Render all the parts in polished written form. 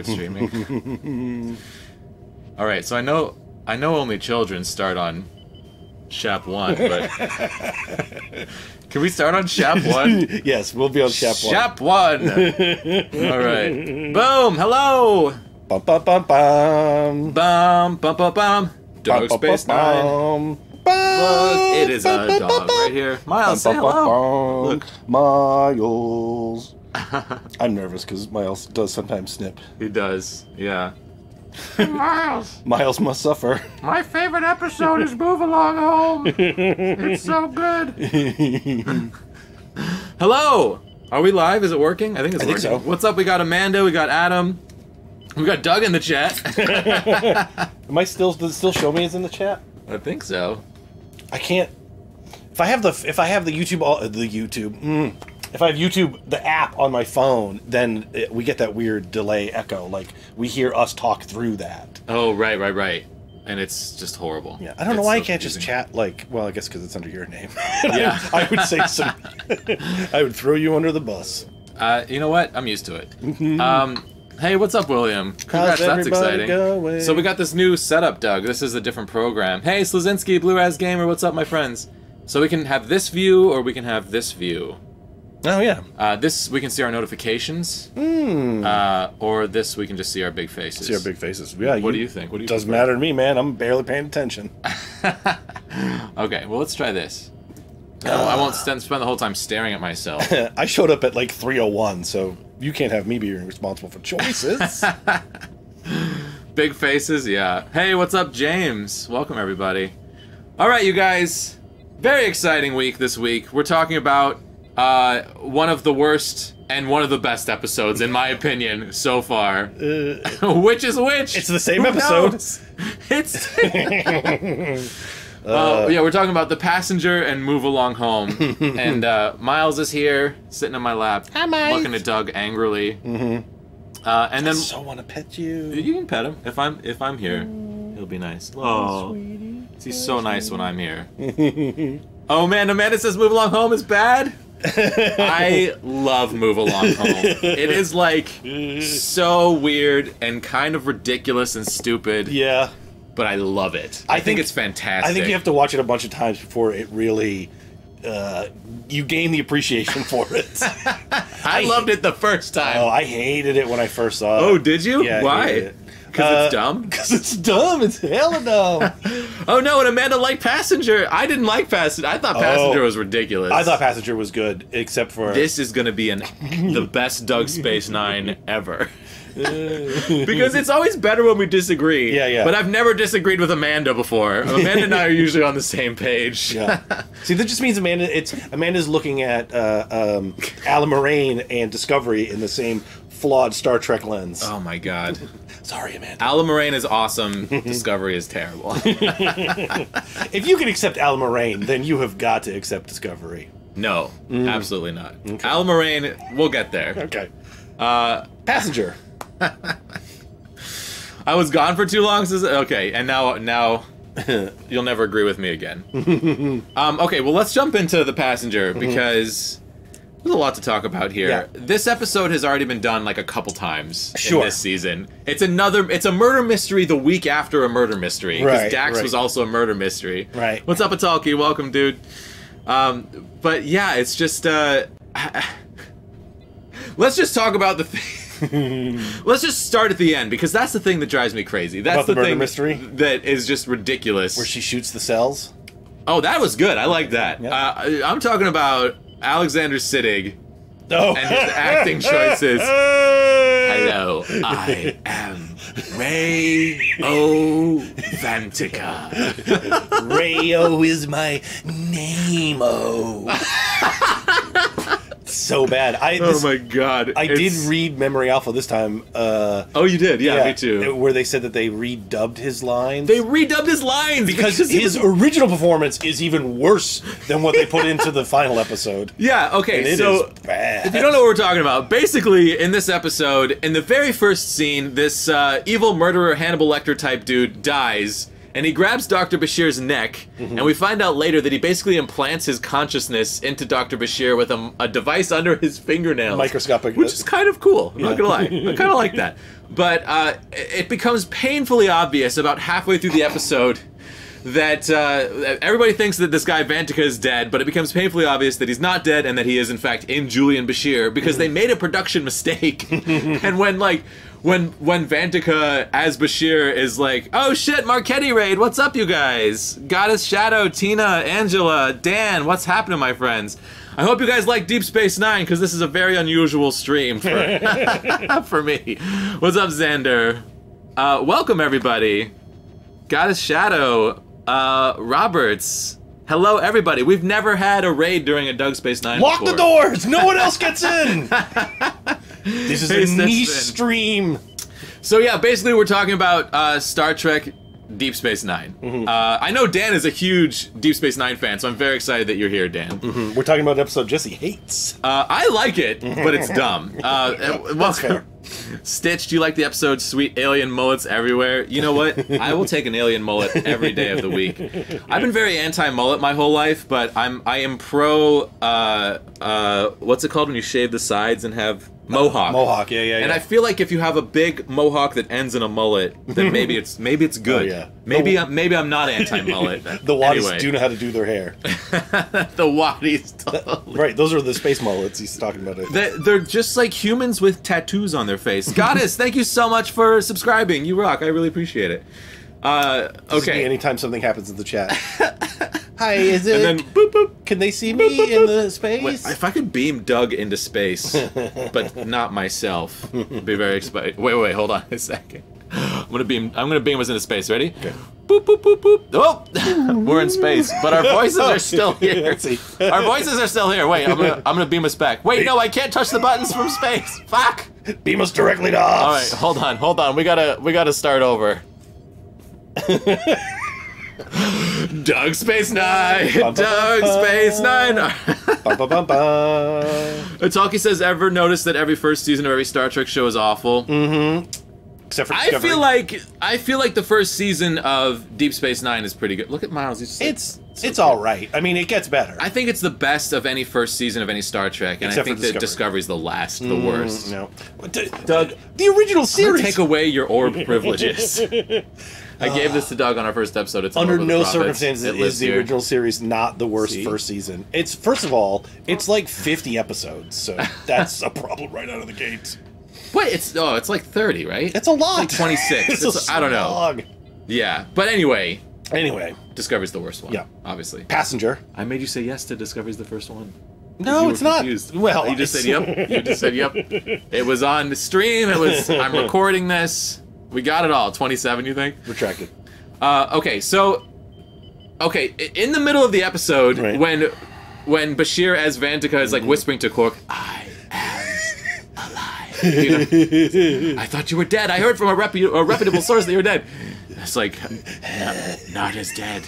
start streaming. All right, so I know only children start on Shap 1, but can we start on Shap 1? Yes, we'll be on Shap 1. Shap 1. All right. Boom. Hello. Bum bum bum bum. Bum bum bum bum. Dog Space 9. Look, it is a dog right here. Miles, say hello. Look. Miles. I'm nervous because Miles does sometimes snip. He does, yeah. Miles. Miles must suffer. My favorite episode is Move Along Home. It's so good. Hello. Are we live? Is it working? I think it's working. So. What's up? We got Amanda. We got Adam. We got Doug in the chat. Am I still? Does it still show me it's in the chat? I think so. I can't. If I have the YouTube, if I have YouTube, the app on my phone, then we get that weird delay echo. Like we hear us talk through that. Oh, right. And it's just horrible. Yeah, I don't know why I can't just chat like. Well, I guess because it's under your name. Yeah, I would say some. I would throw you under the bus. You know what? I'm used to it. Hey, what's up, William? Congrats, that's exciting. Going? So we got this new setup, Doug. This is a different program. Hey, Slazinski, Blue Raz Gamer, what's up, my friends? So we can have this view, or we can have this view. Oh, yeah. This, we can see our notifications. Or this, we can just see our big faces. See our big faces. Yeah. What do you think? What do you Doesn't matter to me, man. I'm barely paying attention. Okay, well, let's try this. I won't spend the whole time staring at myself. I showed up at like 3:01, so you can't have me being responsible for choices. Big faces, yeah. Hey, what's up, James? Welcome, everybody. All right, you guys. Very exciting week this week. We're talking about one of the worst and one of the best episodes, in my opinion, so far. Which is which? It's the same episode. It's... yeah, we're talking about The Passenger and Move Along Home. And Miles is here, sitting on my lap. Hi, Miles. Looking at Doug angrily. And then I so want to pet you. You can pet him if I'm here. He'll be nice. Oh, he's so nice when I'm here. Oh man, Amanda says Move Along Home is bad. I love Move Along Home. It is like so weird and kind of ridiculous and stupid. Yeah. But I love it. I think it's fantastic. I think you have to watch it a bunch of times before it really, you gain the appreciation for it. I loved it the first time. Oh, I hated it when I first saw it. Oh, did you? Yeah, why? Because it's dumb? Because it's dumb. It's hella dumb. Oh, no, and Amanda liked Passenger. I didn't like Passenger. I thought Passenger was ridiculous. I thought Passenger was good, except for... This is going to be the best Doug Space 9 ever. Because it's always better when we disagree. Yeah. But I've never disagreed with Amanda before. Amanda and I are usually on the same page. Yeah. See, that just means Amanda's looking at Alan Moraine and Discovery in the same flawed Star Trek lens. Oh my god. Sorry, Amanda. Alan Moraine is awesome. Discovery is terrible. If you can accept Alan Moraine, then you have got to accept Discovery. No, absolutely not. Okay. Alan Moraine, we'll get there. Okay. Passenger. I was gone for too long. Okay, and now you'll never agree with me again. Okay, well, let's jump into The Passenger because there's a lot to talk about here. Yeah. This episode has already been done like a couple times in this season. It's a murder mystery the week after a murder mystery because Dax was also a murder mystery. Right. What's up, Atalki? Welcome, dude. But yeah, it's just let's just talk about the thing. Let's just start at the end because that's the thing that drives me crazy. That's the murder thing mystery that is just ridiculous. Where she shoots the cells. Oh, that was good. I like that. Yeah. I'm talking about Alexander Siddig and his acting choices. Hello, I am Ray-O Vantica. Ray-O is my name-O. So bad. Oh my god. I did read Memory Alpha this time. Oh, you did? Yeah, me too. Where they said that they redubbed his lines. They redubbed his lines! Because his original performance is even worse than what they put into the final episode. Yeah, okay, so is bad. If you don't know what we're talking about, basically in this episode, in the very first scene, this evil murderer Hannibal Lecter type dude dies. and he grabs Dr. Bashir's neck, and we find out later that he basically implants his consciousness into Dr. Bashir with a device under his fingernails. Microscopic. Which is kind of cool, I'm not gonna lie. I kind of like that. But it becomes painfully obvious about halfway through the episode that everybody thinks that this guy Vantika is dead, but it becomes painfully obvious that he's not dead and that he is in fact in Julian Bashir because they made a production mistake. And when Vantika as Bashir is like, oh shit, Marchetti raid, what's up you guys? Goddess Shadow, Tina, Angela, Dan, what's happening my friends? I hope you guys like Deep Space Nine because this is a very unusual stream for, for me. What's up Xander? Welcome everybody. Goddess Shadow, Roberts. Hello, everybody. We've never had a raid during a Doug Space 9 Lock before. the doors! No one else gets in! This is a niche stream. So yeah, basically we're talking about Star Trek Deep Space Nine. I know Dan is a huge Deep Space Nine fan, so I'm very excited that you're here, Dan. We're talking about an episode Jesse hates. I like it, but it's dumb. That's fair. Stitch, do you like the episode Sweet Alien Mullets Everywhere? You know what? I will take an alien mullet every day of the week. I've been very anti-mullet my whole life, but I am pro, what's it called when you shave the sides and have... Mohawk. Mohawk, yeah. And I feel like if you have a big mohawk that ends in a mullet, then maybe it's good. Oh, yeah. Maybe I'm not anti-mullet. The Waddies do know how to do their hair. The Waddies, totally. Right, those are the space mullets he's talking about. They're just like humans with tattoos on their face. Goddess, thank you so much for subscribing. You rock. I really appreciate it. Okay. Anytime something happens in the chat. Hi, is it? And then boop boop. Can they see me in the space? Wait, if I could beam Doug into space, but not myself, I'd be very excited. Wait, hold on a second. I'm gonna beam us into space. Ready? Okay. Boop boop boop boop. Oh, we're in space, but our voices are still here. Let's see. Our voices are still here. Wait, I'm gonna beam us back. Wait, no, I can't touch the buttons from space. Fuck. Beam us directly to us. All right, hold on. We gotta start over. Doug Space 9! Doug Space 9! Italki says, ever notice that every first season of every Star Trek show is awful? Except for I Discovery. feel like the first season of Deep Space Nine is pretty good. Look at Miles. It's all right. I mean, it gets better. I think it's the best of any first season of any Star Trek, and Except I think for that Discovery. Discovery's the worst. No. Doug, the original series. take away your orb privileges. I gave this to Doug on our first episode. It's Under Over the no Prophets. circumstances It is lives the here. original series not the worst first season. It's first of all, it's like 50 episodes, so that's a problem right out of the gate. What? It's like 30, right? It's a lot. It's like 26. It's I don't know. slog. Yeah, but anyway, Discovery's the worst one. Yeah. Obviously. Passenger. I made you say yes to Discovery's the first one. No, You it's were not. confused. Well, you just said yep. You just said yep. It was on the stream. I'm recording this. We got it all. 27, you think? Retracted. Okay, so in the middle of the episode, Right. when Bashir as Vantika is like whispering to Quark, I am alive. You know? I thought you were dead. I heard from a reputable source that you're dead. It's like, not as dead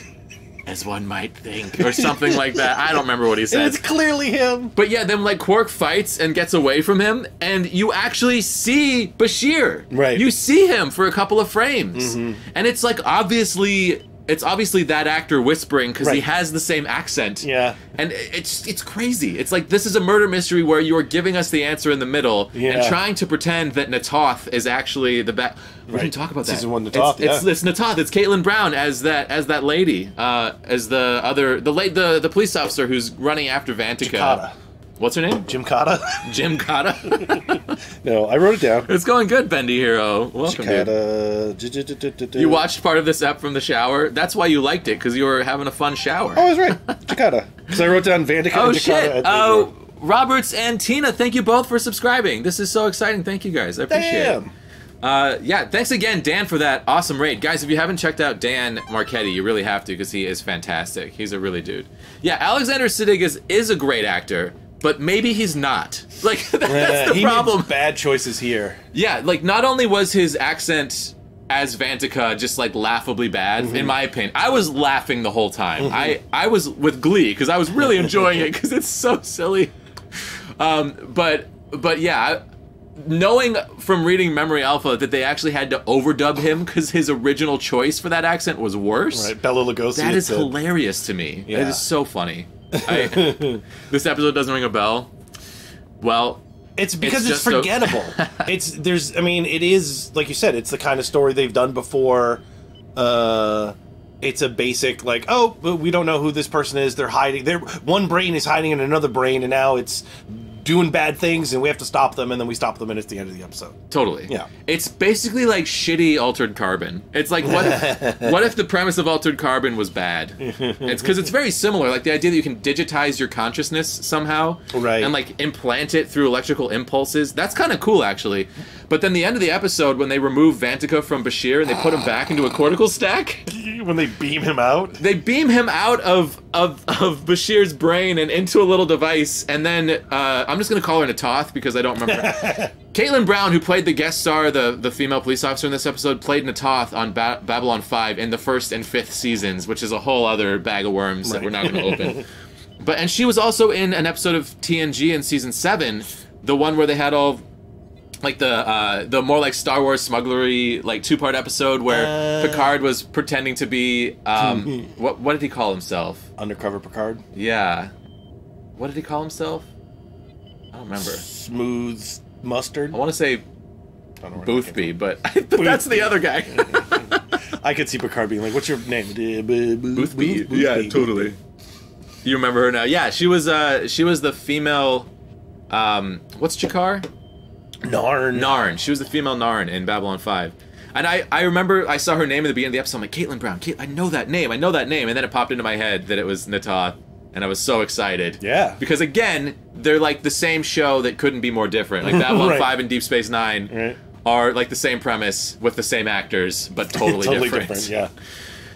as one might think, or something like that. I don't remember what he said. It's clearly him. But yeah, then like Quark fights and gets away from him, and you actually see Bashir. Right. You see him for a couple of frames, and it's like obviously that actor whispering because he Right. has the same accent. Yeah. And it's crazy. It's like this is a murder mystery where you are giving us the answer in the middle and Yeah. trying to pretend that Natoth is actually the bad. We Right. didn't talk about that. Season 1 Natoth, It's Natoth. It's Caitlin Brown as that lady, as the police officer who's running after Vantika. Cotta. What's her name? Jim Cotta? Jim Cotta. No, I wrote it down. It's going good, Bendy Hero. Welcome, dude. Cotta. You watched part of this ep from the shower. That's why you liked it, because you were having a fun shower. Oh, I was right. Jakarta. Because I wrote down Vantika Oh and Jakarta. shit! Oh, Roberts and Tina, thank you both for subscribing. This is so exciting. Thank you guys. I appreciate it. Yeah, thanks again, Dan, for that awesome raid. Guys, if you haven't checked out Dan Marchetti, you really have to, because he is fantastic. He's a really dude. Yeah, Alexander Siddig is a great actor, but maybe he's not. Like, that's the problem. Made bad choices here. Yeah, like, not only was his accent as Vantika just, like, laughably bad, in my opinion. I was laughing the whole time. I was with glee, because I was really enjoying it, because it's so silly. But yeah, knowing from reading Memory Alpha that they actually had to overdub him because his original choice for that accent was worse. Right, Bela Lugosi. That is hilarious to me. Yeah. It is so funny. This episode doesn't ring a bell. Well, it's because it's forgettable. It is, like you said, it's the kind of story they've done before. It's a basic, like, oh, we don't know who this person is. They're hiding. One brain is hiding in another brain, and now it's doing bad things, and we have to stop them, and then we stop them, and it's the end of the episode. Totally. Yeah. It's basically like shitty Altered Carbon. It's like, what if the premise of Altered Carbon was bad? It's because it's very similar. Like, the idea that you can digitize your consciousness somehow. Right. And, like, implant it through electrical impulses. That's kind of cool, actually. But then the end of the episode, when they remove Vantika from Bashir and they put him back into a cortical stack... When they beam him out? They beam him out of Bashir's brain and into a little device, and then, I'm just gonna call her Natoth because I don't remember. Caitlin Brown, who played the guest star, the female police officer in this episode, played Natoth on Babylon 5 in the 1st and 5th seasons, which is a whole other bag of worms that we're not gonna open. And she was also in an episode of TNG in season 7, the one where they had all... like the more like Star Wars smugglery, like 2-part episode where Picard was pretending to be what did he call himself? Undercover Picard? Yeah. What did he call himself? I don't remember. Smooth mustard? I want to say Boothby, but that's the other guy. I could see Picard being like, "What's your name?" Boothby. Yeah, totally. You remember her now? Yeah, she was the female. What's Jakar? Narn. She was the female Narn in Babylon 5. And I remember I saw her name at the beginning of the episode. I'm like, Caitlin Brown. I know that name. And then it popped into my head that it was Natoth. And I was so excited. Yeah. Because, again, they're like the same show that couldn't be more different. Like Babylon Right. 5 and Deep Space Nine are like the same premise with the same actors, but totally different. Yeah.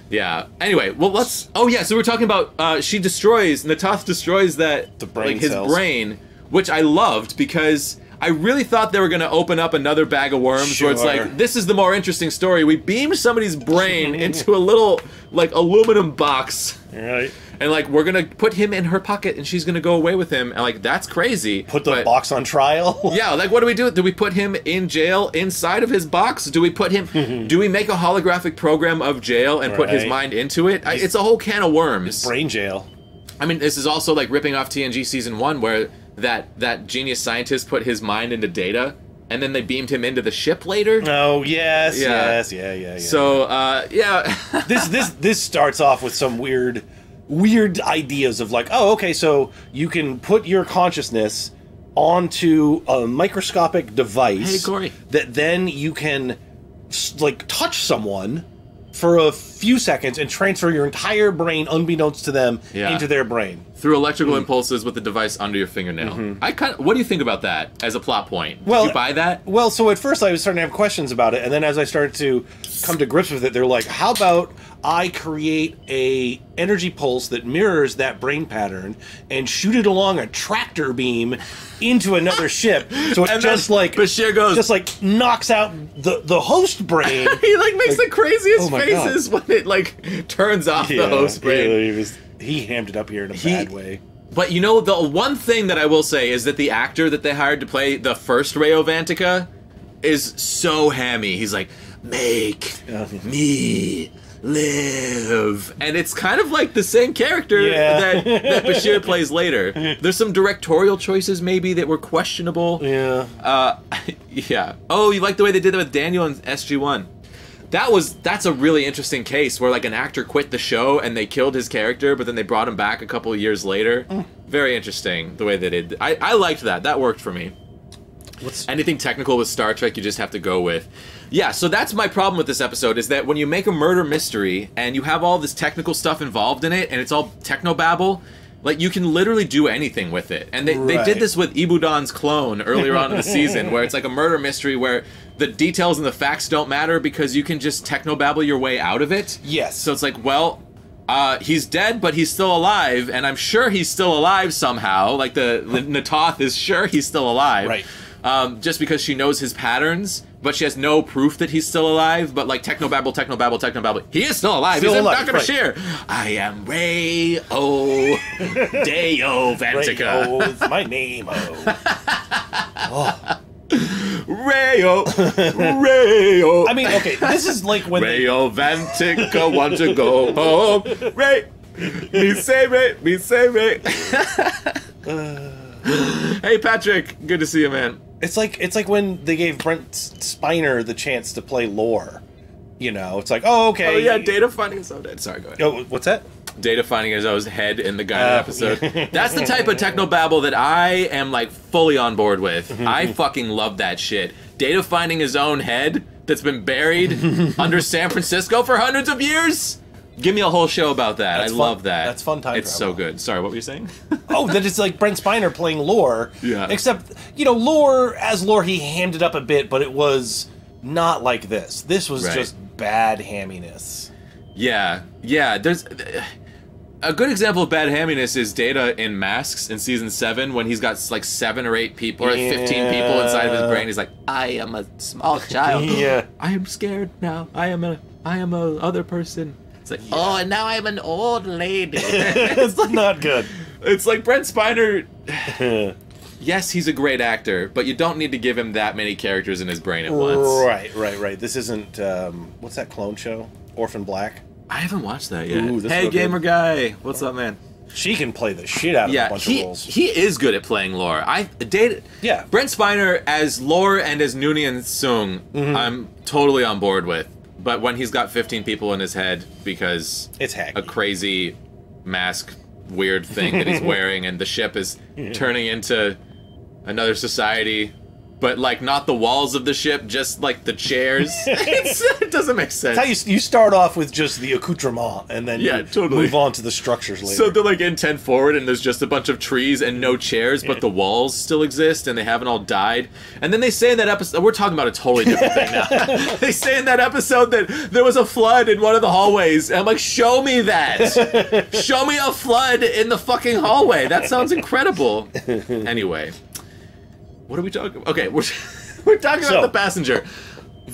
Yeah. Anyway, well, let's... Oh, yeah, so we're talking about... Natoth destroys that... The brain his cells. brain, which I loved because... I really thought they were going to open up another bag of worms where it's like, this is the more interesting story. We beamed somebody's brain into a little, like, aluminum box. Right. And, like, we're going to put him in her pocket and she's going to go away with him. And, like, that's crazy. Put the box on trial? Yeah, like, what do we do? Do we put him in jail inside of his box? Do we put him... do we make a holographic program of jail and put his mind into it? It's a whole can of worms. Brain jail. I mean, this is also, like, ripping off TNG Season 1 where... That genius scientist put his mind into Data, and then they beamed him into the ship later. Oh yes, yeah. Yeah. So yeah, this starts off with some weird ideas of like, oh, okay, so you can put your consciousness onto a microscopic device. Hey, Corey. That then you can like touch someone for a few seconds and transfer your entire brain, unbeknownst to them, into their brain. Through electrical impulses with the device under your fingernail. What do you think about that as a plot point? Did you buy that? Well, so at first I was starting to have questions about it, and then as I started to come to grips with it, they're like, how about I create a energy pulse that mirrors that brain pattern and shoot it along a tractor beam into another ship, so it just like Bashir goes, just like knocks out the host brain. He like makes the craziest faces when it like turns off the host brain. He hammed it up here in a bad way. But you know, the one thing that I will say is that the actor that they hired to play the first Rayo Vantika is so hammy. He's like, make me live. And it's kind of like the same character that Bashir plays later. There's some directorial choices maybe that were questionable. Yeah. Yeah. Oh, you like the way they did it with Daniel and SG-1. That's a really interesting case where like an actor quit the show and they killed his character, but then they brought him back a couple of years later. Very interesting the way they did. I liked that. That worked for me. Anything technical with Star Trek, you just have to go with. Yeah, so that's my problem with this episode, is that when you make a murder mystery and you have all this technical stuff involved in it and it's all technobabble, like, you can literally do anything with it. And they did this with Ibudan's clone earlier on in the season, where it's like a murder mystery where the details and the facts don't matter because you can just technobabble your way out of it. Yes. So it's like, well, he's dead, but he's still alive, and I'm sure he's still alive somehow. Like, the Natoth is sure he's still alive. Right. Just because she knows his patterns, but she has no proof that he's still alive. But like technobabble, he is still alive. He's Dr. Bashir. I am Ray O. Deo Vantika. Ray O is my name. Rayo, Rayo. I mean, okay, this is like when Rayo Vantica want to go home. Ray, me say Ray, me say Ray. Hey Patrick, good to see you, man. It's like when they gave Brent Spiner the chance to play Lore. You know, it's like, oh, okay. Oh yeah, Data finding his own head. Sorry, go ahead. Oh, what's that? Data finding his own head in the Guided episode. That's the type of technobabble that I am like fully on board with. I fucking love that shit. Data finding his own head that's been buried under San Francisco for hundreds of years. Give me a whole show about that. I love that. That's fun time It's travel. so good. Sorry, what were you saying? Oh, that it's like Brent Spiner playing Lore. Yeah. Except, you know, Lore, as Lore, he hammed it up a bit, but it was not like this. This was just bad hamminess. Yeah. Yeah, there's... A good example of bad hamminess is Data in Masks in Season 7 when he's got like 7 or 8 people, or 15 people inside of his brain. He's like, I am a small child. Yeah. I am scared now. I am a other person. It's like, oh, and now I'm an old lady. It's not good. It's like Brent Spiner. Yes, he's a great actor, but you don't need to give him that many characters in his brain at once. Right. This isn't, what's that clone show? Orphan Black? I haven't watched that yet. Ooh, hey, gamer guy. What's up, man? She can play the shit out of a bunch of roles. He is good at playing Lore. Yeah. Brent Spiner as Lore and as Noonien Sung, I'm totally on board with. But when he's got 15 people in his head because it's hacky. A crazy mask weird thing that he's wearing and the ship is turning into another society, but like not the walls of the ship, just like the chairs. It doesn't make sense. It's how you start off with just the accoutrement and then you move on to the structures later. So they're like in 10 forward and there's just a bunch of trees and no chairs, but the walls still exist and they haven't all died. And then they say in that episode, we're talking about a totally different thing now. They say in that episode that there was a flood in one of the hallways. And I'm like, show me that. Show me a flood in the fucking hallway. That sounds incredible. Anyway. What are we talking about? Okay, we're talking about the passenger.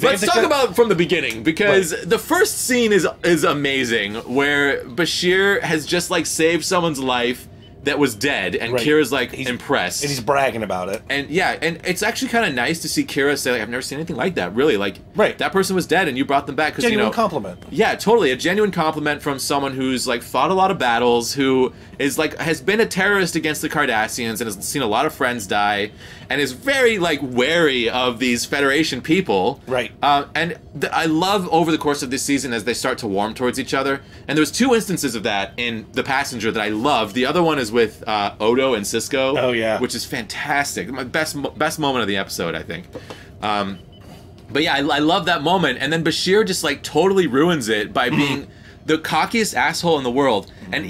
Let's talk about from the beginning, because the first scene is amazing, where Bashir has just like saved someone's life that was dead, and Kira's like impressed. And he's bragging about it. And yeah, and it's actually kind of nice to see Kira say, like, I've never seen anything like that, really. Like, that person was dead and you brought them back. Cause, genuine compliment. Yeah, totally. A genuine compliment from someone who's like fought a lot of battles, who is like, has been a terrorist against the Cardassians and has seen a lot of friends die, and is very like wary of these Federation people. Right. And I love over the course of this season as they start to warm towards each other. And there's 2 instances of that in The Passenger that I love. The other one is with Odo and Cisco. Oh yeah. Which is fantastic. My best moment of the episode, I think. But yeah, I love that moment. And then Bashir just like totally ruins it by being the cockiest asshole in the world. And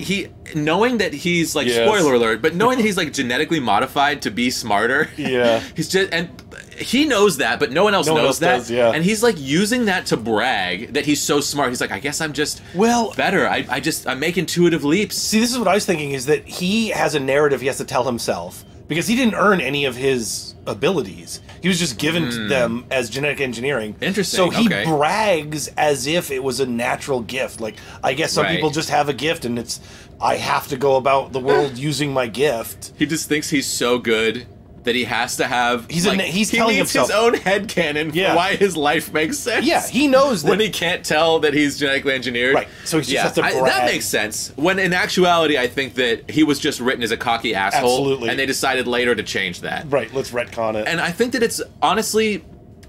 knowing that he's like, spoiler alert, but knowing that he's like genetically modified to be smarter. Yeah. He's just, and he knows that, but no one else knows that. And he's like using that to brag that he's so smart. He's like, I guess I'm just better. I make intuitive leaps. See, this is what I was thinking, is that he has a narrative he has to tell himself, because he didn't earn any of his abilities. He was just given to them as genetic engineering. Interesting. So he brags as if it was a natural gift. Like, I guess some people just have a gift and it's, I have to go about the world using my gift. He just thinks he's so good that he has to have. He's telling himself his own headcanon for why his life makes sense. Yeah, he knows that when he can't tell that he's genetically engineered. Right. So he just has to brag. That makes sense. When in actuality, I think that he was just written as a cocky asshole. Absolutely. And they decided later to change that. Right. Let's retcon it. And I think that it's honestly,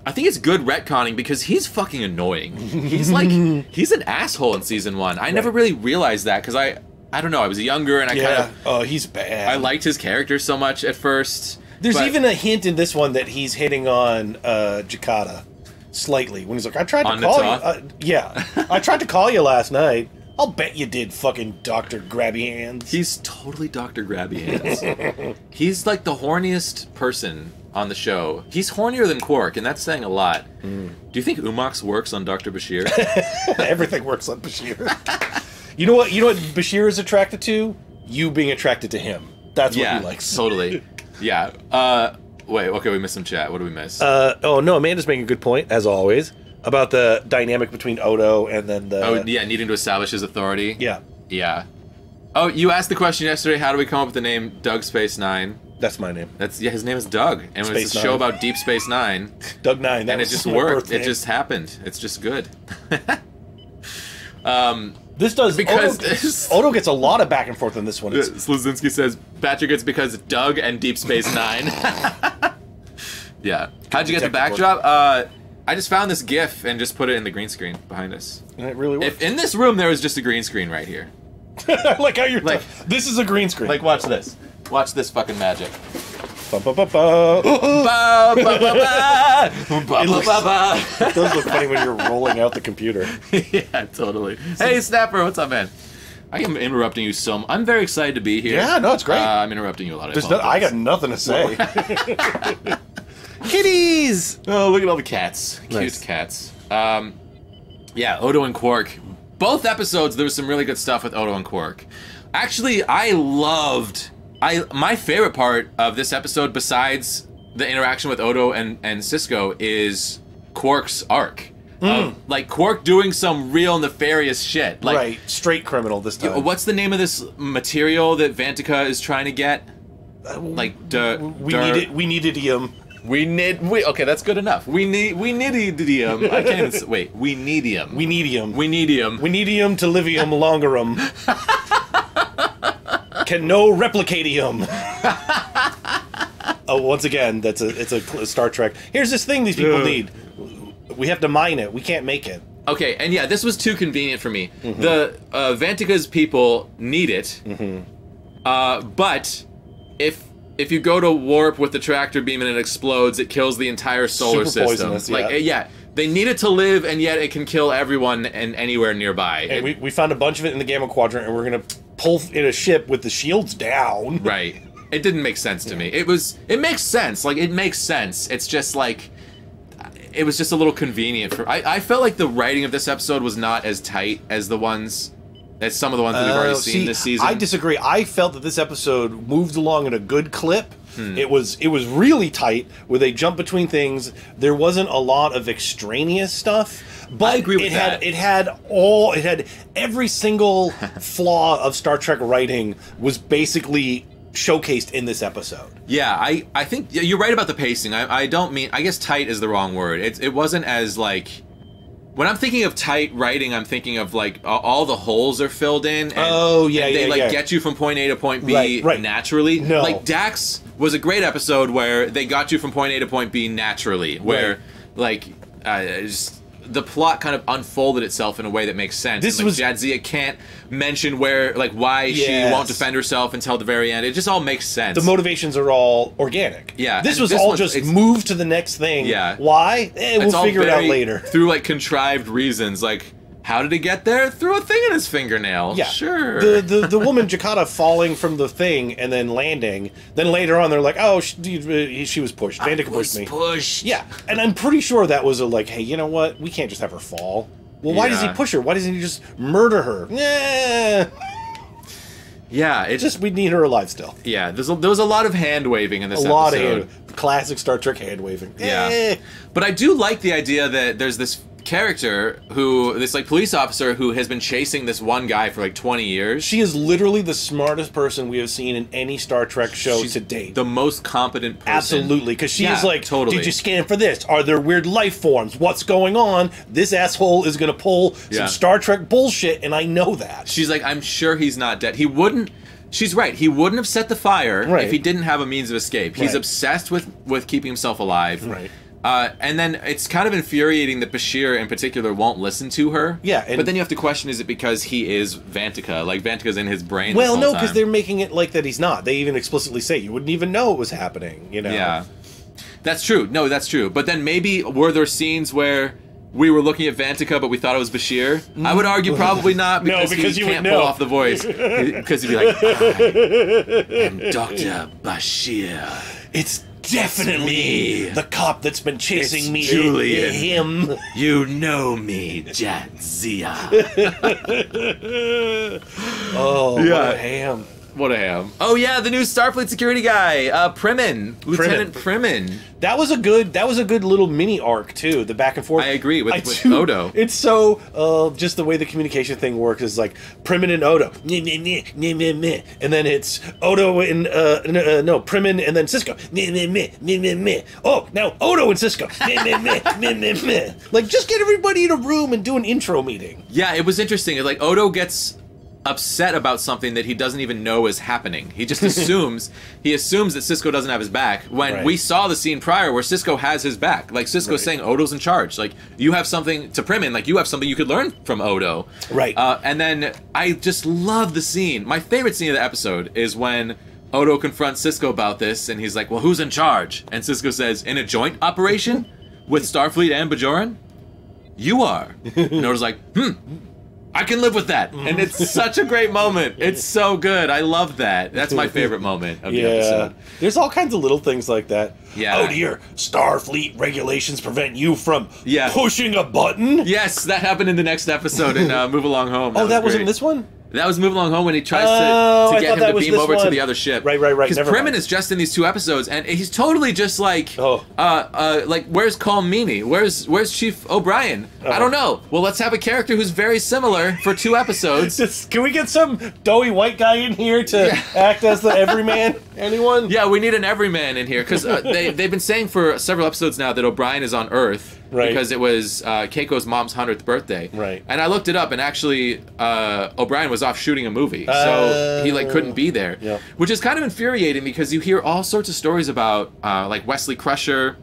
I think it's good retconning because he's fucking annoying. He's like, he's an asshole in season 1. I never really realized that because I don't know, I was younger and I kind of. Oh, he's bad. I liked his character so much at first. There's even a hint in this one that he's hitting on Jakata slightly when he's like, I tried to call you. I tried to call you last night. I'll bet you did, fucking Dr. Grabby Hands. He's totally Dr. Grabby Hands. He's like the horniest person on the show. He's hornier than Quark, and that's saying a lot. Do you think Umox works on Dr. Bashir? Everything works on Bashir. You know what Bashir is attracted to? You being attracted to him. That's what he likes. Totally. Yeah. Wait, okay, we missed some chat. What did we miss? Oh, no, Amanda's making a good point, as always, about the dynamic between Odo and then the... Oh, yeah, needing to establish his authority. Yeah. Yeah. Oh, you asked the question yesterday, how do we come up with the name Doug Space 9? That's my name. Yeah, his name is Doug, and it was a show about Deep Space Nine. Doug 9. And it just worked. It just happened. It's just good. This does because Odo gets a lot of back and forth in this one. Slazinski says Patrick, it's because Doug and Deep Space Nine. Yeah. How'd you get the backdrop? I just found this GIF and just put it in the green screen behind us. And it really works. If in this room there was just a green screen right here. Like how you're this is a green screen. Like watch this. Watch this fucking magic. It does look funny when you're rolling out the computer. Yeah, totally. Hey, Snapper, what's up, man? I am interrupting you so much. I'm very excited to be here. Yeah, no, it's great. I'm interrupting you a lot. I got nothing to say. Kitties! Oh, look at all the cats. Nice. Cute cats. Yeah, Odo and Quark. Both episodes, there was some really good stuff with Odo and Quark. Actually, my favorite part of this episode, besides the interaction with Odo and Cisco, is Quark's arc. Like, Quark doing some real nefarious shit. Like, right, straight criminal this time. What's the name of this material that Vantika is trying to get? Like, we need idiom. Okay, that's good enough. We need idiom. I can't even say, wait, we need idiom. We need idiom. We need idiom. We need idiom to livium longerum. Can no replicate idiom. Oh, once again, it's a Star Trek. Here's this thing these people need. We have to mine it. We can't make it. Okay, and yeah, this was too convenient for me. The Vantika's people need it, but if you go to warp with the tractor beam and it explodes, it kills the entire solar Super system. Poisonous, yeah, they need it to live, and yet it can kill everyone and anywhere nearby. And we found a bunch of it in the Gamma Quadrant, and we're gonna pull in a ship with the shields down. Right. It didn't make sense to me. It makes sense. Like, it makes sense. It's just like, it was just a little convenient for. I felt like the writing of this episode was not as tight as some of the ones that we've already seen this season. I disagree. I felt that this episode moved along at a good clip. It was really tight, where they jump between things. There wasn't a lot of extraneous stuff, but I agree with that. It had every single flaw of Star Trek writing was basically showcased in this episode. Yeah, I think you're right about the pacing. I don't mean, I guess tight is the wrong word. It wasn't as like, when I'm thinking of tight writing, I'm thinking of like all the holes are filled in. And, they get you from point A to point B naturally. No. Like Dax was a great episode where they got you from point A to point B naturally, where just the plot kind of unfolded itself in a way that makes sense. This and, was Jadzia can't mention why she won't defend herself until the very end. It just all makes sense. The motivations are all organic. Yeah, this was all just move to the next thing. Yeah, why? We'll figure it out later through like contrived reasons. Like, how did he get there? Through a thing in his fingernail. Yeah, sure. The woman Jakata falling from the thing and then landing. Then later on, they're like, "Oh, she was pushed. Vantika pushed me." Pushed. Yeah, and I'm pretty sure that was hey, you know what? We can't just have her fall. Well, why does he push her? Why doesn't he just murder her? Yeah, it's just we need her alive still. Yeah, there was a lot of hand waving in this episode. A lot of classic Star Trek hand waving. Yeah, but I do like the idea that there's this character this like police officer who has been chasing this one guy for like 20 years. She is literally the smartest person we have seen in any Star Trek show to date. The most competent person. Absolutely, because she is like, totally. Did you scan for this? Are there weird life forms? What's going on? This asshole is gonna pull some Star Trek bullshit, and I know that. She's like, I'm sure he's not dead. He wouldn't. She's right. He wouldn't have set the fire if he didn't have a means of escape. He's obsessed with keeping himself alive. Right. And then it's kind of infuriating that Bashir in particular won't listen to her. Yeah, but then you have to question, is it because he is Vantika? Like, Vantika's in his brain Well, no, because they're making it like that he's not. They even explicitly say you wouldn't even know it was happening, you know? Yeah. That's true. No, that's true. But then maybe were there scenes where we were looking at Vantika, but we thought it was Bashir? I would argue probably not, because, he can't pull off the voice. Because he'd be like, I am Dr. Bashir. It's definitely the cop that's been chasing me. Julian. Him. You know me, Jadzia. Oh, what a ham. What a ham. Oh yeah, the new Starfleet security guy, Primin. Lieutenant Primin. That was a good little mini arc too. The back and forth. I agree with Odo. It's so just the way the communication thing works is like Primin and Odo, and then it's Odo and Primin and then Cisco. Oh, now Odo and Cisco. Like, just get everybody in a room and do an intro meeting. Yeah, it was interesting. Like, Odo gets upset about something that he doesn't even know is happening. He just assumes that Cisco doesn't have his back, when we saw the scene prior where Cisco has his back. Like, Cisco's saying Odo's in charge. Like, you have something to Primin, like, you have something you could learn from Odo. Right. And then I just love the scene. My favorite scene of the episode is when Odo confronts Cisco about this, and he's like, well, who's in charge? And Cisco says, in a joint operation with Starfleet and Bajoran, you are. And Odo's like, I can live with that. And it's such a great moment. It's so good. I love that. That's my favorite moment of the episode. There's all kinds of little things like that. Yeah. Oh dear, Starfleet regulations prevent you from Yeah. pushing a button? Yes, that happened in the next episode in Move Along Home. That was in great. this one? That was Move Along Home when he tries to get him to beam over to the other ship. Right. Because Never Primin mind. is just in these 2 episodes, and he's totally just like, like, where's Colm Meaney? Where's Chief O'Brien? I don't know. Well, let's have a character who's very similar for 2 episodes. Can we get some doughy white guy in here to act as the everyman? Anyone? Yeah, we need an everyman in here, because they've been saying for several episodes now that O'Brien is on Earth. Right. Because it was Keiko's mom's 100th birthday. Right. And I looked it up, and actually, O'Brien was off shooting a movie, so he like couldn't be there. Yeah. Which is kind of infuriating, because you hear all sorts of stories about like Wesley Crusher,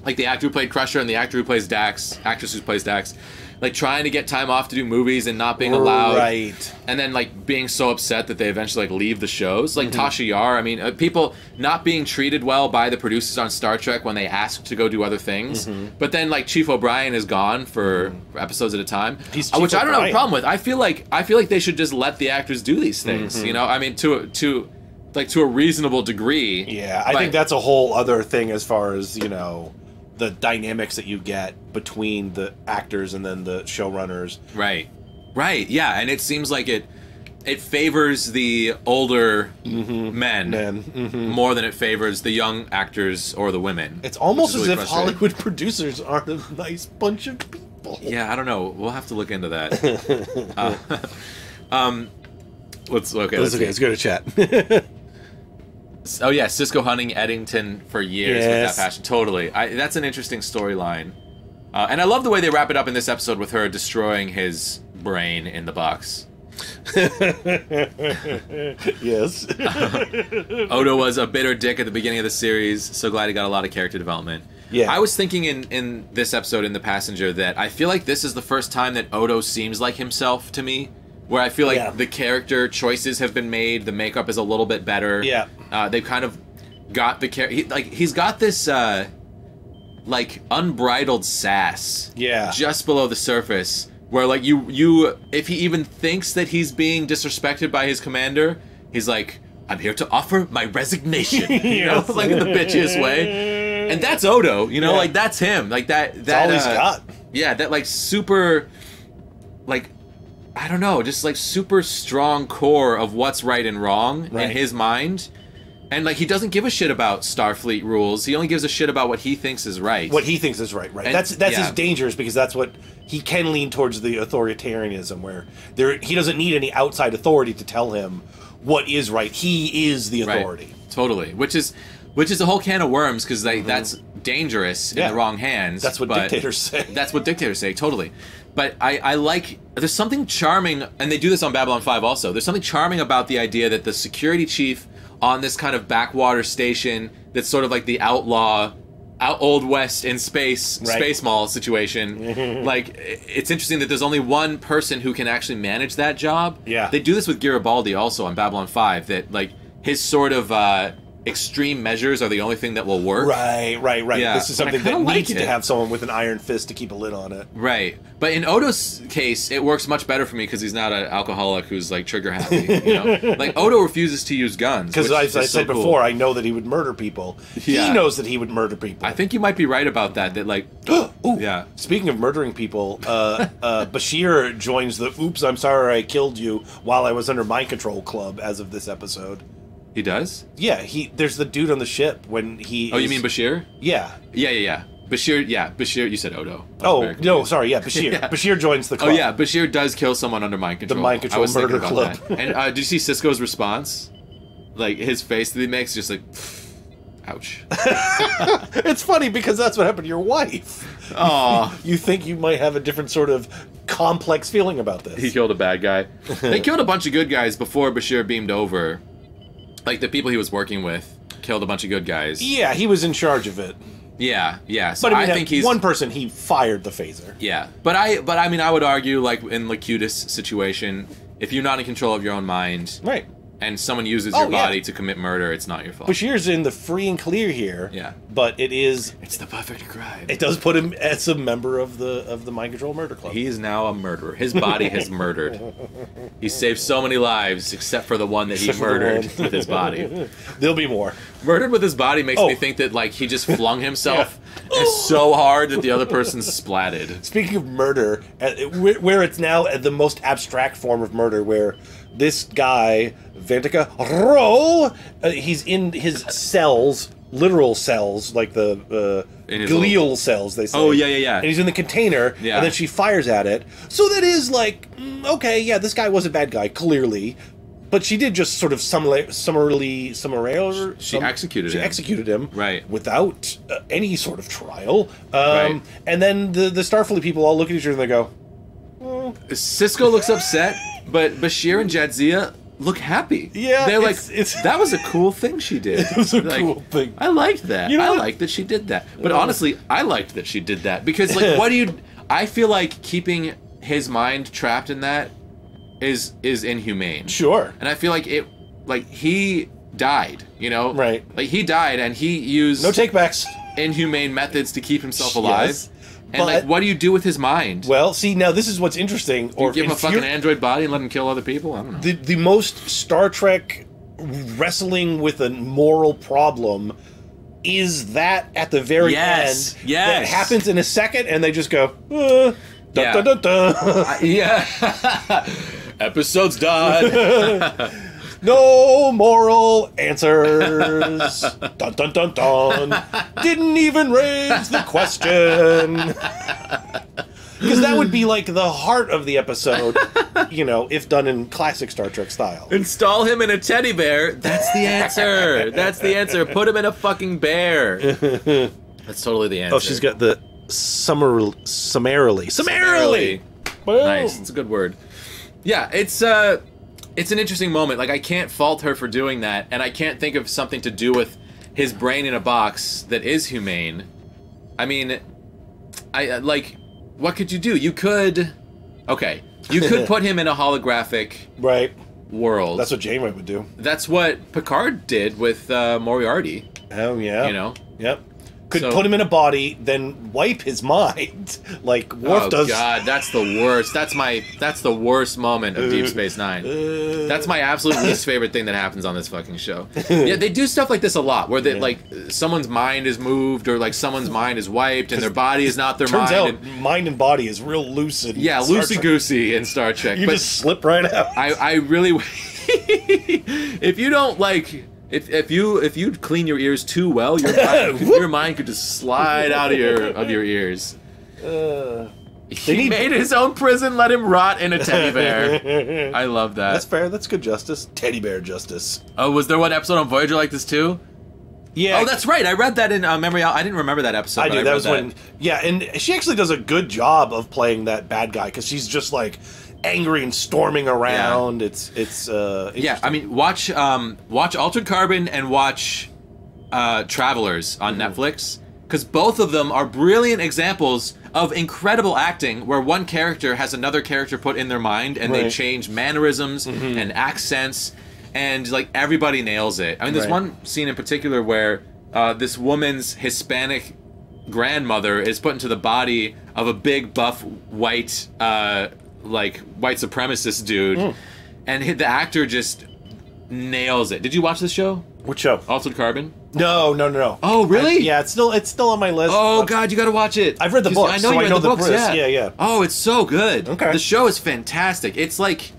like the actor who played Crusher and the actor who plays Dax, actress who plays Dax, like trying to get time off to do movies and not being allowed. Right. And then like being so upset that they eventually like leave the shows. Like Tasha Yar, I mean, people not being treated well by the producers on Star Trek when they asked to go do other things. But then like Chief O'Brien is gone for episodes at a time, He's which I don't have a O'Brien. problem with. I feel like they should just let the actors do these things. You know, I mean, to a reasonable degree. Yeah, I think that's a whole other thing as far as, you know, the dynamics that you get between the actors and then the showrunners. Right. Yeah, and it seems like it favors the older men more than it favors the young actors or the women. It's almost as really if frustrating. Hollywood producers aren't a nice bunch of people. Yeah, I don't know. We'll have to look into that. Let's Let's go to chat. Oh yeah, Cisco hunting Eddington for years with that passion. Totally. That's an interesting storyline. And I love the way they wrap it up in this episode with her destroying his brain in the box. Yes. Odo was a bitter dick at the beginning of the series, so glad he got a lot of character development. Yeah. I was thinking in this episode, in The Passenger, that I feel like this is the first time that Odo seems like himself to me. Where I feel like the character choices have been made, the makeup is a little bit better. Yeah. They've kind of got the he's got this like unbridled sass. Yeah. Just below the surface, where like you if he even thinks that he's being disrespected by his commander, he's like, I'm here to offer my resignation. You know, like in the bitchiest way. And that's Odo, you know, like that's him. Like that's all he's got. Yeah, that like super like I don't know, just like super strong core of what's right and wrong in his mind. And like he doesn't give a shit about Starfleet rules. He only gives a shit about what he thinks is right. What he thinks is right. And that's his dangers, because that's what he can lean towards, the authoritarianism, where he doesn't need any outside authority to tell him what is right. He is the authority. Right. Totally. Which is a whole can of worms, because that's dangerous in the wrong hands. That's what dictators say. That's what dictators say, totally. But I like, there's something charming, and they do this on Babylon 5 also, there's something charming about the idea that the security chief on this kind of backwater station that's sort of like the outlaw, Old West in space, space mall situation, like, it's interesting that there's only one person who can actually manage that job. Yeah. They do this with Garibaldi also on Babylon 5, that like his sort of extreme measures are the only thing that will work. Right. Yeah, This is but I something that kinda like needs to it. have someone with an iron fist to keep a lid on it. Right. But in Odo's case, it works much better for me because he's not an alcoholic who's like trigger happy. You know? Like Odo refuses to use guns. Because as I so said cool. before, I know that he would murder people. Yeah. He knows that he would murder people. I think you might be right about that. That like, Ooh, yeah. Speaking of murdering people, Bashir joins the "Oops, I'm sorry I killed you" while I was under mind control club as of this episode. He does? Yeah, there's the dude on the ship when he. Oh, you mean Bashir? Yeah. Yeah. Bashir, you said Odo. Oh, no, sorry, yeah, Bashir. Yeah. Bashir joins the club. Oh, yeah, Bashir does kill someone under mind control. The mind control I was thinking murder about club. that. And did you see Cisco's response? Like, his face that he makes, just like, ouch. It's funny because that's what happened to your wife. Aw. You think you might have a different sort of complex feeling about this. He killed a bad guy. They killed a bunch of good guys before Bashir beamed over. Like, the people he was working with killed a bunch of good guys. Yeah, he was in charge of it. Yeah. So But I mean, think he's one person, he fired the phaser. Yeah, but I mean, I would argue, like in Lacutus' situation, if you're not in control of your own mind, Right. and someone uses Oh, your body yeah. to commit murder, it's not your fault. Bashir's in the free and clear here. Yeah. But it's the perfect crime. it does put him as a member of the mind control murder club. He is now a murderer. His body has murdered. He saved so many lives, except for the one that he Except for the murdered one. with his body. There'll be more. Murdered with his body makes Oh. me think that like he just flung himself so hard that the other person splatted. Speaking of murder, where it's now the most abstract form of murder, where this guy, Ventica Ro, he's in his cells, literal cells, like the In his glial cells, they say. Oh, yeah. And he's in the container, Yeah. and then she fires at it. So that is like, okay, yeah, this guy was a bad guy, clearly. But she did just sort of summarily She executed She him. executed him, Right. without any sort of trial. Right. And then the Starfleet people all look at each other and they go, Cisco looks upset, but Bashir and Jadzia look happy. Yeah, they're like, it's that was a cool thing she did. It was a cool thing. I liked that. You know I what? liked that she did that. But honestly, I liked that she did that because, like, what do you? I feel like keeping his mind trapped in that is inhumane. sure. And I feel like he died. You know, Right. Like he died, and he used No takebacks. inhumane methods to keep himself alive. Yes, and like, but- what do you do with his mind? Well, see, now this is what's interesting. You give him a fucking android body and let him kill other people? I don't know. the most Star Trek wrestling with a moral problem is that at the very Yes, end yes. that happens in a second, and they just go, dun, Yeah. dun, dun, dun. Yeah. Episode's done. No moral answers. Dun dun dun dun. Didn't even raise the question. Because that would be like the heart of the episode, you know, if done in classic Star Trek style. Install him in a teddy bear. That's the answer. That's the answer. Put him in a fucking bear. That's totally the answer. Oh, she's got the summarily. Boom. Nice. It's a good word. Yeah, it's an interesting moment. Like, I can't fault her for doing that, and I can't think of something to do with his brain in a box that is humane. I mean, like, what could you do? You could put him in a holographic Right. world. That's what Janeway would do. That's what Picard did with Moriarty. Oh, yeah. You know? Yep. Could So- put him in a body, then wipe his mind, like Worf does. Oh God, that's the worst. That's the worst moment of Deep Space Nine. That's my absolute least favorite thing that happens on this fucking show. Yeah, they do stuff like this a lot, where they like someone's mind is moved, or like someone's mind is wiped, and their body is not their Turns mind. out, mind and body is real lucid. Yeah, loosey goosey in Star Trek. You but just slip right out. I really, if you don't like. If you clean your ears too well, your mind could just slide out of your ears. He made his own prison, let him rot in a teddy bear. I love that. That's fair. That's good justice. Teddy bear justice. Oh, was there one episode on Voyager like this too? Yeah. Oh, that's right. I read that in Memory. I didn't remember that episode. I but do. read That was when. Yeah, and she actually does a good job of playing that bad guy because she's just like angry and storming around. Yeah. It's Yeah, I mean, watch Altered Carbon and watch Travelers on Netflix, because both of them are brilliant examples of incredible acting where one character has another character put in their mind and they Right. change mannerisms and accents. and like everybody nails it. I mean, there's one scene in particular where this woman's Hispanic grandmother is put into the body of a big buff white like white supremacist dude, and the actor just nails it. Did you watch this show? Which show? Altered Carbon? No. Oh, really? Yeah, it's still on my list. Oh, God, you gotta watch it. I've read the books, so I know the books. Yeah. Oh, it's so good. Okay. The show is fantastic. It's like,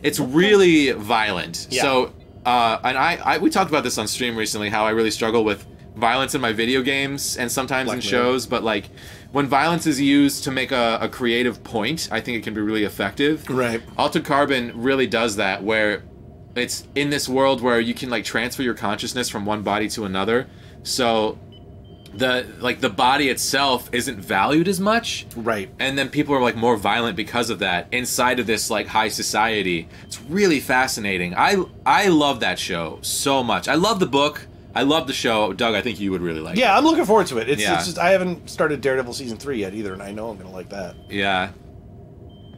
it's really violent. Yeah. So, and we talked about this on stream recently, how I really struggle with violence in my video games and sometimes in shows, but like, when violence is used to make a creative point, I think it can be really effective. Right. Altered Carbon really does that, where it's in this world where you can like transfer your consciousness from one body to another, so the body itself isn't valued as much, right? And then people are like more violent because of that inside of this like high society. It's really fascinating. I love that show so much. I love the book. I love the show. Doug, I think you would really like it. Yeah, I'm looking forward to it. It's just I haven't started Daredevil season 3 yet either, and I know I'm gonna like that. Yeah.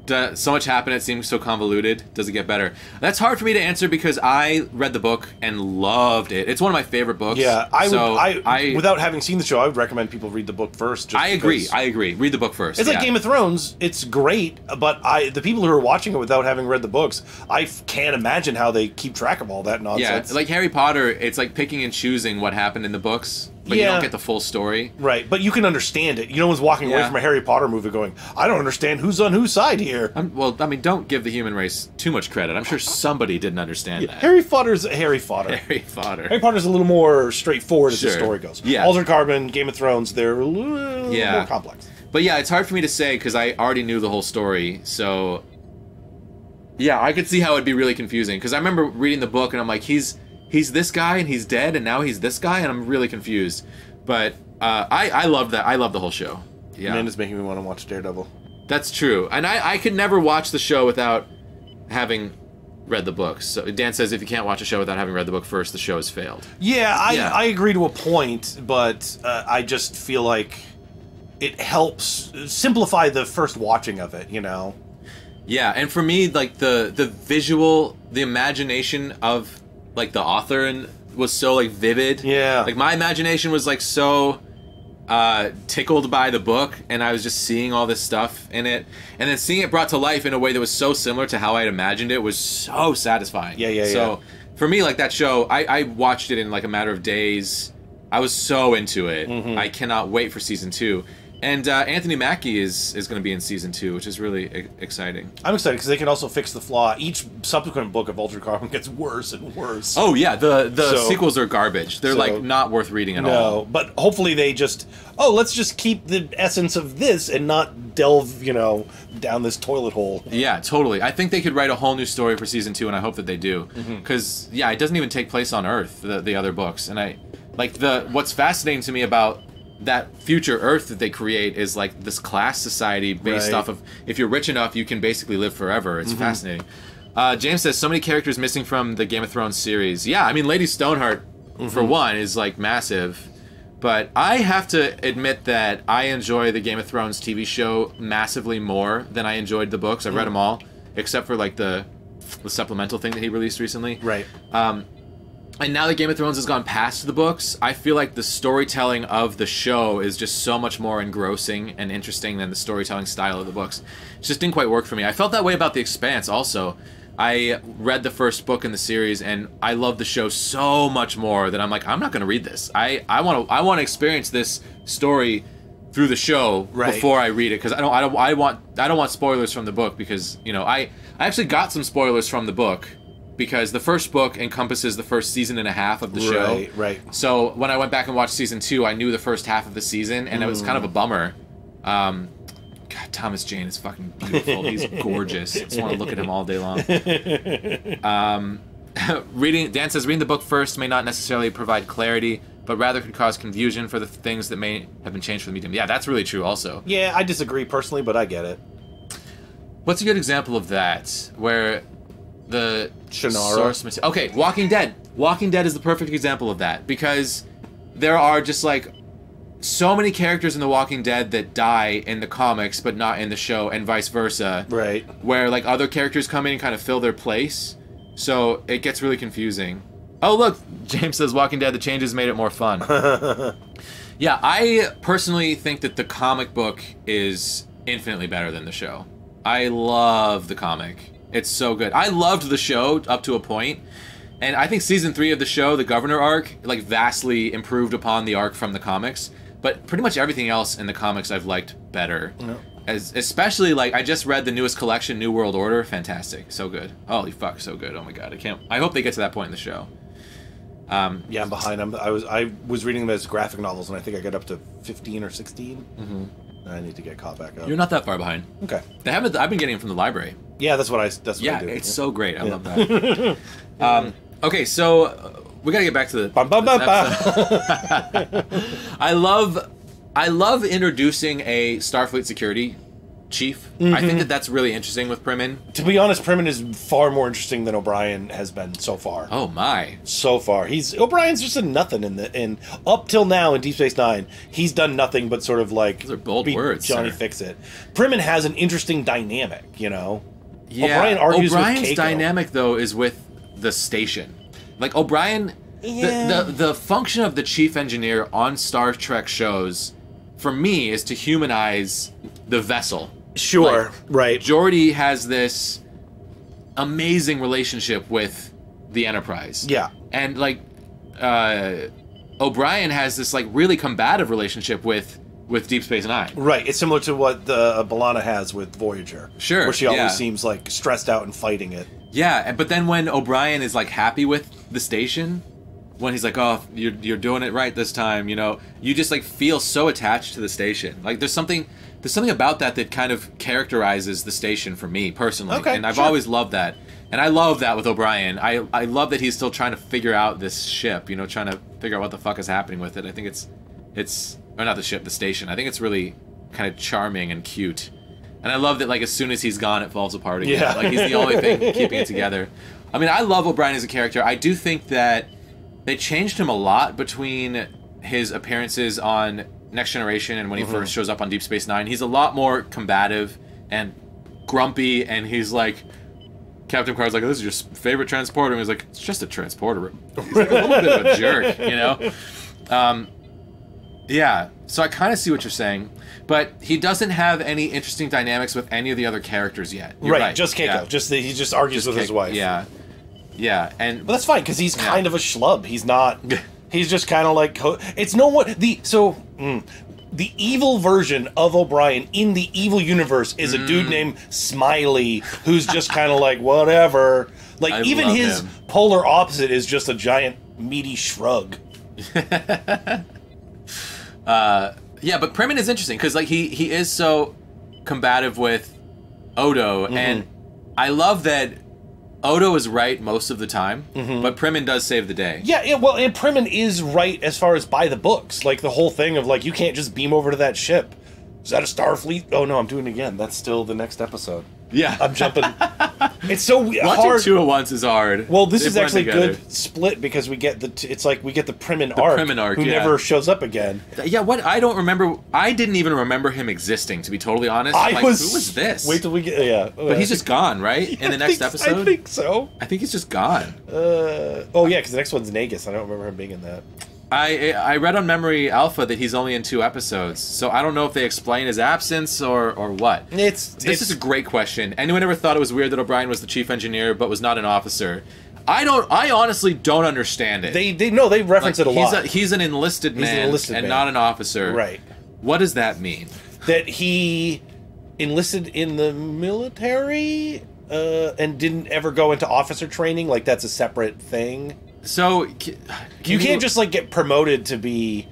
So much happened, it seems so convoluted. Does it get better? That's hard for me to answer because I read the book and loved it. It's one of my favorite books. Yeah, I without having seen the show, I would recommend people read the book first. I agree. Read the book first. It's like Game of Thrones. It's great, but the people who are watching it without having read the books, I can't imagine how they keep track of all that nonsense. Yeah, like Harry Potter, it's like picking and choosing what happened in the books. But you don't get the full story. Right, but you can understand it. No one's walking away from a Harry Potter movie going, I don't understand who's on whose side here. Well, I mean, don't give the human race too much credit. I'm sure somebody didn't understand that. Harry Potter's Harry Potter. Harry Potter. Harry Potter's a little more straightforward as the story goes. Yeah. Altered Carbon, Game of Thrones, they're a little more complex. But yeah, it's hard for me to say because I already knew the whole story, so... Yeah, I could see how it'd be really confusing. Because I remember reading the book and I'm like, he's this guy and he's dead and now he's this guy and I'm really confused. But I love that. I love the whole show. Yeah. Amanda's making me want to watch Daredevil. That's true. And I could never watch the show without having read the books. So Dan says if you can't watch a show without having read the book first, the show has failed. Yeah, I agree to a point, but I just feel like it helps simplify the first watching of it, you know? Yeah, and for me, like, the visual, the imagination of, like, the author and was so like vivid. Yeah. Like my imagination was like so tickled by the book and I was just seeing all this stuff in it. And then seeing it brought to life in a way that was so similar to how I'd imagined it was so satisfying. So for me, like that show, I watched it in like a matter of days. I was so into it. I cannot wait for season 2. And Anthony Mackie is going to be in season 2, which is really exciting. I'm excited because they can also fix the flaw. Each subsequent book of Altered Carbon gets worse and worse. Oh yeah, the sequels are garbage. They're like not worth reading at all. No, but hopefully they just let's just keep the essence of this and not delve, down this toilet hole. Yeah, totally. I think they could write a whole new story for season 2, and I hope that they do. Because it doesn't even take place on Earth. The other books, and what's fascinating to me about that future Earth that they create is like this class society based off of if you're rich enough you can basically live forever. It's fascinating. James says so many characters missing from the Game of Thrones series. Yeah, I mean Lady Stoneheart for one is like massive, but I have to admit that I enjoy the Game of Thrones TV show massively more than I enjoyed the books. I've read them all except for like the supplemental thing that he released recently. Right. And now that Game of Thrones has gone past the books, I feel like the storytelling of the show is just so much more engrossing and interesting than the storytelling style of the books. It just didn't quite work for me. I felt that way about The Expanse also. I read the first book in the series and I love the show so much more that I'm like, I'm not going to read this. I want to experience this story through the show before I read it because I don't want spoilers from the book because, I actually got some spoilers from the book. Because the first book encompasses the first season and a half of the show. Right. So when I went back and watched season 2, I knew the first half of the season, and it was kind of a bummer. God, Thomas Jane is fucking beautiful. He's gorgeous. I just want to look at him all day long. Dan says, reading the book first may not necessarily provide clarity, but rather could cause confusion for the things that may have been changed for the medium. Yeah, that's really true also. Yeah, I disagree personally, but I get it. What's a good example of that? Where... the Shannara. Okay, Walking Dead. Walking Dead is the perfect example of that because there are just like so many characters in The Walking Dead that die in the comics but not in the show and vice versa. Right. Where like other characters come in and kind of fill their place. So it gets really confusing. Oh, look, James says Walking Dead, the changes made it more fun. Yeah, I personally think that the comic book is infinitely better than the show. I love the comic. It's so good. I loved the show up to a point, and I think season 3 of the show, the Governor arc, like vastly improved upon the arc from the comics. But pretty much everything else in the comics I've liked better. No. Especially, like, I just read the newest collection, New World Order. Fantastic. So good. Holy fuck, so good. Oh my god, I hope they get to that point in the show. Yeah, I'm behind. I was reading them as graphic novels, and I think I got up to 15 or 16. Mm-hmm. I need to get caught back up. You're not that far behind. Okay. They haven't. I've been getting them from the library. Yeah, that's what I do. Yeah, it's so great. I love that. Okay, so we gotta get back to the. I love introducing a Starfleet security chief. I think that's really interesting with Primin. To be honest, Primin is far more interesting than O'Brien has been so far. Oh my! So far, O'Brien's just a nothing in up till now in Deep Space Nine. He's done nothing but sort of like those are bold words, Johnny sir. Fix It. Primin has an interesting dynamic, you know. Yeah, O'Brien argues O'Brien's with Keiko. Dynamic though is with the station. Like O'Brien, the function of the chief engineer on Star Trek shows, for me, is to humanize the vessel. Sure, like, right. Geordi has this amazing relationship with the Enterprise. Yeah. And, like, O'Brien has this, like, really combative relationship with Deep Space Nine. Right. It's similar to what B'Elanna has with Voyager. Sure, where she always seems, like, stressed out and fighting it. Yeah, but then when O'Brien is, like, happy with the station, when he's like, oh, you're doing it right this time, you know, you just, like, feel so attached to the station. Like, there's something about that kind of characterizes the station for me, personally. Okay, and I've always loved that. And I love that with O'Brien. I love that he's still trying to figure out this ship, you know, trying to figure out what the fuck is happening with it. I think it's or not the ship, the station. I think it's really kind of charming and cute. And I love that, like, as soon as he's gone, it falls apart again. Yeah. Like, he's the only thing keeping it together. I mean, I love O'Brien as a character. I do think that they changed him a lot between his appearances on Next Generation and when he first shows up on Deep Space Nine. He's a lot more combative and grumpy, and he's like, Captain Picard's like, this is your favorite transporter? And he's like, it's just a transporter. He's like a little bit of a jerk, you know? Yeah, so I kind of see what you're saying. But he doesn't have any interesting dynamics with any of the other characters yet. You're right, just Keiko. Yeah. He just argues with his wife. Yeah. Yeah, but that's fine, because he's kind of a schlub. He's not... He's just kind of like... It's no one... The evil version of O'Brien in the evil universe is a dude named Smiley, who's just kind of like, whatever. Like, even his polar opposite is just a giant, meaty shrug. Yeah, but Primin is interesting, because, like, he is so combative with Odo, and I love that Odo is right most of the time, but Primin does save the day. Yeah, well, and Primin is right as far as by the books. Like, the whole thing of, like, you can't just beam over to that ship. Is that a Starfleet? Oh, no, I'm doing it again. That's still the next episode. Yeah. I'm jumping. It's so hard. Watching two at once is hard. Well, this is actually a good split, because we get it's like we get the Primin arc, who never shows up again. Yeah, what? I don't remember. I didn't even remember him existing, to be totally honest. Who was this? Wait till we get... Yeah. But he's just gone, right? In the next episode? I think so. I think he's just gone. Oh, yeah, because the next one's Nagus. I don't remember him being in that. I read on Memory Alpha that he's only in 2 episodes, so I don't know if they explain his absence or what. This is a great question. Anyone ever thought it was weird that O'Brien was the chief engineer but was not an officer? I honestly don't understand it. They reference it a lot. He's an enlisted man and not an officer. Right. What does that mean? That he enlisted in the military and didn't ever go into officer training? Like, that's a separate thing? So, you can't just, like, get promoted to be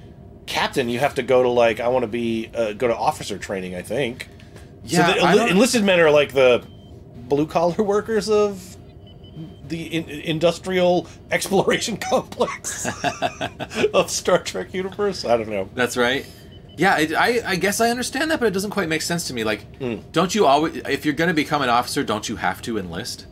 captain. You have to go to, like, I want to be, go to officer training, I think. Yeah, so the enlisted men are, like, the blue-collar workers of the industrial exploration complex of Star Trek universe. I don't know. That's right. Yeah, I guess I understand that, but it doesn't quite make sense to me. Like, don't you always... If you're going to become an officer, don't you have to enlist?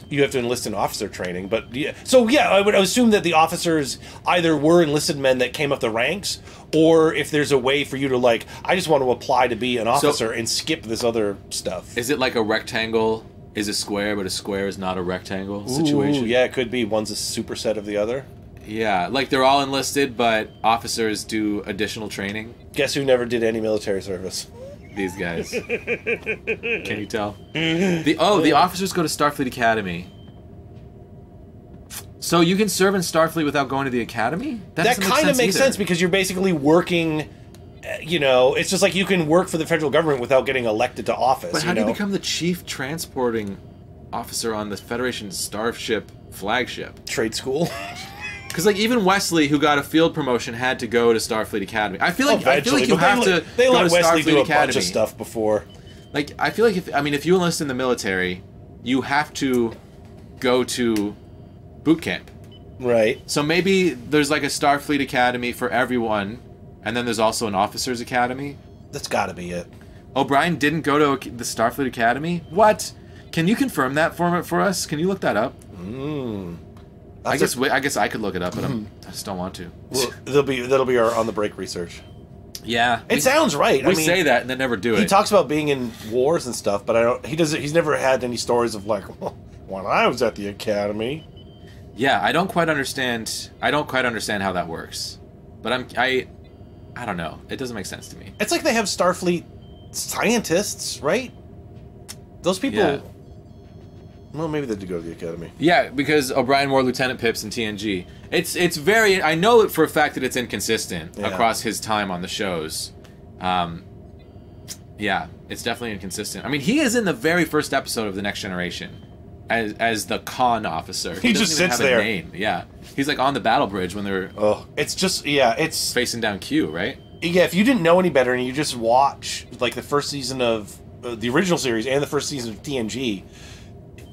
You have to enlist in officer training, but yeah. So yeah, I would assume that the officers either were enlisted men that came up the ranks, or if there's a way for you to, like, I just want to apply to be an officer and skip this other stuff. Is it like a rectangle is a square, but a square is not a rectangle situation. Ooh, yeah, it could be. One's a superset of the other. Yeah, like they're all enlisted, but officers do additional training. Guess who never did any military service? These guys. Can you tell? The officers go to Starfleet Academy. So you can serve in Starfleet without going to the Academy? That kind of makes sense because you're basically working, you know, it's just like you can work for the federal government without getting elected to office. But how do you become the chief transporting officer on the Federation Starship flagship? Trade school. Because like even Wesley, who got a field promotion, had to go to Starfleet Academy. I feel like you have to. They go let to Wesley Starfleet do a Academy. bunch of stuff before. Like I feel like if you enlist in the military, you have to go to boot camp. Right. So maybe there's like a Starfleet Academy for everyone, and then there's also an Officers Academy. That's got to be it. O'Brien didn't go to the Starfleet Academy? What? Can you confirm that for us? Can you look that up? I guess I could look it up, but I just don't want to. Well, that'll be our on the break research. Yeah, it sounds right. We say that and then never do it. He talks about being in wars and stuff, but he's never had any stories of like, well, when I was at the academy. Yeah, I don't quite understand. I don't quite understand how that works, but I don't know. It doesn't make sense to me. It's like they have Starfleet scientists, right? Those people. Yeah. Well, maybe they did go to the academy. Yeah, because O'Brien wore Lieutenant Pips in TNG. It's very. I know for a fact that it's inconsistent across his time on the shows. Yeah, it's definitely inconsistent. I mean, he is in the very first episode of The Next Generation as the con officer. He just sits there. A name. Yeah, he's like on the battle bridge when they're. Oh, it's just it's facing down Q, right? Yeah, if you didn't know any better and you just watch like the first season of the original series and the first season of TNG.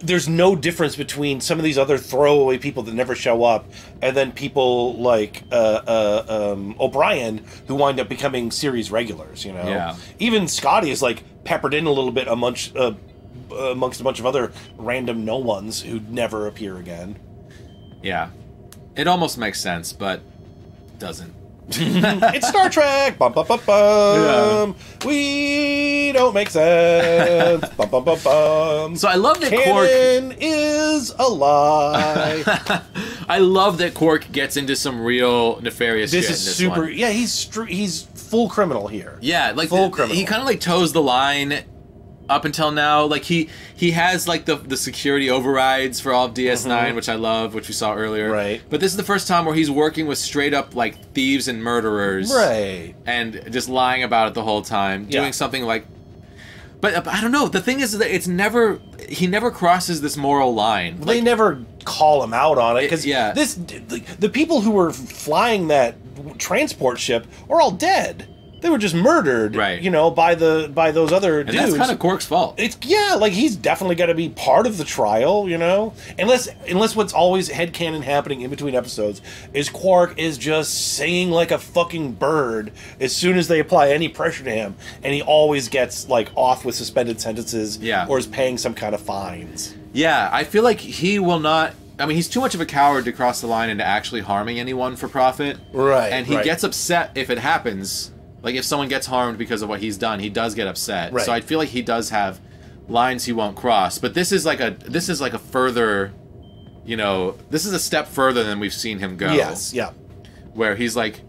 There's no difference between some of these other throwaway people that never show up, and then people like O'Brien who wind up becoming series regulars. You know, yeah. Even Scotty is like peppered in a little bit amongst a bunch of other random no ones who never appear again. Yeah, it almost makes sense, but doesn't. It's Star Trek. Bum, bum, bum, bum. Yeah. We don't make sense. Bum, bum, bum, bum. So I love that Canon is a lie. I love that Quark gets into some real nefarious shit. This is super. One. Yeah, he's full criminal here. Yeah, like full criminal. He kind of like toes the line. Up until now, like he has like the security overrides for all of DS9, which I love, which we saw earlier. Right. But this is the first time where he's working with straight up like thieves and murderers. Right. And just lying about it the whole time, doing something like. But I don't know. The thing is that he never crosses this moral line. Well, they never call him out on it because the people who were flying that transport ship are all dead. They were just murdered, right? You know, by those other dudes. And that's kind of Quark's fault. It's like he's definitely got to be part of the trial, you know. Unless what's always headcanon happening in between episodes is Quark is just singing like a fucking bird as soon as they apply any pressure to him, and he always gets like off with suspended sentences, or is paying some kind of fines. Yeah, I feel like he will not. I mean, he's too much of a coward to cross the line into actually harming anyone for profit, right? And he gets upset if it happens. Like, if someone gets harmed because of what he's done, he does get upset. Right. So I feel like he does have lines he won't cross. But this is like a further, you know, this is a step further than we've seen him go. Yes, yeah. Where he's like,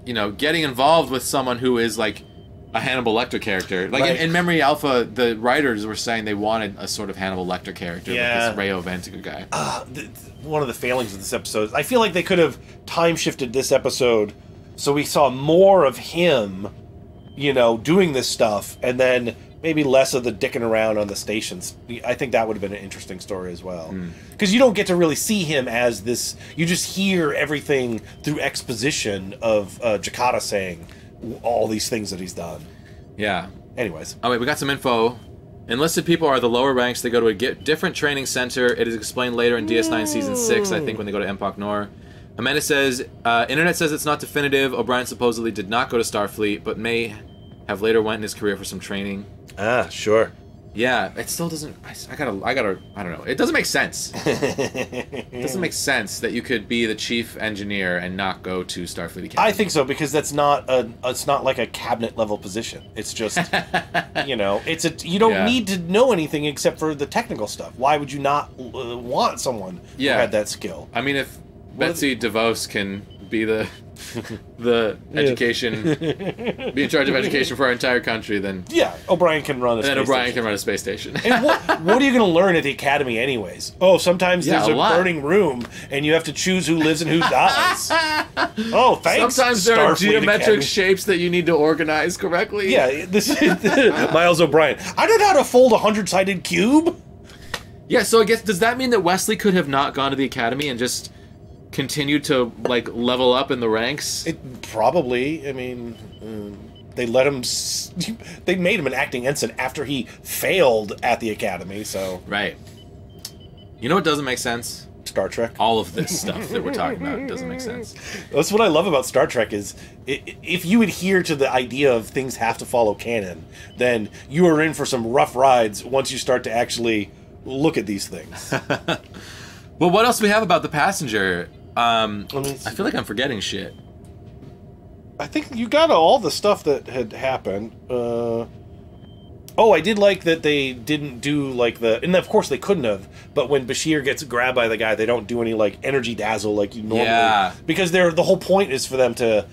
you know, getting involved with someone who is like a Hannibal Lecter character. Like in Memory Alpha, the writers were saying they wanted a sort of Hannibal Lecter character, like this Rayo Ventica guy. One of the failings of this episode, I feel like they could have time shifted this episode. So we saw more of him, you know, doing this stuff, and then maybe less of the dicking around on the stations. I think that would have been an interesting story as well. Because you don't get to really see him as this... You just hear everything through exposition of Jakata saying all these things that he's done. Yeah. Anyways. Oh, wait, we got some info. Enlisted people are the lower ranks. They go to a different training center. It is explained later in DS9 Season 6, I think, when they go to Empok Nor. Amanda says, Internet says it's not definitive. O'Brien supposedly did not go to Starfleet, but may have later went in his career for some training. Ah, sure. Yeah, it still doesn't. I don't know. It doesn't make sense. It doesn't make sense that you could be the chief engineer and not go to Starfleet Academy. I think so, because it's not like a cabinet level position. It's just, you know, you don't need to know anything except for the technical stuff. Why would you not want someone who had that skill? I mean, if Betsy DeVos can be the education, be in charge of education for our entire country, then O'Brien can run a space O'Brien station. can run a space station. And what are you going to learn at the academy anyways? Oh, sometimes there's a burning room and you have to choose who lives and who dies. Oh, thanks. Sometimes there are geometric shapes that you need to organize correctly. Yeah, this is Miles O'Brien. I don't know how to fold a 100-sided cube. Yeah, so I guess, does that mean that Wesley could have not gone to the academy and just continue to like level up in the ranks? Probably. I mean, they let him. They made him an acting ensign after he failed at the academy. So right. You know what doesn't make sense? Star Trek. All of this stuff that we're talking about doesn't make sense. That's what I love about Star Trek is if you adhere to the idea of things have to follow canon, then you are in for some rough rides once you start to actually look at these things. Well, what else do we have about the passenger? I I feel like I'm forgetting shit. I think you got all the stuff that had happened. Oh, I did like that they didn't do like and of course they couldn't have. But when Bashir gets grabbed by the guy, they don't do any like energy dazzle like you normally. Yeah. Because the whole point is for them to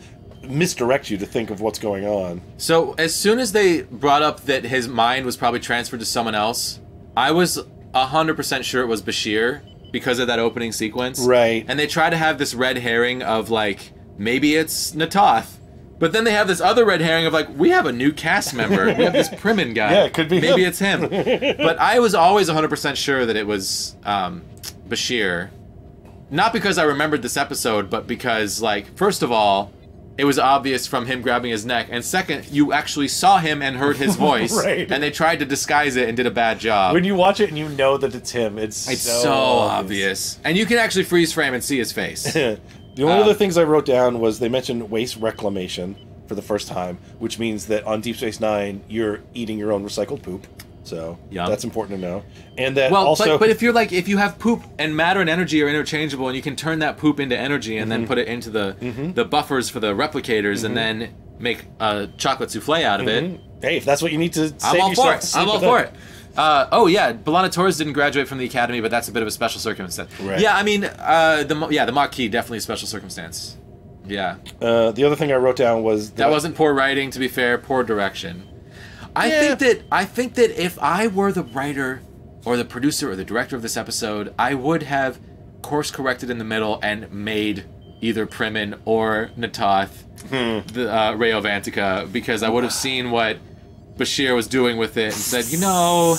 misdirect you to think of what's going on. So as soon as they brought up that his mind was probably transferred to someone else, I was 100% sure it was Bashir. Because of that opening sequence. Right. And they try to have this red herring of, like, maybe it's Natoth. But then they have this other red herring of, like, we have a new cast member. We have this Primin guy. Yeah, it could be maybe him. it's him. But I was always 100% sure that it was Bashir. Not because I remembered this episode, but because, like, first of all, it was obvious from him grabbing his neck. And second, you actually saw him and heard his voice. Right. And they tried to disguise it and did a bad job. When you watch it and you know that it's him, it's so obvious. And you can actually freeze frame and see his face. The only other things I wrote down was they mentioned waste reclamation for the first time, which means that on Deep Space Nine, you're eating your own recycled poop. So that's important to know. And that also, but if you have poop and matter and energy are interchangeable, and you can turn that poop into energy and then put it into the buffers for the replicators, and then make a chocolate souffle out of it. Hey, if that's what you need to save I'm all for yourself, it. I'm all for it. Oh yeah, B'Elanna Torres didn't graduate from the academy, but that's a bit of a special circumstance. Right. Yeah, I mean, the Maquis definitely a special circumstance. Yeah. The other thing I wrote down was that wasn't poor writing. To be fair, poor direction. I think that if I were the writer or the producer or the director of this episode, I would have course corrected in the middle and made either Primin or Natoth the Rayo Vantica, because I would have seen what Bashir was doing with it and said, you know,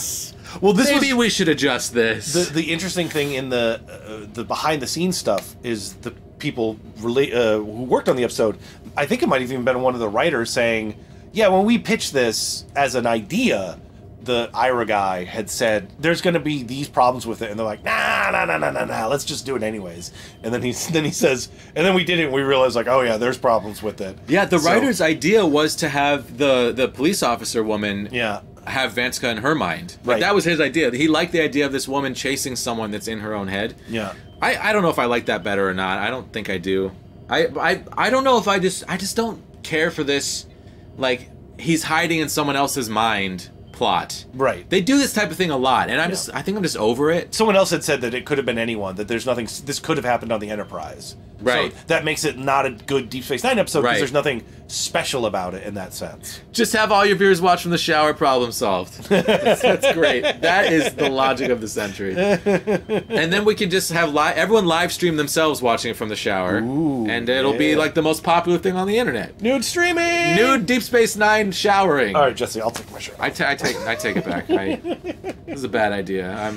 well, maybe we should adjust this. The interesting thing in the behind the scenes stuff is the people who worked on the episode. I think it might have even been one of the writers saying, yeah, when we pitched this as an idea, the Ira guy had said, there's going to be these problems with it. And they're like, nah, let's just do it anyways. And then he says, and then we did it and we realized, like, oh yeah, there's problems with it. Yeah, the writer's idea was to have the police officer woman have Vanska in her mind. Like, that was his idea. He liked the idea of this woman chasing someone that's in her own head. Yeah. I don't know if I like that better or not. I don't think I do. I don't know if I just don't care for this, like, he's hiding in someone else's mind plot. Right. They do this type of thing a lot, and I think I'm just over it. Someone else had said that it could have been anyone, that there's nothing, this could have happened on the Enterprise. Right. So that makes it not a good Deep Space Nine episode, because there's nothing special about it in that sense. Just have all your viewers watch from the shower, problem solved. That's great. That is the logic of the century. And then we can just have everyone live stream themselves watching it from the shower. Ooh, and it'll be like the most popular thing on the internet. Nude streaming! Nude Deep Space Nine showering. Alright, Jesse, I'll take my shirt off. I take it back. This is a bad idea.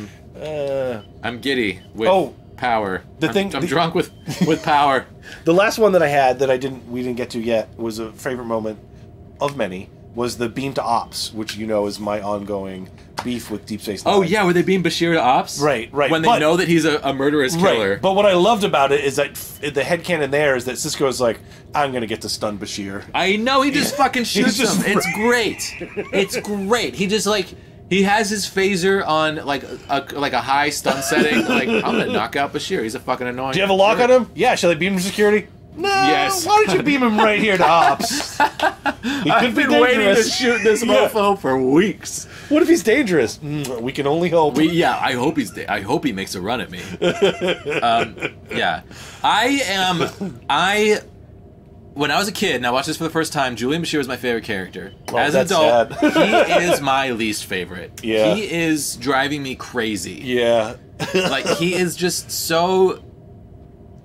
I'm giddy with power. I'm drunk with power. The last one that I had that we didn't get to yet was a favorite moment of many, was the beam to Ops, which you know is my ongoing beef with Deep Space Nine. Oh yeah, where they beam Bashir to Ops? Right. When they know that he's a murderous killer. Right. But what I loved about it is that the headcanon there is that Sisko is like, I'm gonna get to stun Bashir. I know, he just fucking shoots him. It's great. It's great. He has his phaser on like a high stun setting. Like, I'm gonna knock out Bashir. He's a fucking annoying. Do you have a lock on him? Yeah. Shall I beam him to security? No. Yes. Why don't you beam him right here to ops? I've been waiting to shoot this mofo for weeks. What if he's dangerous? We can only hope. Yeah, I hope he's. I hope he makes a run at me. Yeah, When I was a kid and I watched this for the first time, Julian Bashir was my favorite character. Oh, as an adult, sad. he is my least favorite. Yeah. He is driving me crazy. Yeah. Like, he is just so,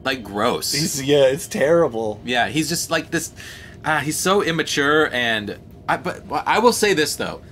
like, gross. It's terrible. Yeah, he's just like this. He's so immature, and but I will say this though,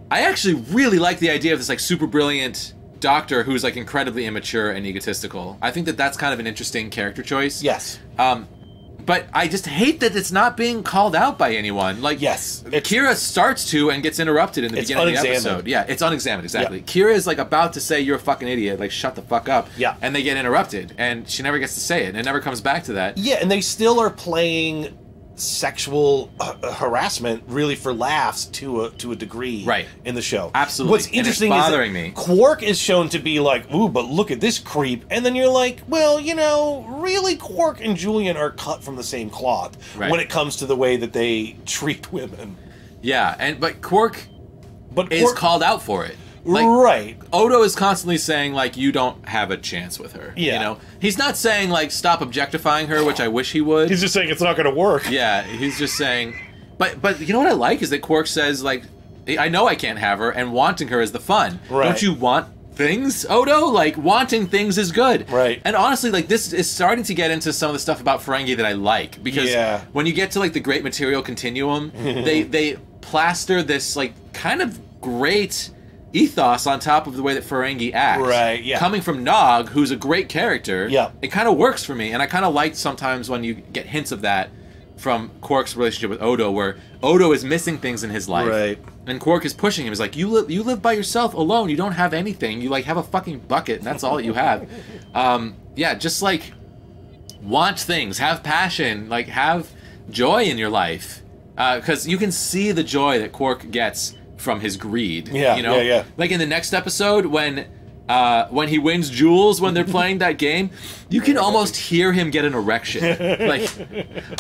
I actually really like the idea of this like super brilliant doctor who's like incredibly immature and egotistical. I think that that's kind of an interesting character choice. Yes. But I just hate that it's not being called out by anyone. Like, yes, Kira starts to and gets interrupted in the beginning of the episode. Yeah, it's unexamined, exactly. Yeah. Kira is like about to say, "You're a fucking idiot," like, shut the fuck up. Yeah. And they get interrupted, and she never gets to say it, and it never comes back to that. Yeah, and they still are playing sexual harassment really for laughs to a degree, right, in the show. Absolutely. What's interesting and it's bothering me. Quark is shown to be like, ooh, but look at this creep, and then you're like, well, you know, really, Quark and Julian are cut from the same cloth when it comes to the way that they treat women. Yeah, but Quark is called out for it. Like, right. Odo is constantly saying, like, you don't have a chance with her. Yeah. You know? He's not saying, like, stop objectifying her, which I wish he would. He's just saying it's not going to work. Yeah, he's just saying... But you know what I like is that Quark says, like, I know I can't have her, and wanting her is the fun. Right. Don't you want things, Odo? Like, wanting things is good. Right. And honestly, like, this is starting to get into some of the stuff about Ferengi that I like. Because when you get to, like, the Great Material Continuum, they plaster this, like, kind of great... ethos on top of the way that Ferengi acts. Right, yeah. Coming from Nog, who's a great character, yeah, it kind of works for me, and I kind of like sometimes when you get hints of that from Quark's relationship with Odo, where Odo is missing things in his life. Right. And Quark is pushing him. He's like, you live by yourself alone. You don't have anything. You, like, have a fucking bucket, and that's all that you have. Yeah, just, like, want things. Have passion. Like, have joy in your life. Because you can see the joy that Quark gets from his greed. Yeah, you know? yeah. Like in the next episode when he wins Jules when they're playing that game, you can almost hear him get an erection. Like,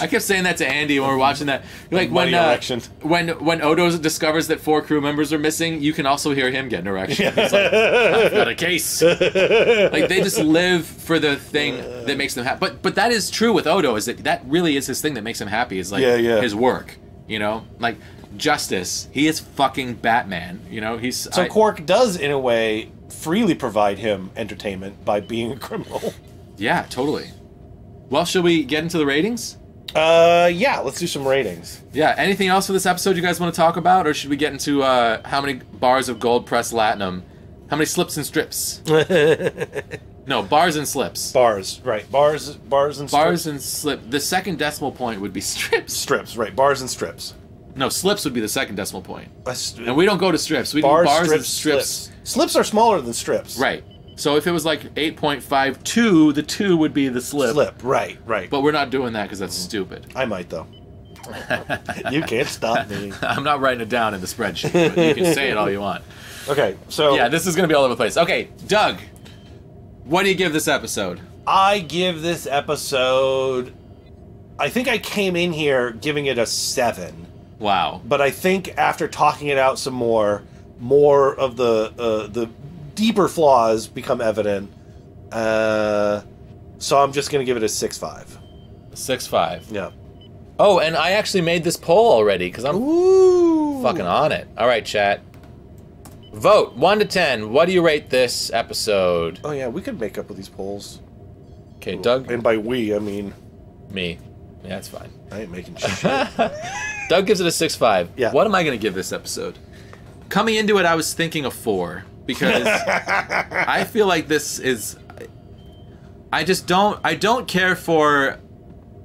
I kept saying that to Andy when we were watching that. Like when Odo discovers that 4 crew members are missing, you can also hear him get an erection. He's like, I've got a case. Like, they just live for the thing that makes them happy. But that is true with Odo, is that really is his thing that makes him happy, is like his work. You know? Like, justice. He is fucking Batman. You know? So Quark does, in a way, freely provide him entertainment by being a criminal. Yeah, totally. Well, should we get into the ratings? Yeah, let's do some ratings. Yeah, anything else for this episode you guys want to talk about? Or should we get into how many bars of gold pressed latinum? How many slips and strips? No, bars and slips. Bars, right. Bars and strips. Bars and slip. The second decimal point would be strips. Strips, right. Bars and strips. No, slips would be the second decimal point. And we don't go to strips. We do bars and strips. Slips. Slips are smaller than strips. Right. So if it was like 8.52, the 2 would be the slip. Slip, right. But we're not doing that because that's stupid. I might, though. You can't stop me. I'm not writing it down in the spreadsheet, but you can say it all you want. Okay, so... Yeah, this is going to be all over the place. Okay, Doug, what do you give this episode? I give this episode... I think I came in here giving it a 7. Wow. But I think after talking it out some more of the deeper flaws become evident. So I'm just going to give it a 6.5. 6.5. Yeah. Oh, and I actually made this poll already because I'm fucking on it. All right, chat. Vote 1 to 10. What do you rate this episode? Oh yeah, we could make up with these polls. Okay, Doug. And by we, I mean me. Yeah, that's fine. I ain't making shit. Doug gives it a 6.5. Yeah. What am I going to give this episode? Coming into it, I was thinking a 4 because I feel like this is. I don't care for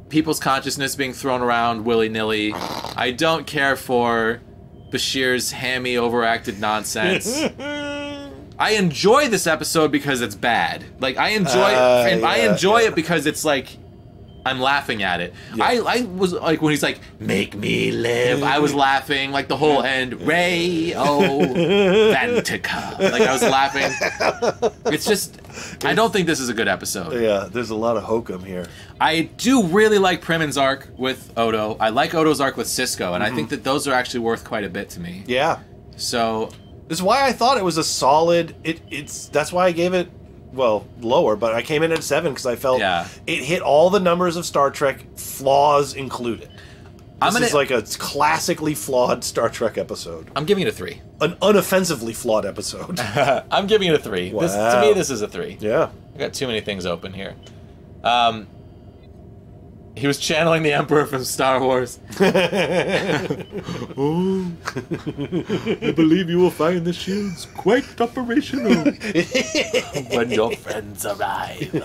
people's consciousness being thrown around willy-nilly. I don't care for Bashir's hammy, overacted nonsense. I enjoy this episode because it's bad. Like, I enjoy it because it's like I'm laughing at it. Yeah. I was like, when he's like, make me live, I was laughing, like the whole end, Ray Ventica. Like, I was laughing. It's just, I don't think this is a good episode. Yeah, there's a lot of hokum here. I do really like Primin's arc with Odo. I like Odo's arc with Cisco, and I think that those are actually worth quite a bit to me. Yeah. So... this is why I thought it was a solid... That's why I gave it... well, lower, but I came in at 7 because I felt it hit all the numbers of Star Trek, flaws included. This is like a classically flawed Star Trek episode. I'm giving it a 3. An unoffensively flawed episode. I'm giving it a 3. Wow. To me, this is a 3. Yeah. I got too many things open here. He was channeling the Emperor from Star Wars. Oh, I believe you will find the shields quite operational when your friends arrive.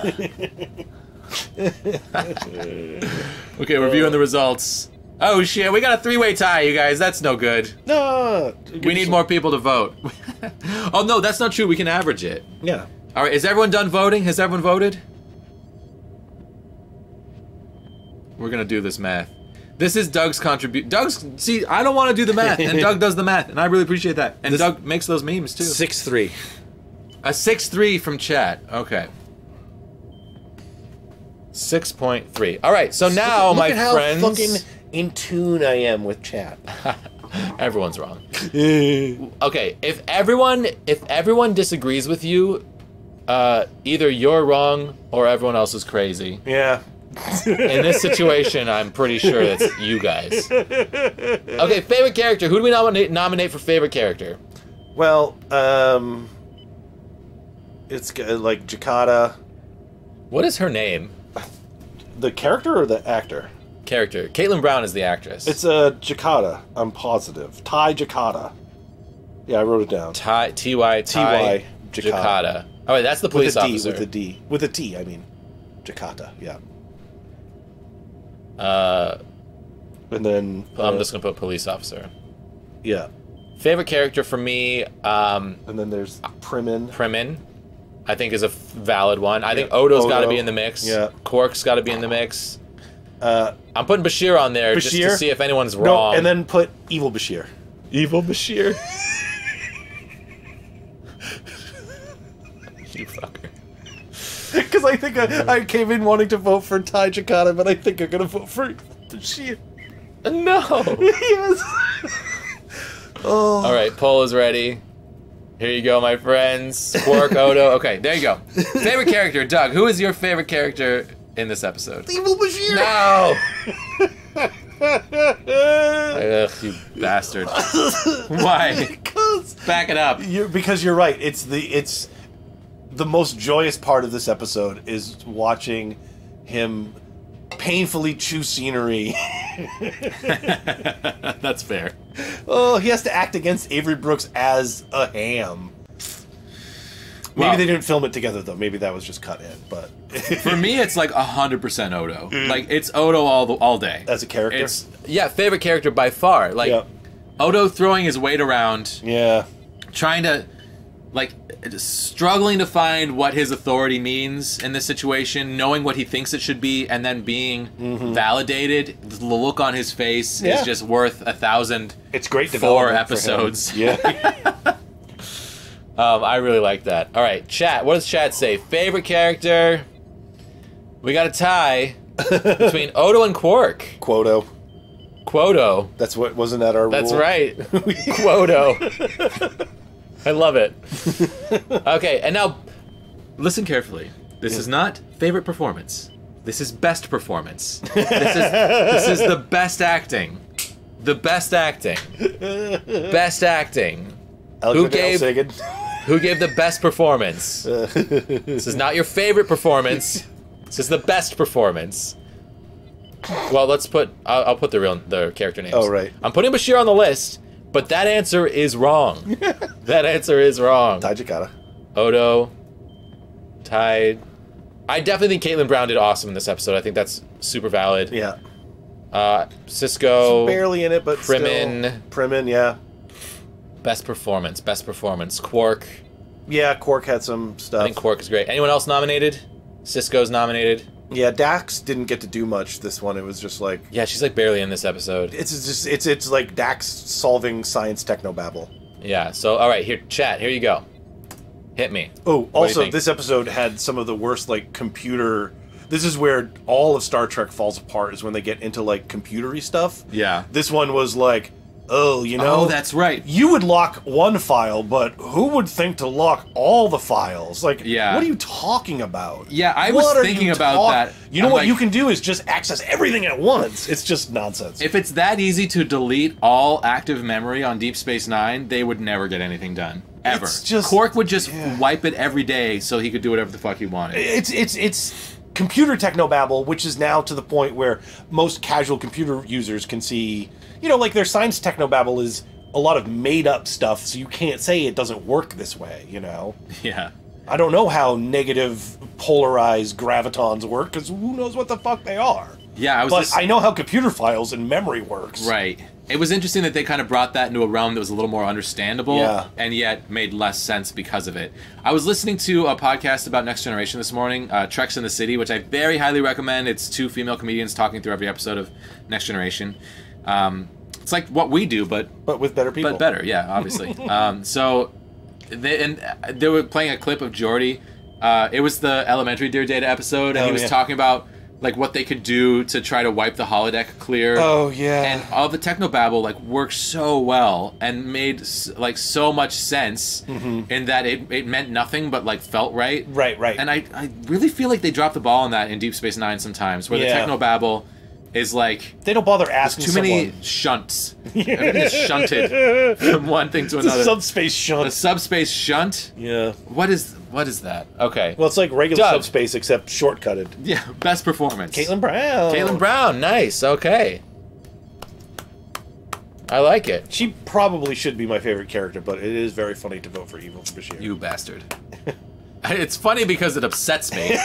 Okay, reviewing the results. Oh shit, we got a 3-way tie, you guys. That's no good. No. We need more people to vote. Oh no, that's not true. We can average it. Yeah. All right, is everyone done voting? Has everyone voted? We're gonna do this math. This is Doug's contribution. See, I don't want to do the math, and Doug does the math, and I really appreciate that. And Doug makes those memes too. 6-3. A 6-3 from chat. Okay. 6.3. All right. So now, Look my at how friends. fucking in tune I am with chat. Everyone's wrong. Okay. If everyone disagrees with you, either you're wrong or everyone else is crazy. Yeah. In this situation, I'm pretty sure it's you guys. Okay, favorite character. Who do we nominate for favorite character? Well, it's like Jakata. What is her name? The character or the actor? Character. Caitlin Brown is the actress. It's Jakata. I'm positive. Ty Jakata. Yeah, I wrote it down. T-Y Jakata. Oh, wait, that's the police officer. With a D. With a T, I mean. Jakata, yeah. And then... I'm just going to put police officer. Yeah. Favorite character for me... and then there's Primin. Primin, I think, is a valid one. I think Odo's got to be in the mix. Yeah. Quark's got to be in the mix. I'm putting Bashir on there just to see if anyone's wrong. No, and then put Evil Bashir. Evil Bashir? You fucker. Because I think I came in wanting to vote for Ty Jakata, but I think I'm going to vote for Bashir. No! Yes! Oh. Alright, poll is ready. Here you go, my friends. Quark, Odo. Okay, there you go. Favorite character, Doug. Who is your favorite character in this episode? Evil Bashir! No! Ugh, you bastard. Why? Because... back it up. Because you're right. It's the most joyous part of this episode is watching him painfully chew scenery. That's fair. Oh, he has to act against Avery Brooks as a ham. Maybe they didn't film it together, though. Maybe that was just cut in, but... For me, it's like 100% Odo. Like, it's Odo all day. As a character? Yeah, favorite character by far. Like, Odo throwing his weight around. Yeah. Trying to... like, struggling to find what his authority means in this situation, knowing what he thinks it should be, and then being validated. The look on his face is just worth 1,000. It's great. 4 episodes. Yeah. I really like that. All right, chat. What does chat say? Favorite character? We got a tie between Odo and Quark. Quoto. That's what wasn't that our rule? That's right. Quoto. I love it. Okay, and now listen carefully. This is not favorite performance. This is best performance. This is the best acting. The best acting. Best acting. Who gave the best performance? This is not your favorite performance. This is the best performance. Well, let's put. I'll put the character names. Oh, right. I'm putting Bashir on the list. But that answer is wrong. That answer is wrong. Ty Jakata. Odo. Ty. I definitely think Caitlin Brown did awesome in this episode. I think that's super valid. Yeah. Cisco. She's barely in it, but Primin. Still. Primin, yeah. Best performance. Quark. Yeah, Quark had some stuff. I think Quark is great. Anyone else nominated? Cisco's nominated. Yeah, Dax didn't get to do much this one. It was just like... Yeah, she's like barely in this episode. It's like Dax solving science technobabble. Yeah, so, alright, here, chat, here you go. Hit me. Oh, also, this episode had some of the worst, like, computer... This is where all of Star Trek falls apart, is when they get into, like, computery stuff. Yeah. This one was like, oh, you know... Oh, that's right. You would lock one file, but who would think to lock all the files? Like, yeah. What are you talking about? Yeah, I was thinking about that. You know what you can do is just access everything at once. It's just nonsense. If it's that easy to delete all active memory on Deep Space Nine, they would never get anything done. Ever. It's just, Quark would just wipe it every day so he could do whatever the fuck he wanted. It's computer technobabble, which is now to the point where most casual computer users can see, you know, like their science technobabble is a lot of made-up stuff, so you can't say it doesn't work this way, you know? Yeah. I don't know how negative polarized gravitons work, because who knows what the fuck they are. Yeah, I know how computer files and memory works. Right. It was interesting that they kind of brought that into a realm that was a little more understandable, and yet made less sense because of it. I was listening to a podcast about Next Generation this morning, Treks in the City, which I very highly recommend. It's two female comedians talking through every episode of Next Generation. It's like what we do, but with better people. But better, yeah, obviously. So they were playing a clip of Geordi. It was the Elementary Dear Data episode, and he was talking about like what they could do to try to wipe the holodeck clear. Oh yeah. And all the technobabble like worked so well and made like so much sense in that it meant nothing but like felt right. Right. And I really feel like they dropped the ball on that in Deep Space Nine sometimes, where the technobabble is like they don't bother asking too many shunts. Everything is shunted from one thing to another. The subspace shunt. The subspace shunt? Yeah. What is that? Okay. Well, it's like regular subspace except shortcutted. Yeah, best performance. Caitlin Brown. Caitlin Brown, nice. Okay. I like it. She probably should be my favorite character, but it is very funny to vote for Evil Bashir. You bastard. It's funny because it upsets me.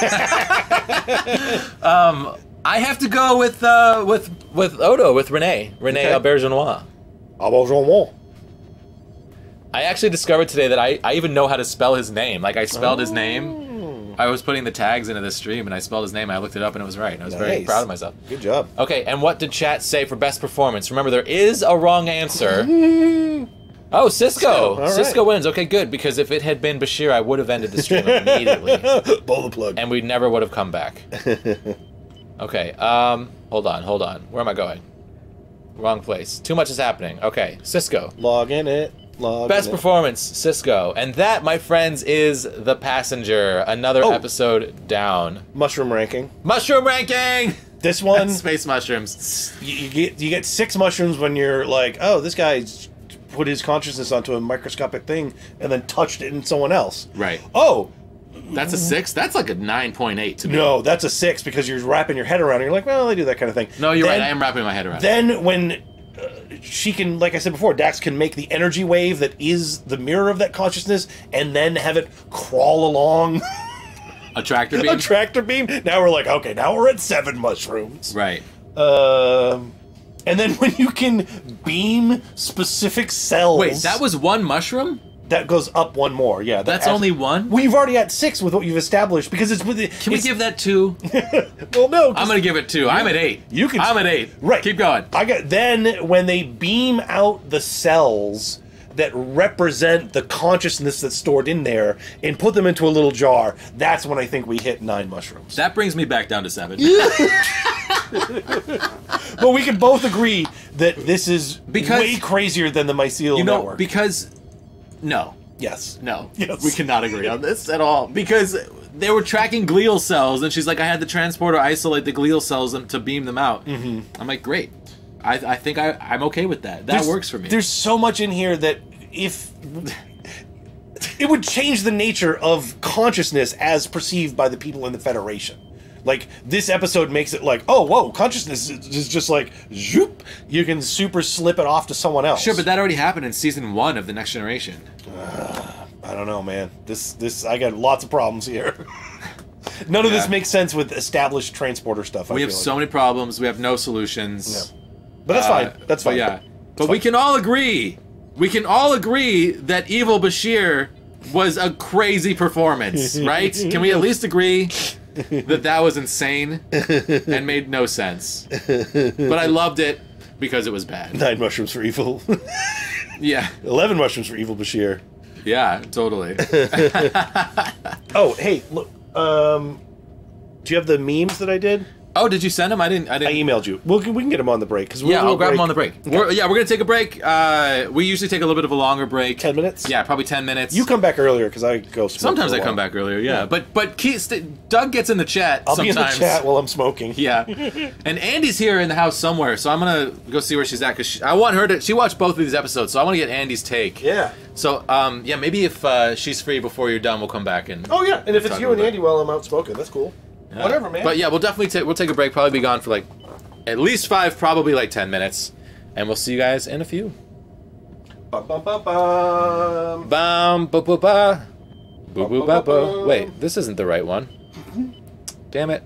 I have to go with Odo, with Renee Aubergenois. Aubergenois. I actually discovered today that I even know how to spell his name. Like, I spelled his name. I was putting the tags into the stream, and I spelled his name, and I looked it up, and it was right. And I was very proud of myself. Good job. Okay, and what did chat say for best performance? Remember, there is a wrong answer. Oh, Cisco. Cisco wins. Okay, good, because if it had been Bashir, I would have ended the stream immediately. Pull the plug. And we never would have come back. Okay, hold on. Where am I going? Wrong place. Too much is happening. Okay, Cisco. Log in it. Best performance, Cisco. And that, my friends, is The Passenger. Another episode down. Mushroom ranking. Mushroom ranking! This one... Space mushrooms. You get 6 mushrooms when you're like, oh, this guy's put his consciousness onto a microscopic thing and then touched it in someone else. Right. Oh! That's a 6? That's like a 9.8 to me. No, that's a 6 because you're wrapping your head around and you're like, well, they do that kind of thing. No, you're right. I am wrapping my head around it. Then when... she can, like I said before, Dax can make the energy wave that is the mirror of that consciousness and then have it crawl along. A tractor beam? A tractor beam. Now we're like, okay, now we're at 7 mushrooms. Right. And then when you can beam specific cells... Wait, that was 1 mushroom? That goes up 1 more, yeah. That's only 1? Well, you've already at 6 with what you've established, because it's with the... Can we give that 2? Well, no. I'm gonna give it 2. I'm at 8. I'm at 8. Right. Keep going. Then, when they beam out the cells that represent the consciousness that's stored in there and put them into a little jar, that's when I think we hit 9 mushrooms. That brings me back down to 7. But we can both agree that this is way crazier than the mycelial network. Because... No. Yes. No. Yes. We cannot agree on this at all. Because they were tracking glial cells, and she's like, I had the transporter isolate the glial cells to beam them out. I'm like, great. I think I'm okay with that. That works for me. There's so much in here that if... it would change the nature of consciousness as perceived by the people in the Federation. Like, this episode makes it like, oh, whoa, consciousness is just like, zoop, you can super slip it off to someone else. Sure, but that already happened in season 1 of The Next Generation. I don't know, man. I got lots of problems here. None of this makes sense with established transporter stuff. We have so many problems. We have no solutions. Yeah. But that's fine. That's fine. Yeah. But we can all agree. We can all agree that Evil Bashir was a crazy performance, right? Can we at least agree? that was insane and made no sense. But I loved it because it was bad. 9 mushrooms for evil. Yeah. 11 mushrooms for evil Bashir. Yeah, totally. Oh, hey, look. Do you have the memes that I did? Oh, did you send them? I didn't. I emailed you. We can get them on the break. Cause yeah, I'll grab them on the break. Okay. We're going to take a break. We usually take a little bit of a longer break. 10 minutes? Yeah, probably 10 minutes. You come back earlier because I go smoke. Sometimes I come back earlier, yeah. But Doug gets in the chat I'll sometimes. be in the chat while I'm smoking. Yeah. And Andy's here in the house somewhere, so I'm going to go see where she's at. Because I want her to... She watched both of these episodes, so I want to get Andy's take. Yeah. So, yeah, maybe if she's free before you're done, we'll come back and... Oh, yeah. And if it's you and Andy while I'm out smoking, that's cool. Yeah. Whatever, man. But yeah, we'll definitely we'll take a break. Probably be gone for like at least 5, probably like 10 minutes, and we'll see you guys in a few. Bum bum bum bum. Bum ba ba ba. Boo boo ba ba. Wait, this isn't the right one. Damn it.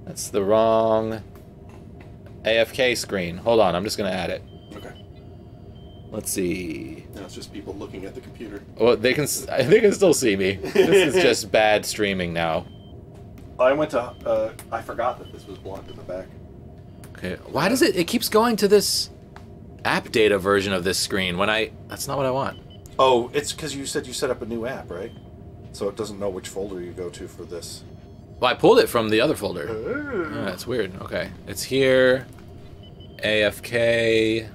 That's the wrong AFK screen. Hold on, I'm just gonna add it. Okay. Let's see. No, it's just people looking at the computer. Well, they can still see me. This is just bad streaming now. I went to. I forgot that this was blocked in the back. Okay. Why does it keeps going to this app data version of this screen when that's not what I want. Oh, it's because you said you set up a new app, right? So it doesn't know which folder you go to for this. Well, I pulled it from the other folder. Oh, that's weird. Okay. It's here. AFK.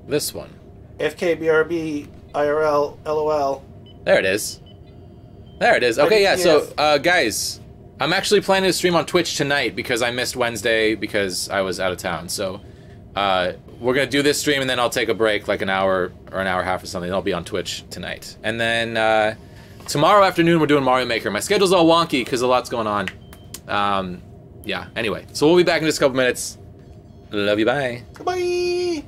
This one. AFK, BRB, IRL, LOL. There it is. There it is. Okay, yeah, so, guys, I'm actually planning to stream on Twitch tonight because I missed Wednesday because I was out of town. So, we're going to do this stream and then I'll take a break, like an hour or an hour and a half or something. I'll be on Twitch tonight. And then, tomorrow afternoon, we're doing Mario Maker. My schedule's all wonky because a lot's going on. Yeah, anyway. So we'll be back in just a couple minutes. Love you, bye. Bye!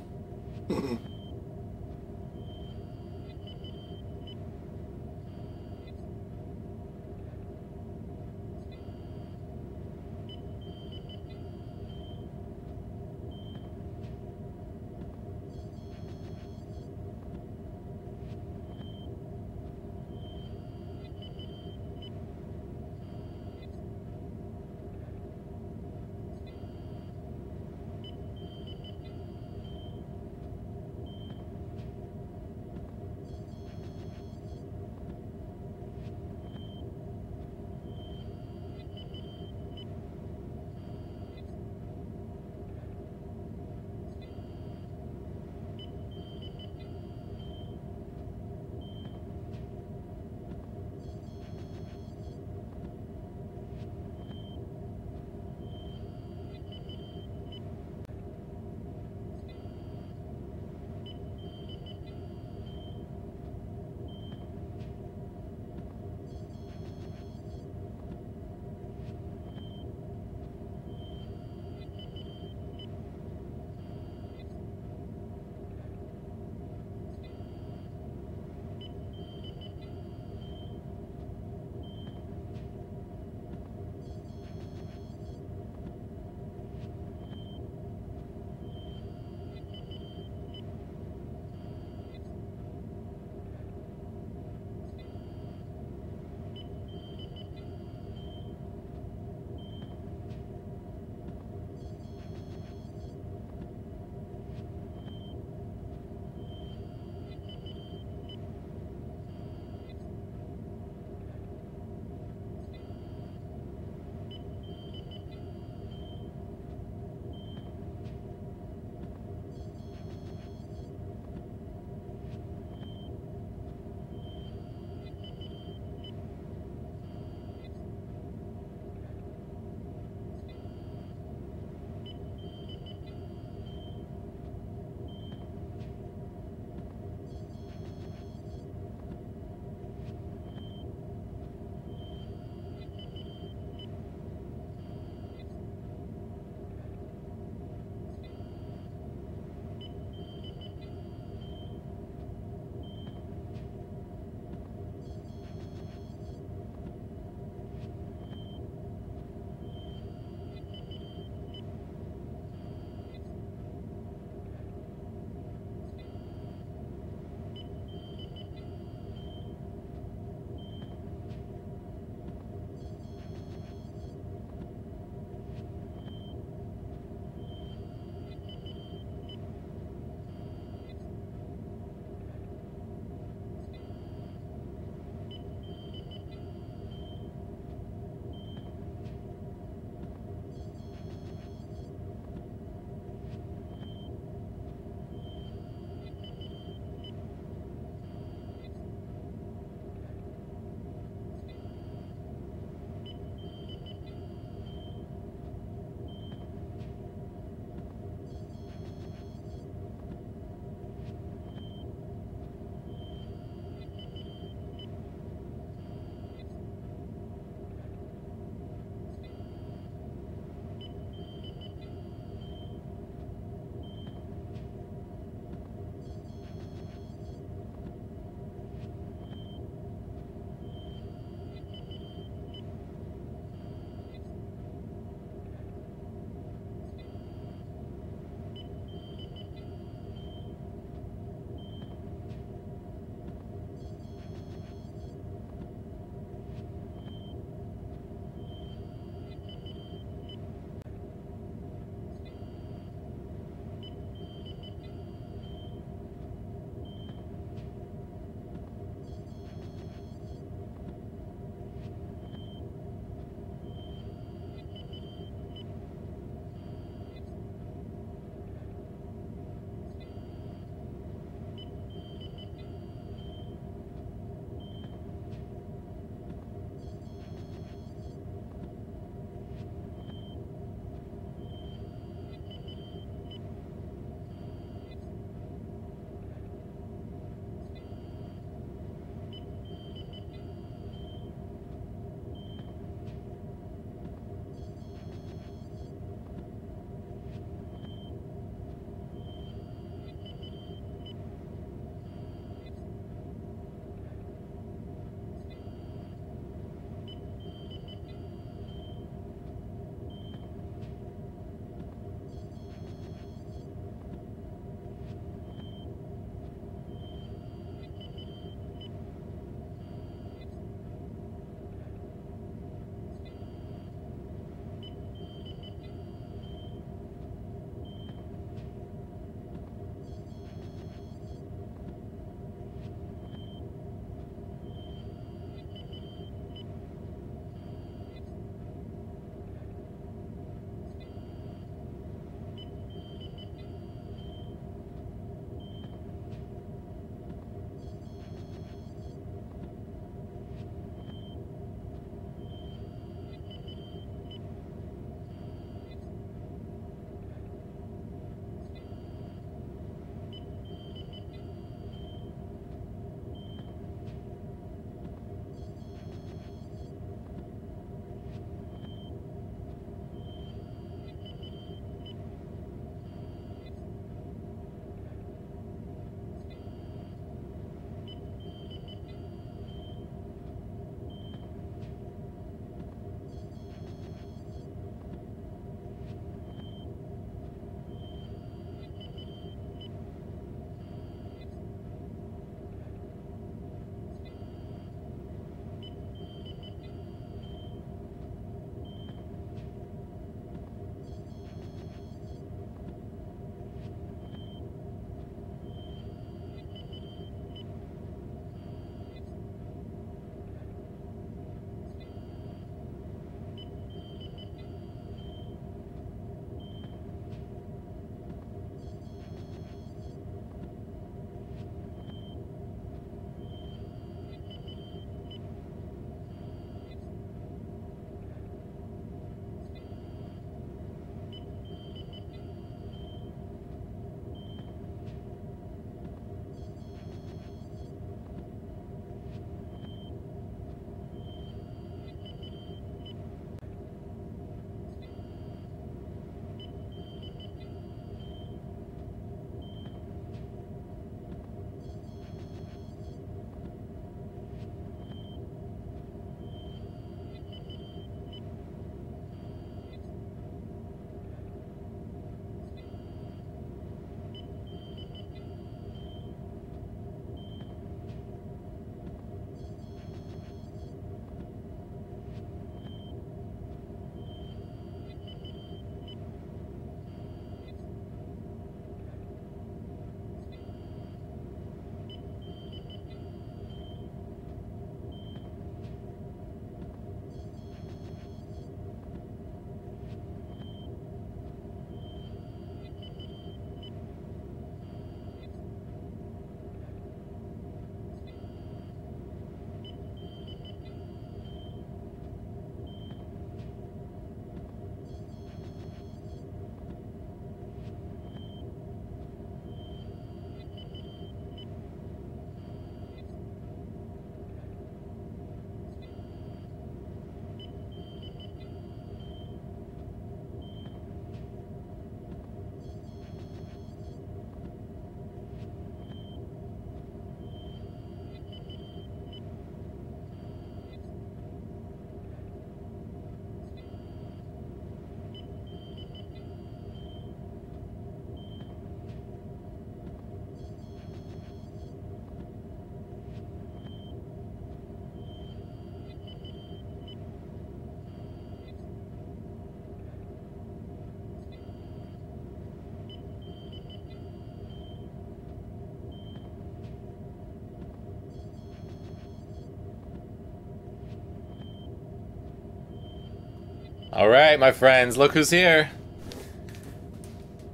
All right, my friends, look who's here.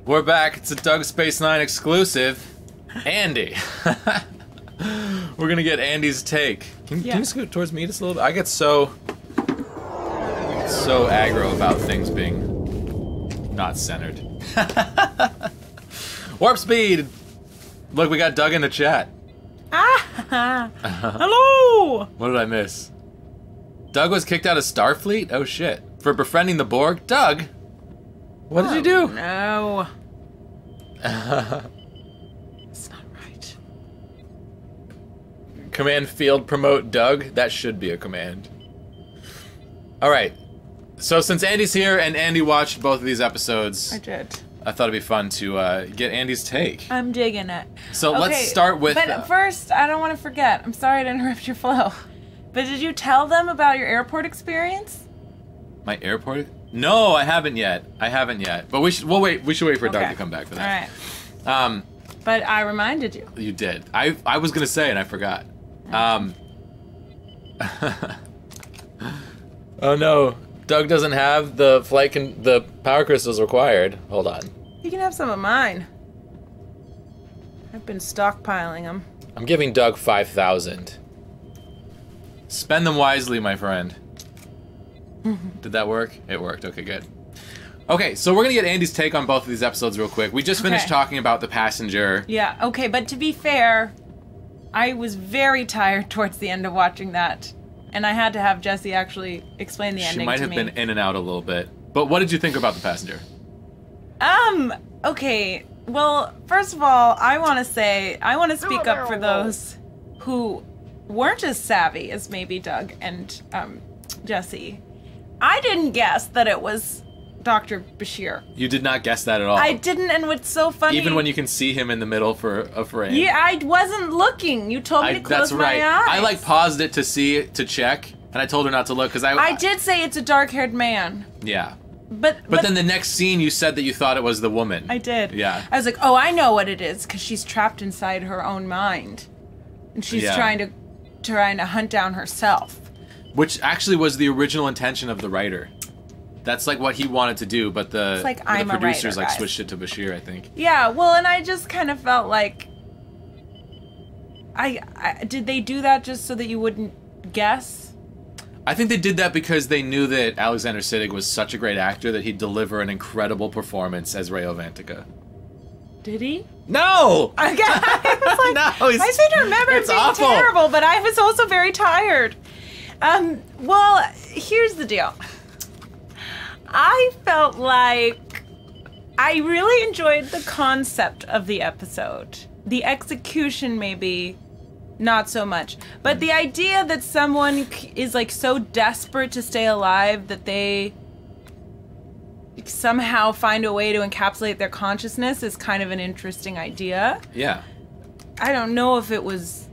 We're back. It's a Doug Space 9 exclusive. Andy. We're gonna get Andy's take. Can you scoot towards me just a little bit? I get so aggro about things being not centered. Warp speed. Look, we got Doug in the chat. Hello. What did I miss? Doug was kicked out of Starfleet? Oh shit. For befriending the Borg? Doug? What did you do? No. It's not right. Command field promote Doug? That should be a command. Alright. So since Andy's here and Andy watched both of these episodes, I did. I thought it'd be fun to get Andy's take. I'm digging it. So let's start with... But first, I don't want to forget. I'm sorry to interrupt your flow. But did you tell them about your airport experience? My airport? No, I haven't yet. But we should wait. We should wait for Doug to come back for that. All right. But I reminded you. You did. I was gonna say and I forgot. Oh no, Doug doesn't have the the power crystals required. Hold on. You can have some of mine. I've been stockpiling them. I'm giving Doug 5,000. Spend them wisely, my friend. Did that work? It worked. Okay, good. Okay, so we're gonna get Andy's take on both of these episodes real quick. We just finished talking about The Passenger. Yeah, okay, but to be fair, I was very tired towards the end of watching that. And I had to have Jesse actually explain the ending to me. She might have been in and out a little bit. But what did you think about The Passenger? Okay. Well, first of all, I want to speak up for those who weren't as savvy as maybe Doug and Jesse. I didn't guess that it was Dr. Bashir. You did not guess that at all. I didn't, and what's so funny... Even when you can see him in the middle for a frame. Yeah, I wasn't looking. You told me to close my eyes. I paused it to check, and I told her not to look because I did say it's a dark-haired man. Yeah. But then the next scene you said that you thought it was the woman. I did. Yeah. I was like, oh, I know what it is, because she's trapped inside her own mind. And she's trying to hunt down herself. Which actually was the original intention of the writer. That's like what he wanted to do, but the producers switched it to Bashir, I think. Yeah, well, and I just kind of felt like did they do that just so that you wouldn't guess? I think they did that because they knew that Alexander Siddig was such a great actor that he'd deliver an incredible performance as Rayo Vantica. Did he? No! I was like, no, I seem to remember it being awful. Terrible, but I was also very tired. Well, here's the deal. I felt like I really enjoyed the concept of the episode. The execution, maybe, not so much. But the idea that someone is like so desperate to stay alive that they somehow find a way to encapsulate their consciousness is kind of an interesting idea. Yeah. I don't know if it was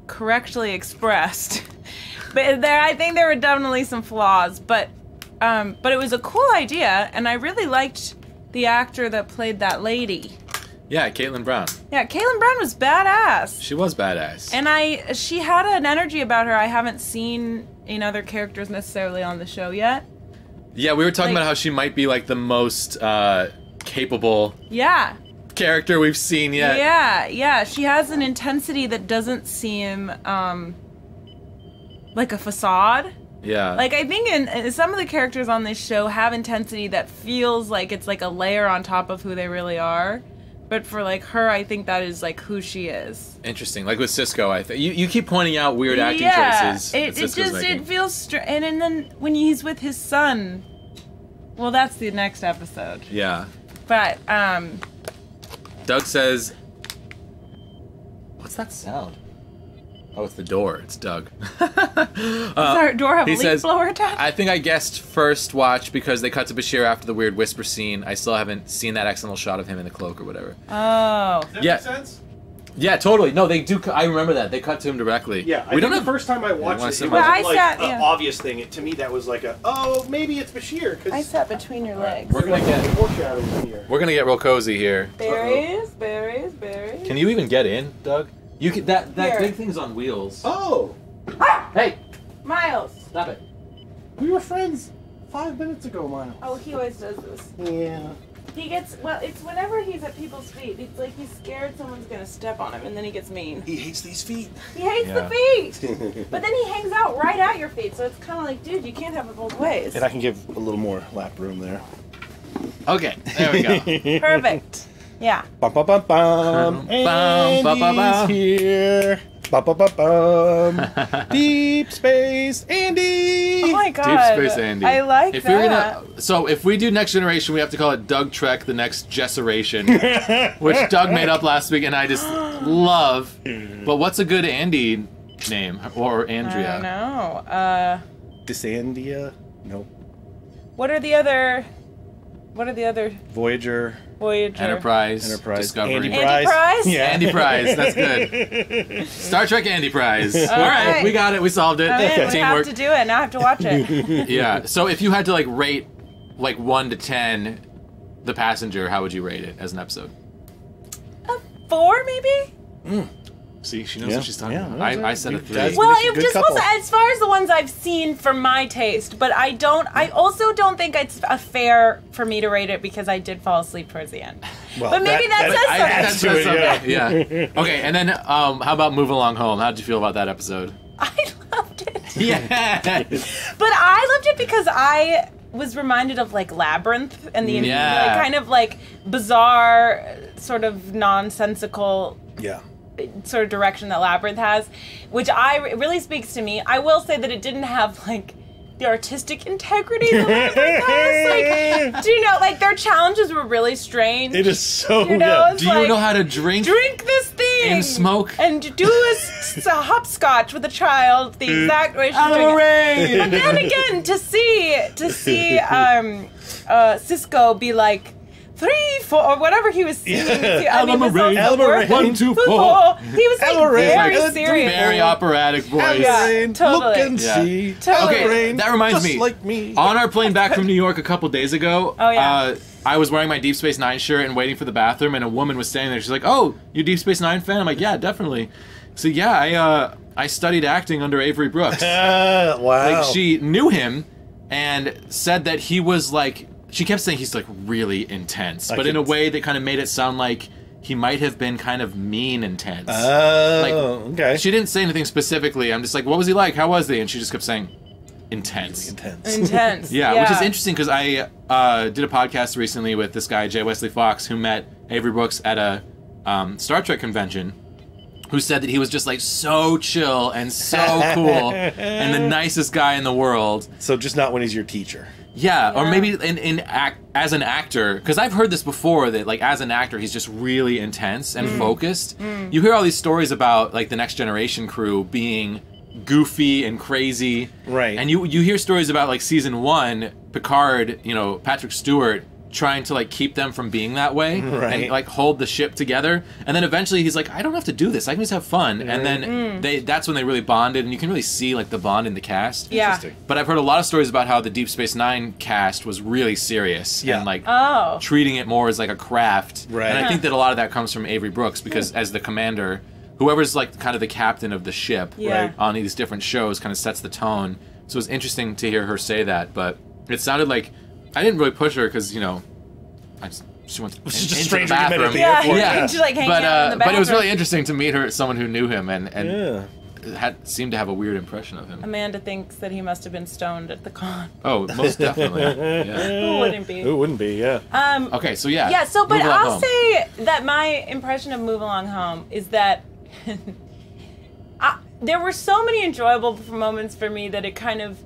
correctly expressed. But I think there were definitely some flaws, but it was a cool idea, and I really liked the actor that played that lady. Yeah, Caitlin Brown. Yeah, Caitlin Brown was badass. She was badass. And she had an energy about her I haven't seen in other characters necessarily on the show yet. Yeah, we were talking about how she might be like the most capable character we've seen yet. Yeah, she has an intensity that doesn't seem like a facade. Yeah. Like, I think in some of the characters on this show have intensity that feels like it's like a layer on top of who they really are. But for, like, her, I think that is, like, who she is. Interesting. Like with Cisco, I think. You keep pointing out weird acting choices. It feels strange. And then when he's with his son, well, that's the next episode. Yeah. But, Doug says... What's that sound? Oh, it's the door. It's Doug. Does our door have a leaf blower attached? I think I guessed first watch because they cut to Bashir after the weird whisper scene. I still haven't seen that accidental shot of him in the cloak or whatever. Oh. Does that make sense? Yeah, totally. No, they do. I remember that. They cut to him directly. Yeah, I think the first time I watched it, it wasn't like an obvious thing. To me, that was like maybe it's Bashir. I sat between your legs. We're gonna get foreshadowing here. We're gonna get real cozy here. Berries. Can you even get in, Doug? You can. That big thing's on wheels. Oh. Hey, Miles. stop it. We were friends 5 minutes ago, Miles. Oh, he always does this. Yeah. He gets, well, it's whenever he's at people's feet. It's like he's scared someone's going to step on him, and then he gets mean. He hates these feet. He hates the feet! But then he hangs out right at your feet, so it's kind of like, dude, you can't have it both ways. And I can give a little more lap room there. Okay, there we go. Perfect. Yeah. Bum, bum, bum, bum. Andy's here. Bum, bum, bum, bum. Deep Space Andy. Oh my god. Deep Space Andy. I like if that. You're gonna, so if we do Next Generation, we have to call it Doug Trek The Next Jesseration, which Doug made up last week, and I just love. But what's a good Andy name or Andrea? I don't know. Dysandia? No. What are the other Voyager. Enterprise. Discovery. Andy Andy Prize? Prize? Yeah. Andy Prize. That's good. Star Trek Andy Prize. All right. right, we got it. We solved it. I mean, we have Teamwork. to do it. Now I have to watch it. Yeah. So if you had to like rate like 1 to 10 The Passenger, how would you rate it as an episode? 4 maybe? See, she knows Yeah. what she's talking Yeah. about. I said a 3. That's- Well, makes a it good just couple. wasn't as far as the ones I've seen for my taste, but I also don't think it's fair for me to rate it because I did fall asleep towards the end. Well, But maybe that says something. adds to it, Yeah. Okay, and then how about Move Along Home? How did you feel about that episode? I loved it. Yeah. But I loved it because I was reminded of like Labyrinth and the Yeah. like, kind of like bizarre, sort of nonsensical Yeah. sort of direction that Labyrinth has, which it really speaks to me. I will say that it didn't have like the artistic integrity that Labyrinth has. Like, do you know, like their challenges were really strange. It is so You know, yeah. it's Do you like, know how to drink this thing and smoke? and do a hopscotch with a child the exact way she's doing it. But then again, to see Cisco be like 3, 4, or whatever he was singing. I mean, this Alma also worked. 1, 2, 4. He was like Alma very Rain. serious. Very operatic voice. Yeah, Rain, totally. Look and Yeah. see. Totally. Alma Okay, Rain, that reminds just me. like me. On our plane back from New York a couple days ago, Oh, yeah. I was wearing my Deep Space Nine shirt and waiting for the bathroom, and a woman was standing there. She's like, "Oh, you Deep Space Nine fan?" I'm like, "Yeah, definitely." So yeah, I studied acting under Avery Brooks. Wow. Like she knew him and said that he was like. She kept saying he's like really intense, but in a way that kind of made it sound like he might have been kind of mean intense. Okay. She didn't say anything specifically. I'm just like, what was he like? How was he? And she just kept saying, intense. Intense. Yeah, which is interesting because I did a podcast recently with this guy, J. Wesley Fox, who met Avery Brooks at a Star Trek convention, who said that he was just like so chill and so cool and the nicest guy in the world. So just not when he's your teacher. Yeah, or maybe as an actor, because I've heard this before that like as an actor he's just really intense and focused. You hear all these stories about like the Next Generation crew being goofy and crazy, Right. And you hear stories about like season 1, Picard, you know, Patrick Stewart trying to like keep them from being that way Right. and like hold the ship together, and then eventually he's like, I don't have to do this, I can just have fun, and then that's when they really bonded, and you can really see like the bond in the cast. Yeah. Interesting. But I've heard a lot of stories about how the Deep Space Nine cast was really serious and like treating it more as like a craft. Right. And I think that a lot of that comes from Avery Brooks because as the commander, whoever's like kind of the captain of the ship Yeah. on these different shows kind of sets the tone. So it's interesting to hear her say that, but it sounded like I didn't really push her because, you know, she went She's just a into stranger the you met at bathroom. the Yeah, airport. Yeah, She, like, hanging but out in the but it was bathroom. really interesting to meet her, someone who knew him and Yeah. seemed to have a weird impression of him. Amanda thinks that he must have been stoned at the con. Oh, most definitely. Yeah. Who wouldn't be? Who wouldn't be? Yeah. Okay, so yeah. Yeah, so, but Move Along I'll Home. say that my impression of Move Along Home is that there were so many enjoyable moments for me that it kind of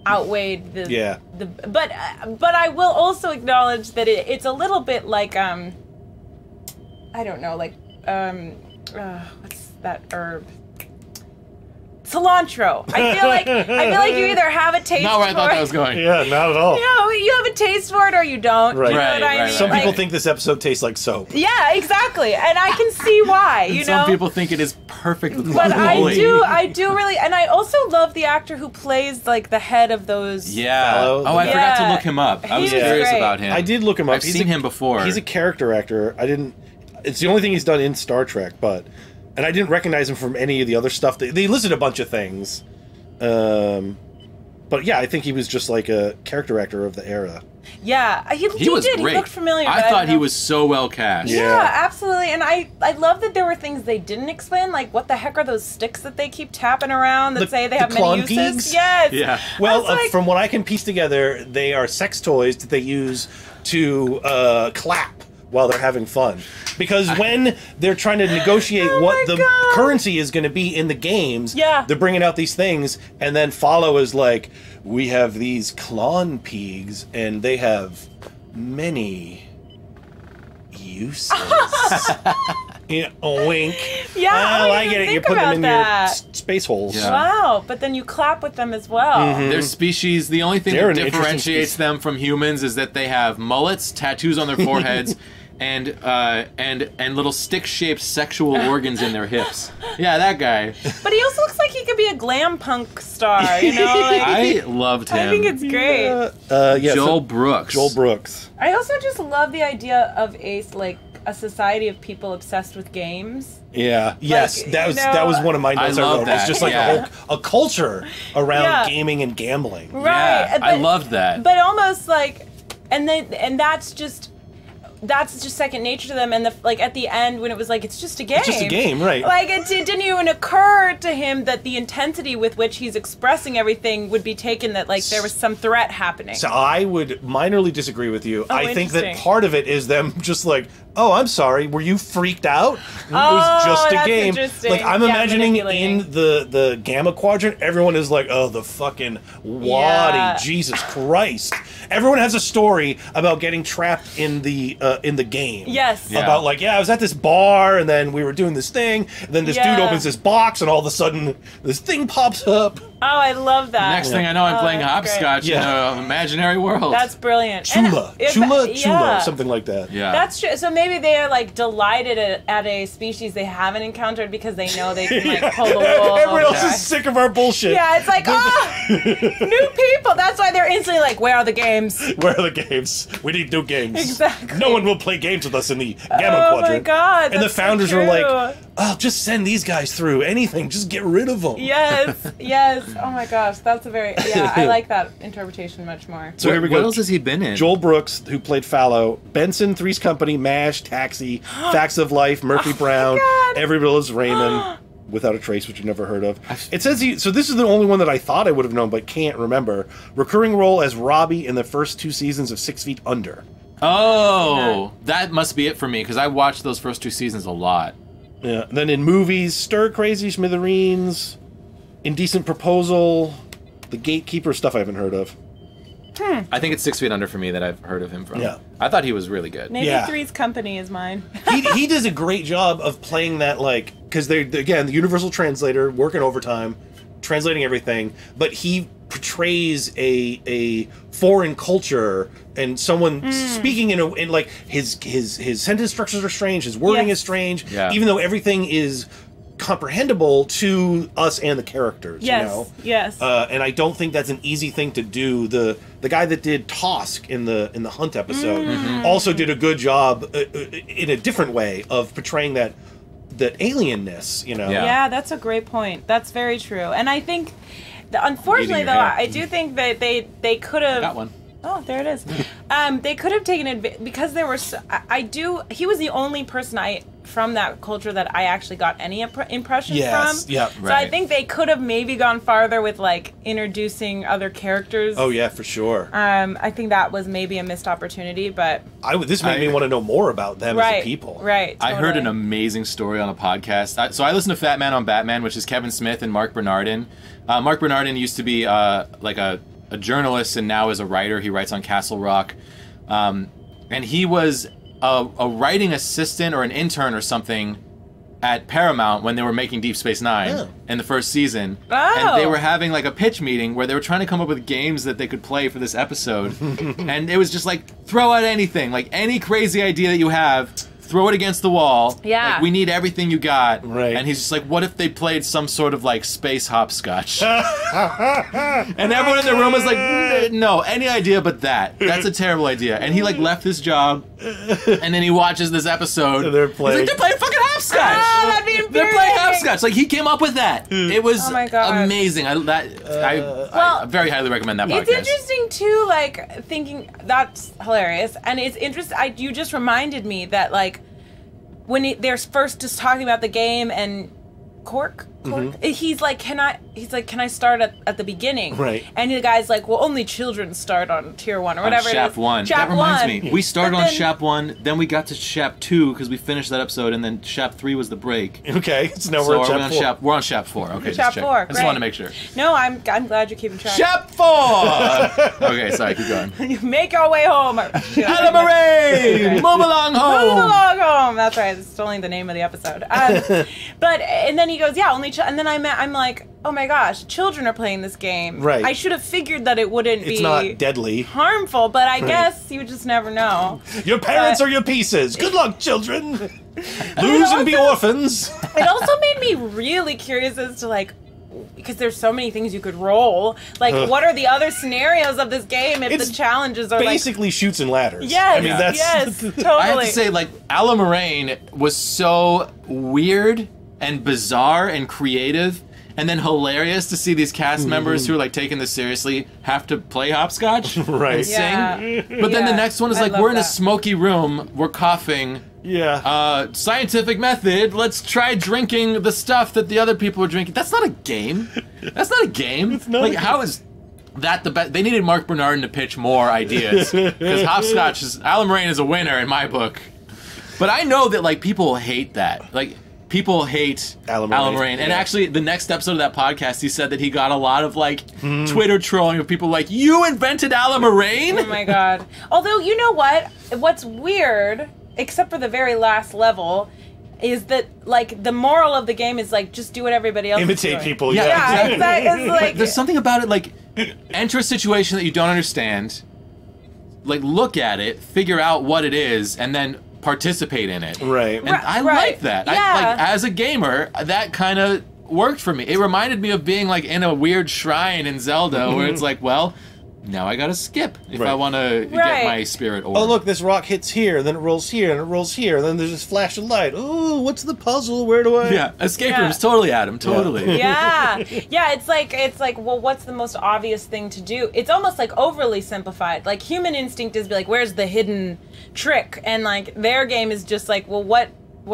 outweighed the but I will also acknowledge that it's a little bit like I don't know, like what's that herb? Cilantro. I feel like you either have a taste Not where I thought for that was going. Yeah, not at all. you know, you have a taste for it or you don't. Right. You know Right, what I right, mean? Some right. people Like, think this episode tastes like soap. yeah, exactly, and I can see why. You know, Some people think it is perfect with but guacamole. I do really, and I also love the actor who plays like the head of those. Yeah. Fellow. Oh, I forgot to Yeah. look him up. I was He was curious great. about him. I did look him up. I've seen him before. He's a character actor. It's the only thing he's done in Star Trek, and I didn't recognize him from any of the other stuff. They listed a bunch of things. But yeah, I think he was just like a character actor of the era. Yeah, he was did. great. He looked familiar. I thought he was so well cast. Yeah, absolutely. And I love that there were things they didn't explain, like what the heck are those sticks that they keep tapping around that say they have many uses? Pigs? Yes. Yeah. Well, from what I can piece together, they are sex toys that they use to clap while they're having fun. Because when they're trying to negotiate what the currency is going to be in the games, they're bringing out these things, and then Follow is like, we have these clon pigs, and they have many uses. A wink. Yeah, oh, I get it. You're putting them in your space holes. Yeah. Wow, but then you clap with them as well. Their species, the only thing that differentiates them from humans is that they have mullets, tattoos on their foreheads, and little stick-shaped sexual organs in their hips. Yeah, that guy. But he also looks like he could be a glam punk star, you know? Like, I loved him. I think it's great. Joel Brooks. Joel Brooks. I also just love the idea of a society of people obsessed with games. Yeah. Yes. That was one of my notes. I love wrote. that. It's just like a culture around gaming and gambling. Right. Yeah, I loved that. But almost like, and that's just second nature to them. And at the end when it was like, it's just a game. It's just a game, right? Like it didn't even occur to him that the intensity with which he's expressing everything would be taken that like there was some threat happening. So I would minorly disagree with you. Oh, I think that part of it is them just like, oh, I'm sorry, were you freaked out? It was just a game. Like I'm imagining in the Gamma Quadrant, everyone is like, oh, the fucking waddy, Jesus Christ. Everyone has a story about getting trapped in the game. Yes. About like, I was at this bar and then we were doing this thing, and then this dude opens this box and all of a sudden this thing pops up. Oh, I love that. Next thing I know, I'm playing hopscotch in an imaginary world. That's brilliant. Chula, something like that. Yeah. That's true. So maybe they are like delighted at a species they haven't encountered because they know they can like pull the wool. Everyone else is sick of our bullshit. Yeah, it's like, new people. That's why they're instantly like, where are the games? Where are the games? We need new games. Exactly. No one will play games with us in the Gamma Quadrant. Oh my god. And the founders were like, oh, just send these guys through. Anything. Just get rid of them. Yes. Oh my gosh. That's a very, I like that interpretation much more. So here we go. What else has he been in? Joel Brooks, who played Fallow, Benson, Three's Company, MASH, Taxi, Facts of Life, Murphy Brown, Every Bill is Raymond, Without a Trace, which you've never heard of. It says so this is the only one that I thought I would have known, but can't remember. Recurring role as Robbie in the first 2 seasons of 6 Feet Under. Oh, that must be it for me, because I watched those first 2 seasons a lot. Yeah. And then in movies, Stir Crazy, Smithereens, Indecent Proposal, The Gatekeeper, stuff I haven't heard of. I think it's 6 Feet Under for me that I've heard of him from. Yeah. I thought he was really good. Maybe Three's Company is mine. he does a great job of playing that, like, because again, the universal translator, working overtime, translating everything, but he portrays a foreign culture and someone speaking in like his sentence structures are strange, his wording is strange, even though everything is comprehensible to us and the characters. Yes. You know? Yes. And I don't think that's an easy thing to do. The guy that did Tosk in the Hunt episode also did a good job in a different way of portraying that alienness. You know. Yeah, that's a great point. That's very true. And I think, unfortunately, though, I do think that they could have. Got one. Oh, there it is. They could have taken advantage because there were. He was the only person from that culture that I actually got any impressions from. Yeah. So I think they could have maybe gone farther with like introducing other characters. Oh yeah, for sure. I think that was maybe a missed opportunity, but this made me want to know more about them as a people. Right. Totally. I heard an amazing story on a podcast. So I listen to Fat Man on Batman, which is Kevin Smith and Mark Bernardin. Mark Bernardin used to be like a journalist and now is a writer. He writes on Castle Rock. And he was a writing assistant or an intern or something at Paramount when they were making Deep Space Nine in the first season. And they were having like a pitch meeting where they were trying to come up with games that they could play for this episode. And it was just like, throw out anything, like any crazy idea that you have, throw it against the wall. Yeah. Like, we need everything you got. Right. And he's just like, what if they played some sort of like space hopscotch? And everyone in the room was like, no, any idea but that. That's a terrible idea. And he like left his job and then he watches this episode. And they're playing. He's like, they're playing fucking hopscotch. hopscotch. that'd be They're playing infuriating. hopscotch. Like, he came up with that. It was Oh my God. amazing. I very highly recommend that podcast. It's interesting too, like thinking that's hilarious, and it's interesting. You just reminded me that like when they're first just talking about the game and Cork, he's like, can I start at the beginning? Right. And the guy's like, well, only children start on tier 1 or whatever. Shap it is. 1. Shap That reminds 1. me. We started But on then- Shap 1, then we got to Shap 2 because we finished that episode, and then Shap 3 was the break. Okay, so now So we're are at we Chap on 4. Shap? We're on Shap 4. Okay, Shap just check. 4, I just great. want to make sure. No, I'm glad you're keeping track. Shap 4! Okay, sorry, keep going. You make your way home. Alamarine! Move along home! Move along home. That's right. It's only the name of the episode. But and then he goes, yeah, only. And then I'm like, oh my gosh, children are playing this game. Right. I should have figured that it wouldn't be It's not deadly. harmful, but I guess you would just never know. Your parents But- are your pieces. Good luck, children. Lose and be orphans. It also made me really curious as to like, because there's so many things you could roll. Like, what are the other scenarios of this game if It's the challenges are Basically shoots and ladders. Yes, I mean, that's yes, totally. I have to say, like, Alamarine was so weird and bizarre and creative, and then hilarious to see these cast members who are like taking this seriously have to play hopscotch Right. and sing. Yeah. But then the next one is I like, love we're in a that. smoky room, we're coughing. Yeah. Scientific method. Let's try drinking the stuff that the other people are drinking. That's not a game. That's not a game. It's not like, a game. how is that the best? They needed Mark Bernardin to pitch more ideas because hopscotch is Alamarine is a winner in my book. But I know that like people hate that. Like people hate Alamarine. And yeah. actually, the next episode of that podcast, he said that he got a lot of like Twitter trolling of people like, "You invented Alamarine?" Oh my god. Although, you know what? What's weird, except for the very last level, is that like the moral of the game is like just do what everybody else is Imitate doing. people. Yeah, Yeah. Yeah, exactly. It's like There's something about it, like, enter a situation that you don't understand, like, look at it, figure out what it is, and then participate in it. Right. And I Right. like that. Yeah. Like, as a gamer, that kind of worked for me. It reminded me of being, like, in a weird shrine in Zelda, where it's like, well, now I gotta skip if Right. I want to Right. get my spirit orb. Oh, look, this rock hits here, then it rolls here, and it rolls here, and then there's this flash of light. Oh, what's the puzzle? Where do I... Yeah, escape Yeah. rooms, totally, Adam, totally. yeah, yeah. It's like, well, what's the most obvious thing to do? It's almost like overly simplified. Like human instinct is be like, where's the hidden trick? And like their game is just like, well, what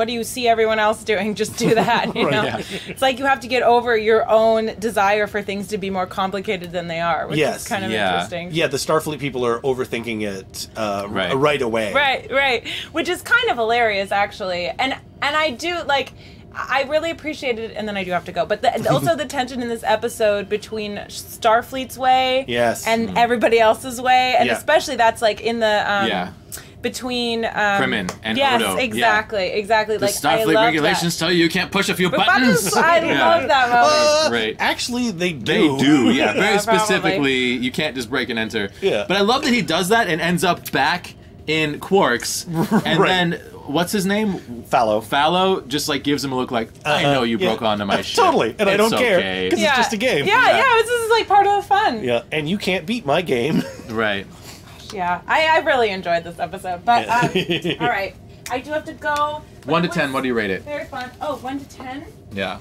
do you see everyone else doing? Just do that. You Right, know, yeah. it's like you have to get over your own desire for things to be more complicated than they are, which Yes. is kind of Yeah. interesting. Yeah, the Starfleet people are overthinking it Right. right away. Right, which is kind of hilarious actually, and I do like. I really appreciated it, and then I do have to go. But also the tension in this episode between Starfleet's way Yes. and everybody else's way, and Yeah. especially that's like in the Yeah. between Crimin and yes, Odo. Yeah. exactly. The Like I Starfleet love regulations tell you you can't push a few that. buttons. I Yeah. love that moment. Right. Actually, they do. They do, yeah. Very Yeah, probably. specifically, you can't just break and enter. Yeah. But I love that he does that and ends up back in Quarks. And Right. then, what's his name? Fallow. Fallow just like gives him a look like, I know you yeah. broke onto my ship. Totally, and I It's don't care, okay. 'cause- It's just a game. Yeah, this is like part of the fun. Yeah, and you can't beat my game. Right. Yeah, I really enjoyed this episode. But Yeah. all right, I do have to go. but 1 to it 10, was what do you rate it? Very fun. Oh, 1 to 10. Yeah.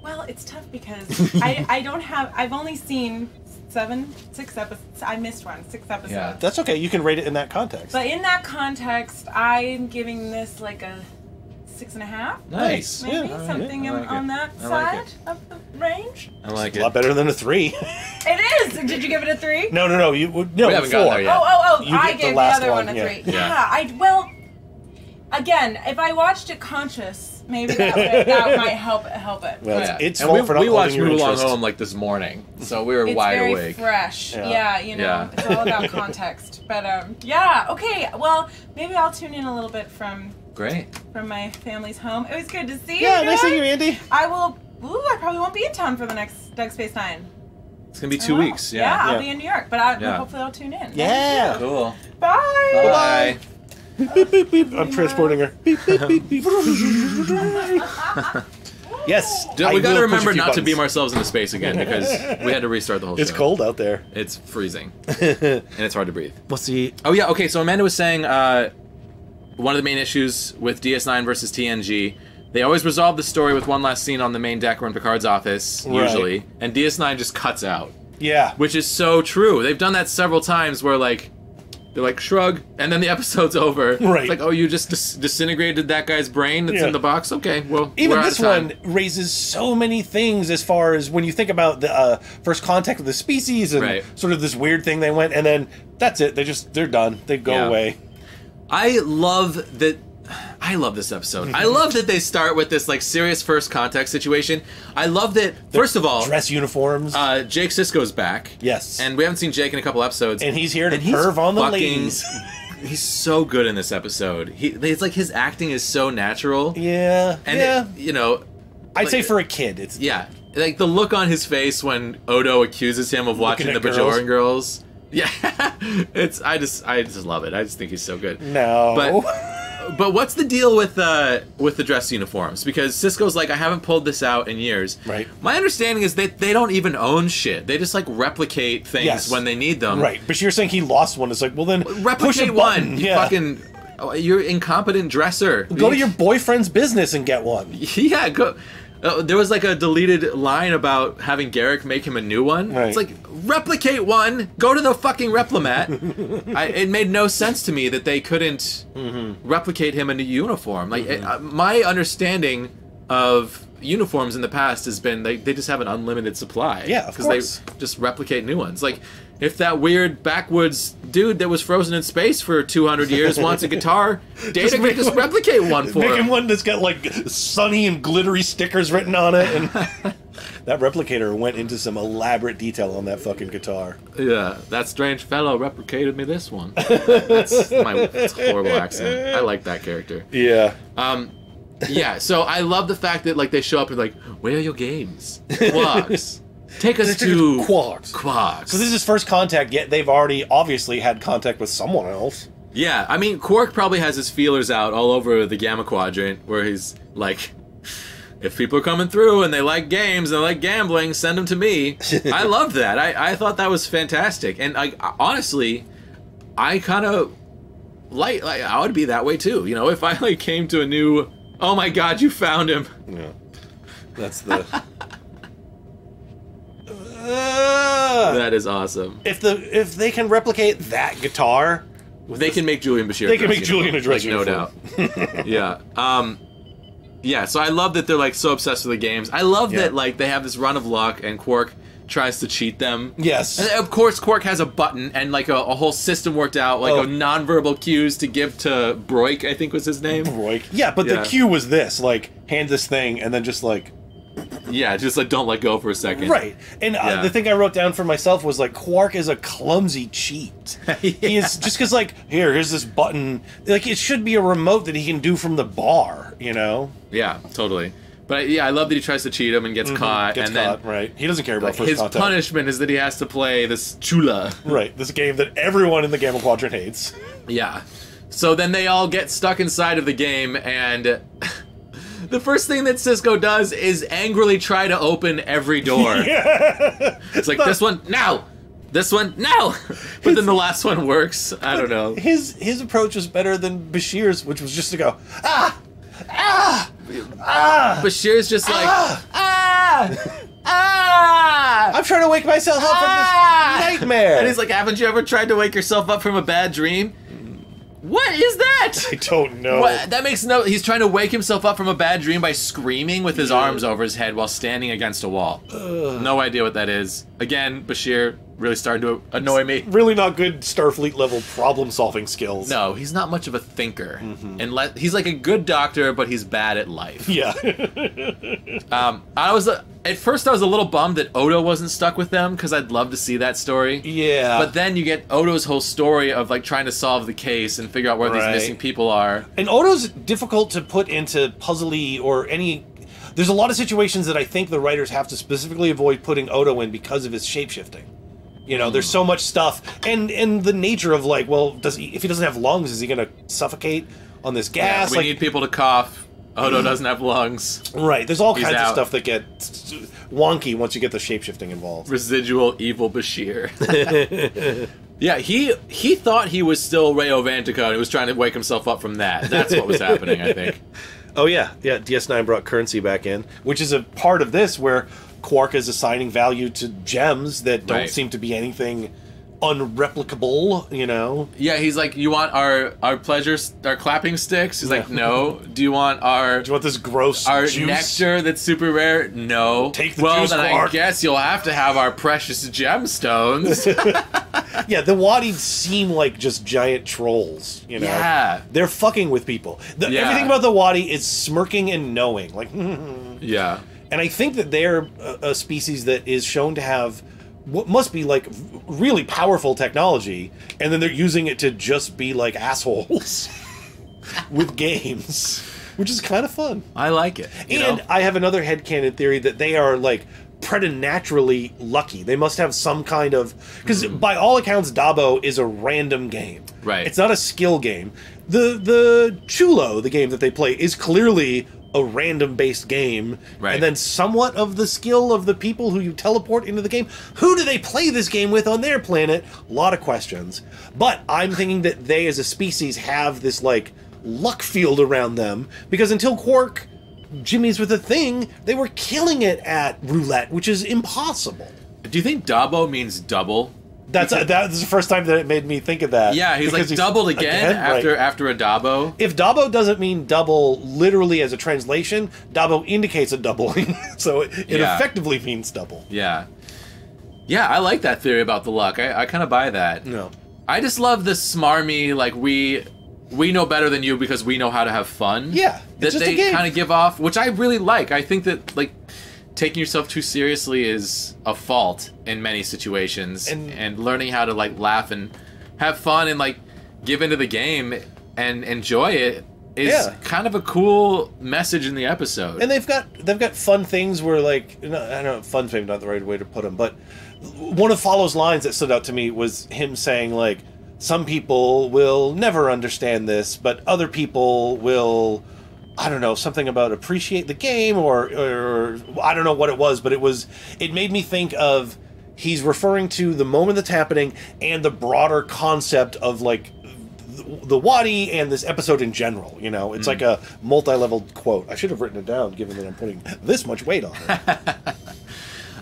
Well, it's tough because I don't have. I've only seen 6 episodes. I missed one. 6 episodes. Yeah. That's okay. You can rate it in that context. But in that context, I'm giving this like a 6.5. Nice. Maybe Yeah, something I like on it. that I like side of the range. I like a lot it. better than a 3. It is. Did you give it a 3? No, you no We haven't gotten 4. there yet. Oh! You I get the gave the last other one one, a yeah. 3. Yeah. Well, again, if I watched it conscious, maybe that might help it. Well, Yeah. it's and fault for not we watched holding your Move Along interest. Home like this morning, so we were It's wide very awake. fresh. Yeah. Yeah, you know, Yeah. it's all about context. But yeah, okay. Well, maybe I'll tune in a little bit from Great. my family's home. It was good to see Yeah, you. nice guys. seeing you, Andy. I will. Ooh, I probably won't be in town for the next Dead Space 9. It's gonna be 2 Oh, weeks. Yeah, I'll Yeah. be in New York, but Yeah. hopefully I'll tune in. Yeah. Cool. Bye. Bye. Beep, beep, beep. I'm transporting her. Beep, beep, beep, beep. Yes. We I gotta will push a remember few not to buttons. beam ourselves into space again because we had to restart the whole It's show. cold out there. It's freezing. And it's hard to breathe. We'll see. Oh yeah, okay, so Amanda was saying one of the main issues with DS9 versus TNG, they always resolve the story with one last scene on the main deck or in Picard's office, usually, and DS9 just cuts out. Yeah. Which is so true. They've done that several times where, like, they're like, shrug, and then the episode's over. Right. It's like, oh, you just disintegrated that guy's brain that's in the box? Okay, well, even this one raises so many things as far as when you think about the first contact with the species and sort of this weird thing they went, and then that's it. They're done. They go away. I love that. I love this episode. I love that they start with this like serious first contact situation. I love that. First of all, dress uniforms. Jake Sisko's back. Yes, and we haven't seen Jake in a couple episodes, and he's here to perv on the ladies. He's so good in this episode. It's like his acting is so natural. Yeah, and you know, I'd say for a kid, it's like the look on his face when Odo accuses him of watching the Bajoran girls. Yeah, I just love it. I just think he's so good. No, but what's the deal with the dress uniforms? Because Sisko's like, I haven't pulled this out in years. Right. My understanding is that they don't even own shit. They just like replicate things when they need them. Right. But you're saying he lost one. It's like, well then replicate one. You fucking, you're incompetent dresser. Go to your boyfriend's business and get one. Yeah. Go. There was like a deleted line about having Garrick make him a new one. Right. It's like, replicate one, go to the fucking Replimat. It made no sense to me that they couldn't replicate him in a uniform. Like, my understanding of uniforms in the past has been they just have an unlimited supply. Yeah, of course. Because they just replicate new ones. Like, if that weird backwoods dude that was frozen in space for 200 years wants a guitar, Data can just replicate one for him. Make him one that's got like sunny and glittery stickers written on it, and that replicator went into some elaborate detail on that fucking guitar. Yeah, that strange fellow replicated me this one. That's my horrible accent. I like that character. Yeah. Yeah, so I love the fact that like they show up and like, where are your games? Quarks. Take us to Quarks. Quarks. So this is his first contact, yet they've already obviously had contact with someone else. Yeah, I mean, Quark probably has his feelers out all over the Gamma Quadrant, where he's like, if people are coming through and they like games and they like gambling, send them to me. I love that. I thought that was fantastic. And honestly, I kind of like I would be that way too. You know, if I like came to a new, oh my god, you found him. Yeah, that's the... that is awesome. If they can replicate that guitar, they can make Julian Bashir. They can make Julian a dress uniform. No doubt. Yeah. Yeah. So I love that they're like so obsessed with the games. I love that like they have this run of luck and Quark tries to cheat them. Yes. And of course, Quark has a button and like a whole system worked out, like a nonverbal cues to give to Broik, I think was his name. Broik. Yeah, but the cue was this: like hand this thing and then just like. Yeah, just like don't let go for a second. Right. And the thing I wrote down for myself was like Quark is a clumsy cheat. He is just because like here's this button, like it should be a remote that he can do from the bar, you know? Yeah, totally. But yeah, I love that he tries to cheat him and gets caught. Then right. He doesn't care about like, first his contact. punishment is that he has to play this Chula. Right. This game that everyone in the Gamma Quadrant hates. Yeah. So then they all get stuck inside of the game and the first thing that Sisko does is angrily try to open every door. It's like, this one, now! This one, now! But then the last one works. I don't know. His approach was better than Bashir's, which was just to go, ah! Ah! Ah! Bashir's just like, I'm trying to wake myself up from this nightmare! And he's like, haven't you ever tried to wake yourself up from a bad dream? What is that? I don't know. That makes no... He's trying to wake himself up from a bad dream by screaming with his arms over his head while standing against a wall. No idea what that is. Again, Bashir really started to annoy me. Really not good Starfleet level problem solving skills. No, he's not much of a thinker. And he's like a good doctor, but he's bad at life. Yeah. At first I was a little bummed that Odo wasn't stuck with them, because I'd love to see that story. Yeah. But then you get Odo's whole story of like trying to solve the case and figure out where these missing people are. And Odo's difficult to put into puzzly or any... There's a lot of situations that I think the writers have to specifically avoid putting Odo in because of his shapeshifting. You know, there's so much stuff, and the nature of like, well, if he doesn't have lungs, is he gonna suffocate on this gas? Yeah, we need people to cough. Odo doesn't have lungs. Right. There's all kinds of stuff that gets wonky once you get the shapeshifting involved. Residual evil Bashir. Yeah, he thought he was still Rayo Vantico and he was trying to wake himself up from that. That's what was happening, I think. Oh yeah, DS9 brought currency back in, which is a part of this where Quark is assigning value to gems that don't seem to be anything unreplicable, you know? Yeah, he's like, you want our pleasures, our clapping sticks? He's like, no. Do you want this gross juice? Nectar that's super rare? No. Take the juice, then Quark. I guess you'll have to have our precious gemstones. Yeah, the Wadi seem like just giant trolls, you know? Yeah. They're fucking with people. Everything about the Wadi is smirking and knowing. Like, yeah. And I think that they're a species that is shown to have what must be like really powerful technology, and then they're using it to just be like assholes with games, which is kind of fun. I like it. And I have another headcanon theory that they are like preternaturally lucky. They must have some kind of, because by all accounts, Dabo is a random game. Right. It's not a skill game. The Chulo, the game that they play, is clearly a random-based game, and then somewhat of the skill of the people who you teleport into the game. Who do they play this game with on their planet? A lot of questions. But I'm thinking that they, as a species, have this, like, luck field around them, because until Quark jimmies with a thing, they were killing it at roulette, which is impossible. Do you think Dabo means double? That's the first time that it made me think of that. Yeah, he's like doubled again after a Dabo. If Dabo doesn't mean double literally as a translation, Dabo indicates a doubling, so it effectively means double. Yeah. Yeah, I like that theory about the luck. I kind of buy that. No. I just love the smarmy, like, we know better than you because we know how to have fun. Yeah, that they kind of give off, which I really like. I think that, like, taking yourself too seriously is a fault in many situations, and learning how to, like, laugh and have fun and, like, give into the game and enjoy it is kind of a cool message in the episode. And they've got fun things where, like, I don't know, fun's maybe not the right way to put them, but one of Follow's lines that stood out to me was him saying, like, some people will never understand this, but other people will, I don't know, something about appreciate the game, or I don't know what it was, but it made me think of, he's referring to the moment that's happening and the broader concept of, like, the Wadi and this episode in general, you know? It's like a multi-level quote. I should have written it down, given that I'm putting this much weight on it.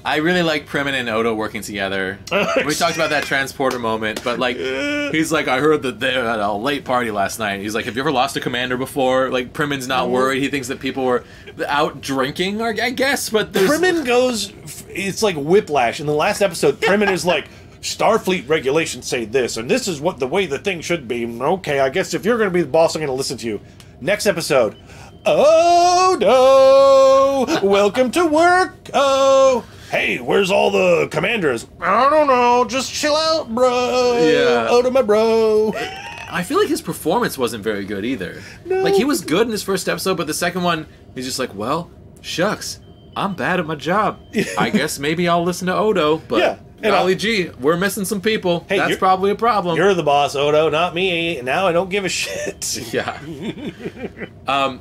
I really like Primin and Odo working together. We talked about that transporter moment, but, like, he's like, I heard that they had a late party last night. He's like, have you ever lost a commander before? Like, Primin's not worried. He thinks that people were out drinking, I guess, but there's... Primin goes, it's like Whiplash. In the last episode, Primin is like, Starfleet regulations say this, and this is what the way the thing should be. Okay, I guess if you're going to be the boss, I'm going to listen to you. Next episode, oh no, welcome to work, oh. Hey, where's all the commanders? I don't know, just chill out, bro. Yeah. Odo, my bro. I feel like his performance wasn't very good either. No. Like, he was good in his first episode, but the second one, he's just like, well, shucks, I'm bad at my job. I guess maybe I'll listen to Odo, but golly gee, we're missing some people. Hey, that's probably a problem. You're the boss, Odo, not me. Now I don't give a shit. Yeah.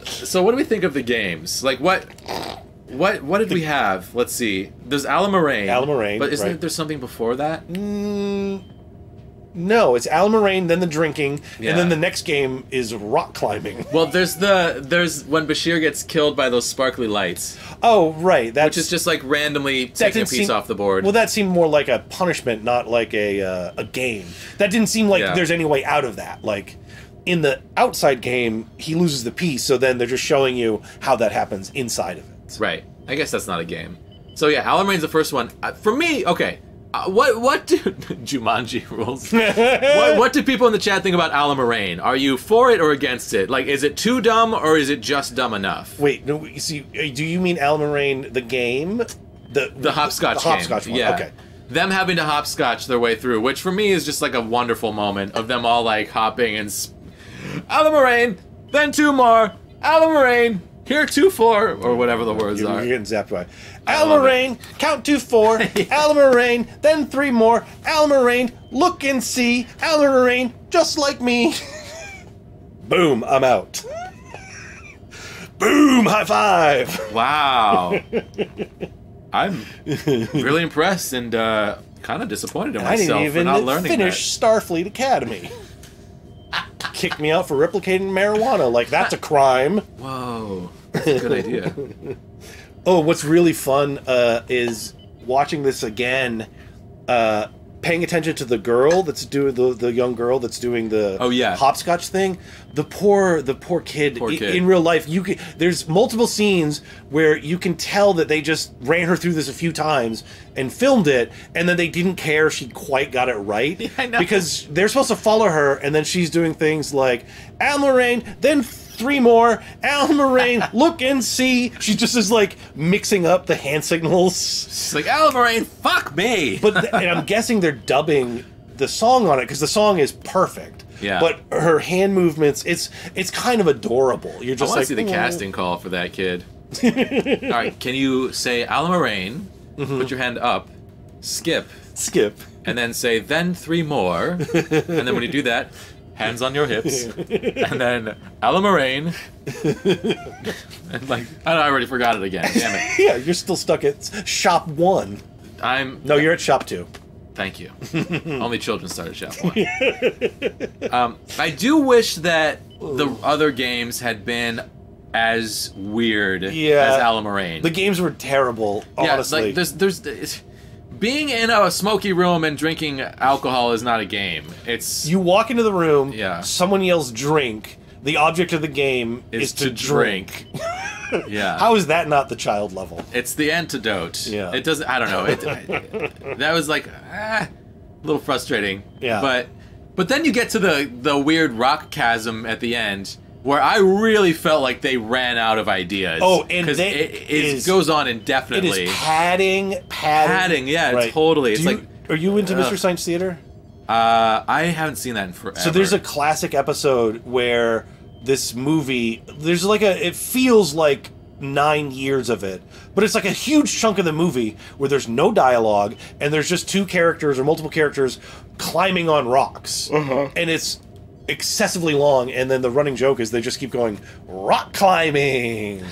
So what do we think of the games? Like, what did we have? Let's see. There's Alamarain. Alamarain, but isn't there something before that? No, it's Alamarain, then the drinking, and then the next game is rock climbing. Well, there's when Bashir gets killed by those sparkly lights. Oh, right. Which is just, like, randomly taking a piece off the board. Well, that seemed more like a punishment, not like a game. That didn't seem like there's any way out of that. Like, in the outside game, he loses the piece, so then they're just showing you how that happens inside of it. Right. I guess that's not a game. So yeah, Alamarain's the first one. For me, okay. What do Jumanji rules? what do people in the chat think about Alamarain? Are you for it or against it? Like, is it too dumb or is it just dumb enough? Wait, no. You see, do you mean Alamarain the game? The hopscotch game. Hopscotch one. Yeah. Okay. Them having to hopscotch their way through, which for me is just like a wonderful moment of them all, like, hopping and Alamarain, then 2 more, Alamarain. Here 2, 4, or whatever the words are. You're getting zapped by. Alamarain, count to 4. Alamarain, then 3 more. Alamarain, look and see. Alamarain, just like me. Boom, I'm out. Boom, high five. Wow. I'm really impressed and kind of disappointed in I myself didn't for not even learning finish Starfleet Academy. Kicked me out for replicating marijuana. Like, that's a crime. Whoa, that's a good idea. Oh, what's really fun is watching this again, paying attention to the girl that's doing the young girl that's doing the hopscotch thing. The poor kid. In real life, there's multiple scenes where you can tell that they just ran her through this a few times and filmed it, and then they didn't care she quite got it right. Yeah, I know. Because they're supposed to follow her, and then she's doing things like Al Moraine, then 3 more, Al Moraine, look and see. She just is like mixing up the hand signals. She's like, Al Moraine, fuck me. And I'm guessing they're dubbing the song on it because the song is perfect. Yeah. But her hand movements, it's kind of adorable. You're just I want like, to see the casting call for that kid. All right, can you say Al Moraine, put your hand up, skip, and then say, then 3 more, and then when you do that, hands on your hips, and then Al Moraine, and like, I already forgot it again, damn it. Yeah, you're still stuck at shop 1. No, you're at shop 2. Thank you. Only children start at shop 1. I do wish that the other games had been as weird as Al Moraine. The games were terrible, honestly. Yeah, like there's being in a smoky room and drinking alcohol is not a game. It's you walk into the room, someone yells drink, the object of the game is to drink. Yeah. How is that not the child level? It's the antidote. Yeah. It doesn't, I don't know. That was like a little frustrating. Yeah. But then you get to the weird rock chasm at the end where I really felt like they ran out of ideas. Oh, and it goes on indefinitely. It is padding. Yeah, right. Totally. Are you into Mystery Science Theater? I haven't seen that in forever. So there's a classic episode where this movie, there's like it feels like 9 years of it, but it's like a huge chunk of the movie where there's no dialogue and there's just 2 characters or multiple characters climbing on rocks. And it's excessively long, and then the running joke is they just keep going, rock climbing,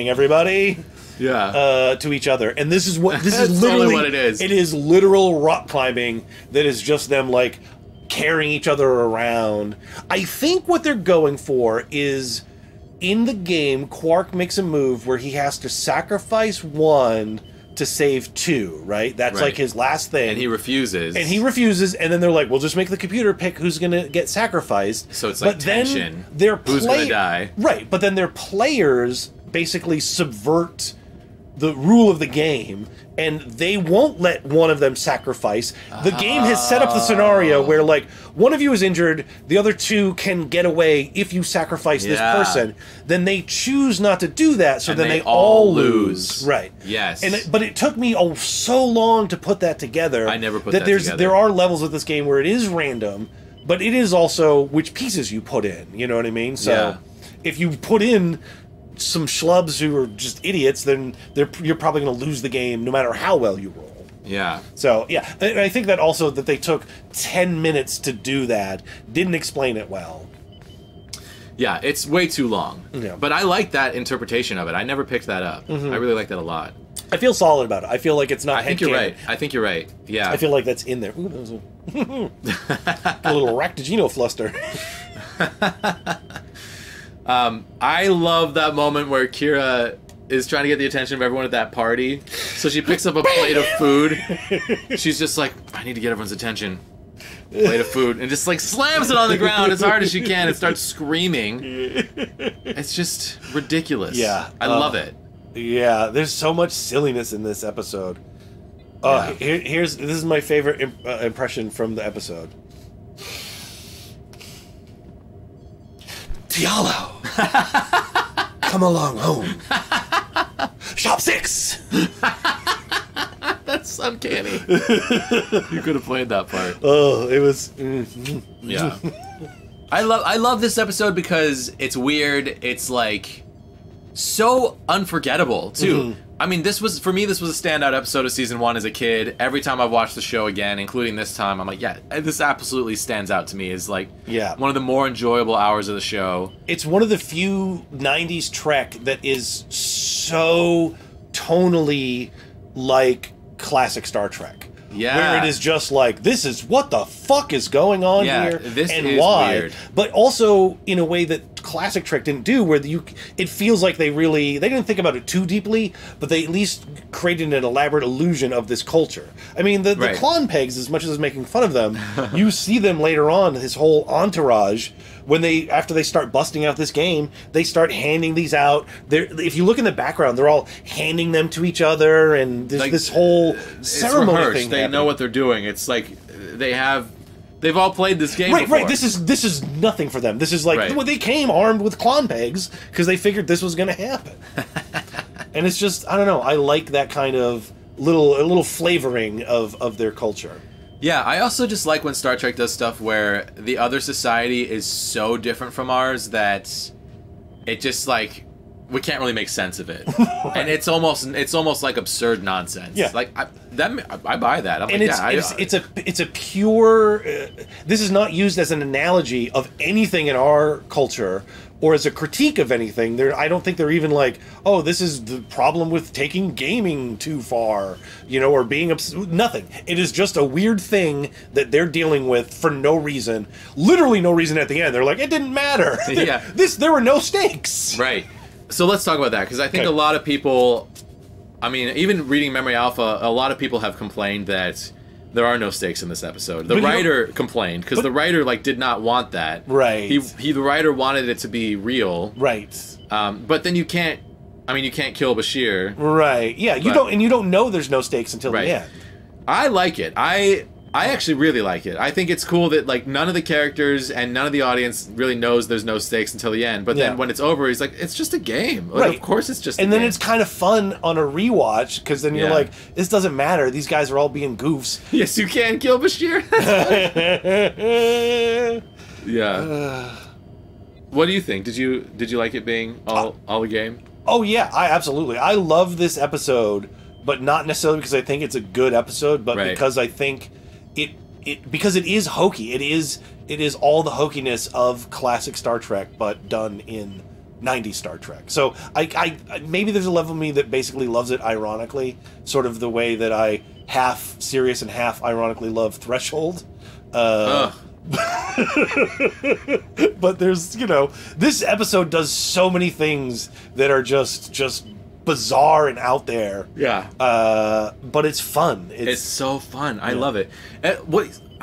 everybody. Yeah. To each other. And this is literally what it is. It is literal rock climbing that is just them like carrying each other around. I think what they're going for is in the game, Quark makes a move where he has to sacrifice 1 to save 2, right? That's like his last thing. And he refuses. And then they're like, we'll just make the computer pick who's going to get sacrificed. So it's like tension. Who's going to die? Right, but then their players basically subvert the rule of the game, and they won't let one of them sacrifice. The game has set up the scenario where, like, one of you is injured, the other 2 can get away if you sacrifice this person. Then they choose not to do that, so then they all lose. Right. Yes. But it took me so long to put that together. I never put that together. There are levels of this game where it is random, but it is also which pieces you put in. You know what I mean? So if you put in some schlubs who are just idiots, then you're probably going to lose the game no matter how well you roll. Yeah. So, yeah. And I think that also that they took 10 minutes to do that didn't explain it well. Yeah, it's way too long. Yeah. But I like that interpretation of it. I never picked that up. I really like that a lot. I feel solid about it. I feel like it's not I think you're right. Yeah. I feel like that's in there. Ooh, that was a little Ractigino fluster. I love that moment where Kira is trying to get the attention of everyone at that party. So she picks up a plate of food. She's just like, I need to get everyone's attention. Plate of food. And just like slams it on the ground as hard as she can and starts screaming. It's just ridiculous. Yeah. I love it. Yeah, there's so much silliness in this episode. This is my favorite impression from the episode. Diallo! Come along home. Shop 6! That's uncanny. You could have played that part. Oh, it was... Yeah. I love this episode because it's weird. It's like so unforgettable too. I mean, for me this was a standout episode of season 1 as a kid. Every time I've watched the show again, including this time, I'm like, yeah, this absolutely stands out to me as like one of the more enjoyable hours of the show. It's one of the few 90s Trek that is so tonally like classic Star Trek. Yeah. Where it is just like, this is what the fuck is going on here this and is why. weird. But also in a way that classic Trek didn't do, where it feels like they didn't think about it too deeply, but they at least created an elaborate illusion of this culture. I mean, the Klon Pegs, as much as it's making fun of them, you see them later on, his whole entourage, after they start busting out this game, they start handing these out. If you look in the background, they're all handing them to each other, and there's this whole ceremony thing. They know what they're doing. It's like they've all played this game before. Right. This is nothing for them. This is like, well, they came armed with Klon Pegs because they figured this was going to happen. And it's just, I don't know. I like that kind of little flavoring of their culture. Yeah, I also just like when Star Trek does stuff where the other society is so different from ours that it just like we can't really make sense of it, and it's almost like absurd nonsense. Yeah, like I buy that. I'm and it's a pure. This is not used as an analogy of anything in our culture or as a critique of anything. I don't think they're even like, oh, this is the problem with taking gaming too far, or being nothing. It is just a weird thing that they're dealing with for no reason. Literally no reason at the end. They're like, it didn't matter. Yeah. There were no stakes. Right. So let's talk about that, because I think a lot of people, I mean, even reading Memory Alpha, a lot of people have complained that there are no stakes in this episode. The writer complained because the writer did not want that. Right. The writer wanted it to be real. Right. But then you can't kill Bashir. Right. Yeah. You don't know there's no stakes until the end. I like it. I actually really like it. I think it's cool that none of the characters and none of the audience really knows there's no stakes until the end. But then when it's over, he's like, it's just a game. Right. Of course it's just a game. And then it's kind of fun on a rewatch, because then you're like, this doesn't matter. These guys are all being goofs. Yes, you can kill Bashir. Yeah. What do you think? Did you like it being all a game? Oh yeah, absolutely. I love this episode, but not necessarily because I think it's a good episode, but because I think because it is hokey. It is all the hokiness of classic Star Trek, but done in 90s Star Trek. So I maybe there's a level of me that basically loves it ironically, sort of the way that I half serious and half ironically love Threshold. But there's, this episode does so many things that are just bizarre and out there. Yeah. But it's fun. It's so fun. I love it.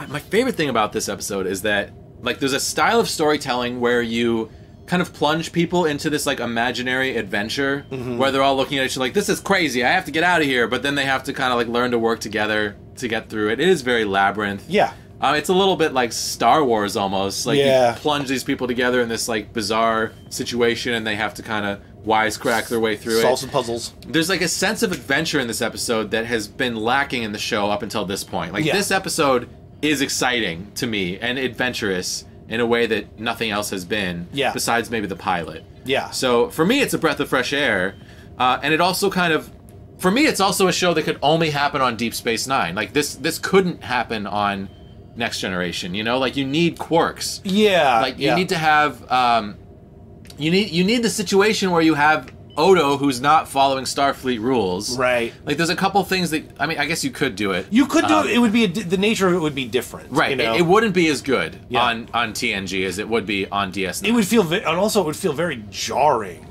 My favorite thing about this episode is that there's a style of storytelling where you kind of plunge people into this imaginary adventure where they're all looking at each other like, this is crazy, I have to get out of here, but then they have to kind of learn to work together to get through it. It is very Labyrinth. Yeah. It's a little bit like Star Wars almost. You plunge these people together in this bizarre situation, and they have to kind of wisecrack their way through it. Solve some puzzles. There's a sense of adventure in this episode that has been lacking in the show up until this point. This episode is exciting to me and adventurous in a way that nothing else has been. Yeah. Besides maybe the pilot. Yeah. So for me, it's a breath of fresh air, and it also for me, it's also a show that could only happen on Deep Space Nine. This couldn't happen on Next Generation, you need quirks. Yeah. You need to have you need the situation where you have Odo who's not following Starfleet rules. Right. There's a couple things that I guess you could do it. You could do it. It would be the nature of it would be different. Right. It wouldn't be as good on TNG as it would be on DS9. It would feel and also it would feel very jarring,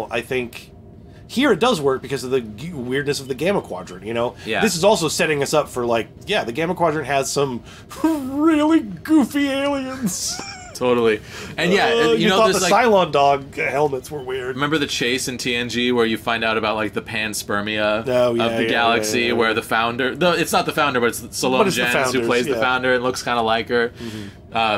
I think here it does work because of the weirdness of the Gamma Quadrant, Yeah. This is also setting us up for the Gamma Quadrant has some really goofy aliens. Totally. And you thought the Cylon dog helmets were weird. Remember the chase in TNG where you find out about the panspermia of the galaxy where the founder, it's not the founder, but it's Salome Jens who plays the founder and looks kind of like her.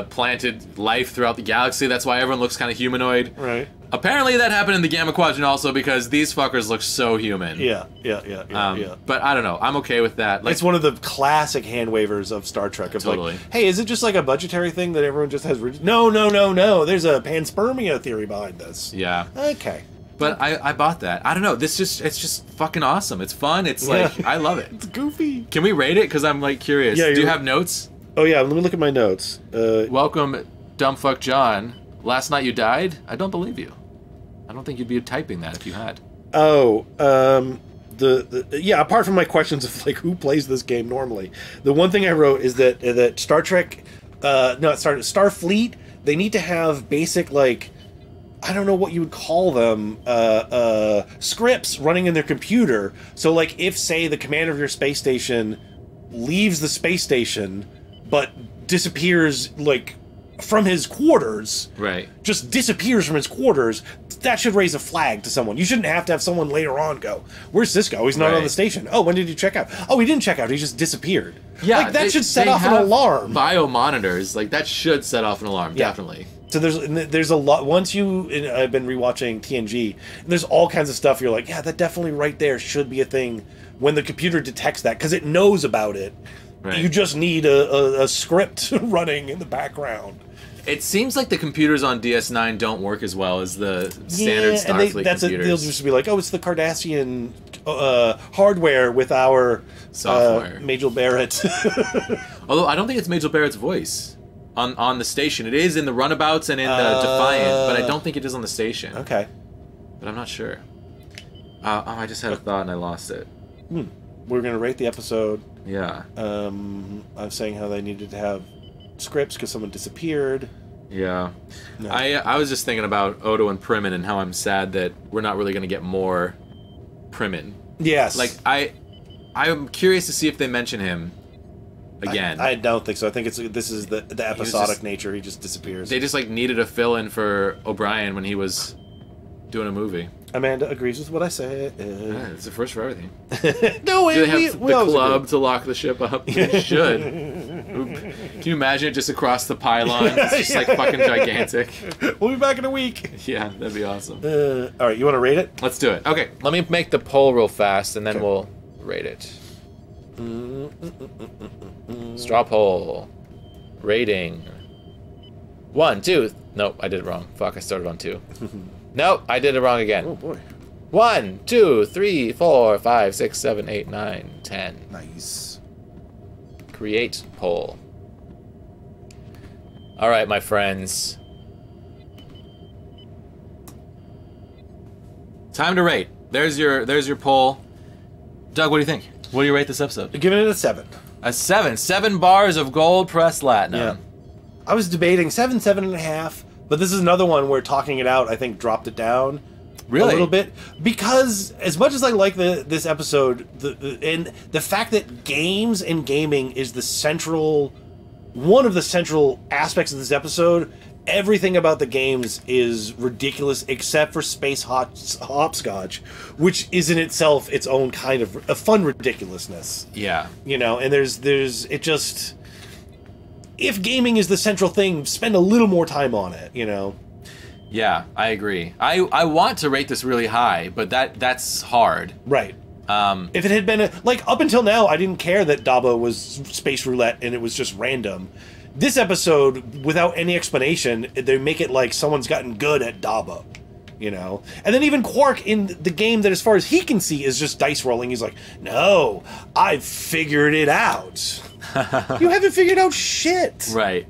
Planted life throughout the galaxy. That's why everyone looks kind of humanoid. Right. Apparently that happened in the Gamma Quadrant also because these fuckers look so human. Yeah. But I don't know. I'm okay with that. It's one of the classic hand wavers of Star Trek. Of hey, is it just a budgetary thing that everyone just has? No. There's a panspermia theory behind this. Yeah. Okay. But I bought that. I don't know. It's just fucking awesome. It's fun. It's I love it. It's goofy. Can we rate it? Because I'm curious. Yeah, do you have notes? Oh yeah. Let me look at my notes. Welcome, Dumbfuck John. Last night you died? I don't believe you. I don't think you'd be typing that if you had. Oh, yeah, apart from my questions of like who plays this game normally, the one thing I wrote is that Star Trek, Starfleet, they need to have basic, like, I don't know what you would call them, scripts running in their computer. So like if, say, the commander of your space station leaves the space station but disappears, like, from his quarters, right, just disappears from his quarters, that should raise a flag to someone. You shouldn't have to have someone later on go, where's this guy? Oh, he's not on the station. Oh, when did you check out? Oh, he didn't check out, he just disappeared. Yeah, like, that should set off an alarm. Bio monitors, like, that should set off an alarm, definitely. So there's a lot. Once I've been rewatching TNG, and there's all kinds of stuff you're like, yeah, that definitely right there should be a thing when the computer detects that, because it knows about it. Right. You just need a script running in the background. It seems like the computers on DS9 don't work as well as the standard Starfleet computers. They'll just be like, oh, it's the Cardassian hardware with our software. Majel Barrett. Although I don't think it's Majel Barrett's voice on the station. It is in the runabouts and in the Defiant, but I don't think it is on the station. Okay. But I'm not sure. I just had a thought and I lost it. We're going to rate the episode. Yeah. I'm saying how they needed to have scripts because someone disappeared. Yeah. No. I was just thinking about Odo and Primin and how I'm sad that we're not really going to get more Primin. Yes. Like, I'm curious to see if they mention him again. I don't think so. I think this is the episodic nature. He just disappears. They just, like, needed a fill-in for O'Brien when he was doing a movie. Amanda agrees with what I said. Yeah, it's the first for everything. No, do they have the club to lock the ship up? They should. Can you imagine it just across the pylon? It's just like fucking gigantic. We'll be back in a week. Yeah, that'd be awesome. All right, you want to rate it? Let's do it. Okay, let me make the poll real fast, and then we'll rate it. Straw poll. Rating. 1, 2. Nope, I did it wrong. Fuck, I started on 2. Nope, I did it wrong again. Oh boy. 1, 2, 3, 4, 5, 6, 7, 8, 9, 10. Nice. Create poll. All right, my friends. Time to rate. There's your poll. Doug, what do you think? What do you rate this episode? I'm giving it a 7. A 7. 7 bars of gold pressed latinum. Yeah. I was debating 7, 7.5. But this is another one where talking it out, I think, dropped it down a little bit. Because as much as I like this episode, and the fact that games and gaming is one of the central aspects of this episode, everything about the games is ridiculous except for Space Hopscotch, which is in itself its own kind of a fun ridiculousness. Yeah. You know, and it just... If gaming is the central thing, spend a little more time on it, you know? Yeah, I agree. I want to rate this really high, but that's hard. Right. If it had been... like, up until now, I didn't care that Dabo was Space Roulette and it was just random. This episode, without any explanation, they make it like someone's gotten good at Dabo, you know? And then even Quark in the game that, as far as he can see, is just dice rolling. He's like, no, I've figured it out. You haven't figured out shit. Right.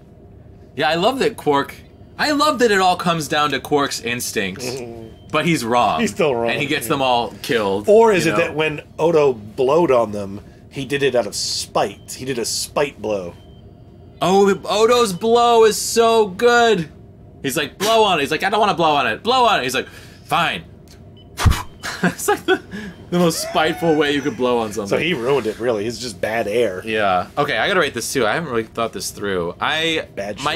Yeah, I love that it all comes down to Quark's instinct, but he's wrong. He's still wrong. And he gets them all killed. Or is it that when Odo blowed on them, he did it out of spite? He did a spite blow. Oh, Odo's blow is so good. He's like, blow on it. He's like, I don't want to blow on it. Blow on it. He's like, fine. It's like the most spiteful way you could blow on something. So he ruined it, really. It's just bad air. Yeah. Okay, I gotta rate this too. I haven't really thought this through. My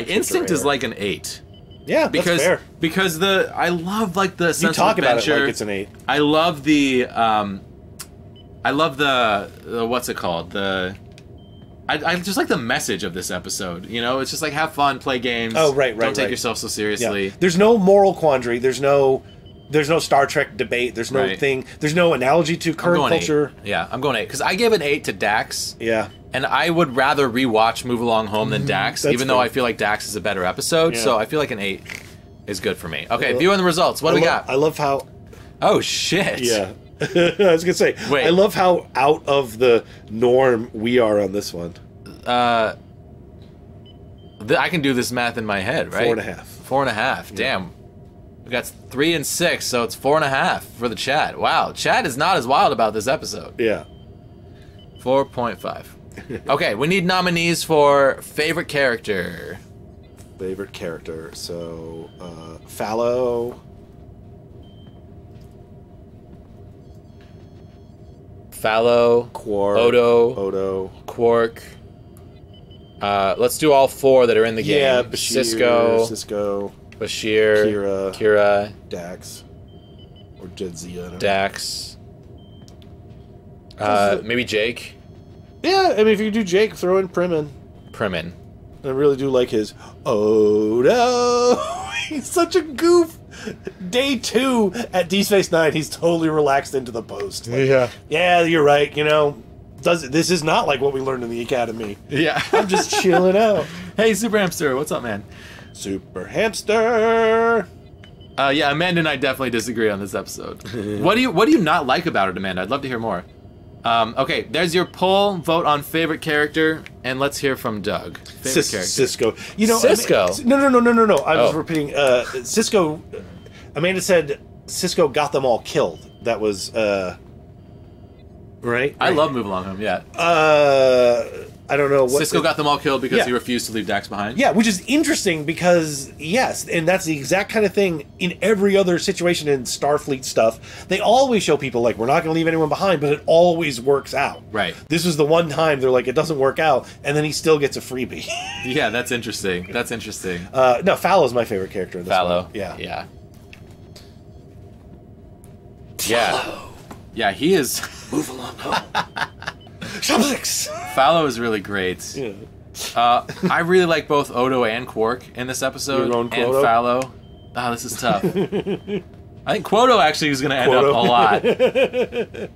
instinct is like an 8. Yeah, that's fair. Because I love like the sense of adventure. You talk about it like it's an 8. I love the what's it called? I just like the message of this episode. You know, it's just like have fun, play games. Oh, right. Don't take yourself so seriously. Yeah. There's no moral quandary. There's no Star Trek debate. There's no thing. There's no analogy to current culture. 8. Yeah, I'm going 8 because I gave an 8 to Dax. Yeah. And I would rather rewatch Move Along Home than Dax, even though I feel like Dax is a better episode. Yeah. So I feel like an 8 is good for me. Okay, viewing the results. What do we got? I love how... Oh, shit. Yeah. I was going to say, wait. I love how out of the norm we are on this one. I can do this math in my head, right? 4.5. 4.5. Damn. We got 3 and 6, so it's 4.5 for the chat. Wow, chat is not as wild about this episode. Yeah. 4.5. Okay, we need nominees for favorite character. Favorite character. So, Fallow. Fallow. Quark. Odo. Quark. Let's do all 4 that are in the game. Yeah, Bashir, Cisco. Bashir. Kira. Dax. Or Jedzia. I don't know. Dax. Maybe Jake. Yeah, I mean, if you do Jake, throw in Primin. I really do like his, oh no, he's such a goof. Day 2 at D Space 9, he's totally relaxed into the post. Like, yeah, you're right, you know, this is not like what we learned in the academy. Yeah. I'm just chilling out. Hey, Super Hamster, what's up, man? Super Hamster. Yeah, Amanda and I definitely disagree on this episode. What do you not like about it, Amanda? I'd love to hear more. Okay, there's your poll. Vote on favorite character, and let's hear from Doug. Favorite character. Cisco. You know, Cisco. No. I was repeating. Cisco. Amanda said Cisco got them all killed. That was right. I love Move Along Home. Yeah. I don't know what Cisco got them all killed because he refused to leave Dax behind. Yeah, which is interesting because yes, and that's the exact kind of thing in every other situation in Starfleet stuff. They always show people like we're not going to leave anyone behind, but it always works out. Right. This was the one time they're like it doesn't work out, and then he still gets a freebie. Yeah, that's interesting. That's interesting. No, Fallow's my favorite character in this Fallow. one. Yeah. Yeah. Yeah. Yeah, he is. Move along. Chopsticks. Fallow is really great. Yeah. I really like both Odo and Quark in this episode. Your own and Quoto? Fallow. Oh, this is tough. I think Quoto actually is going to end up a lot.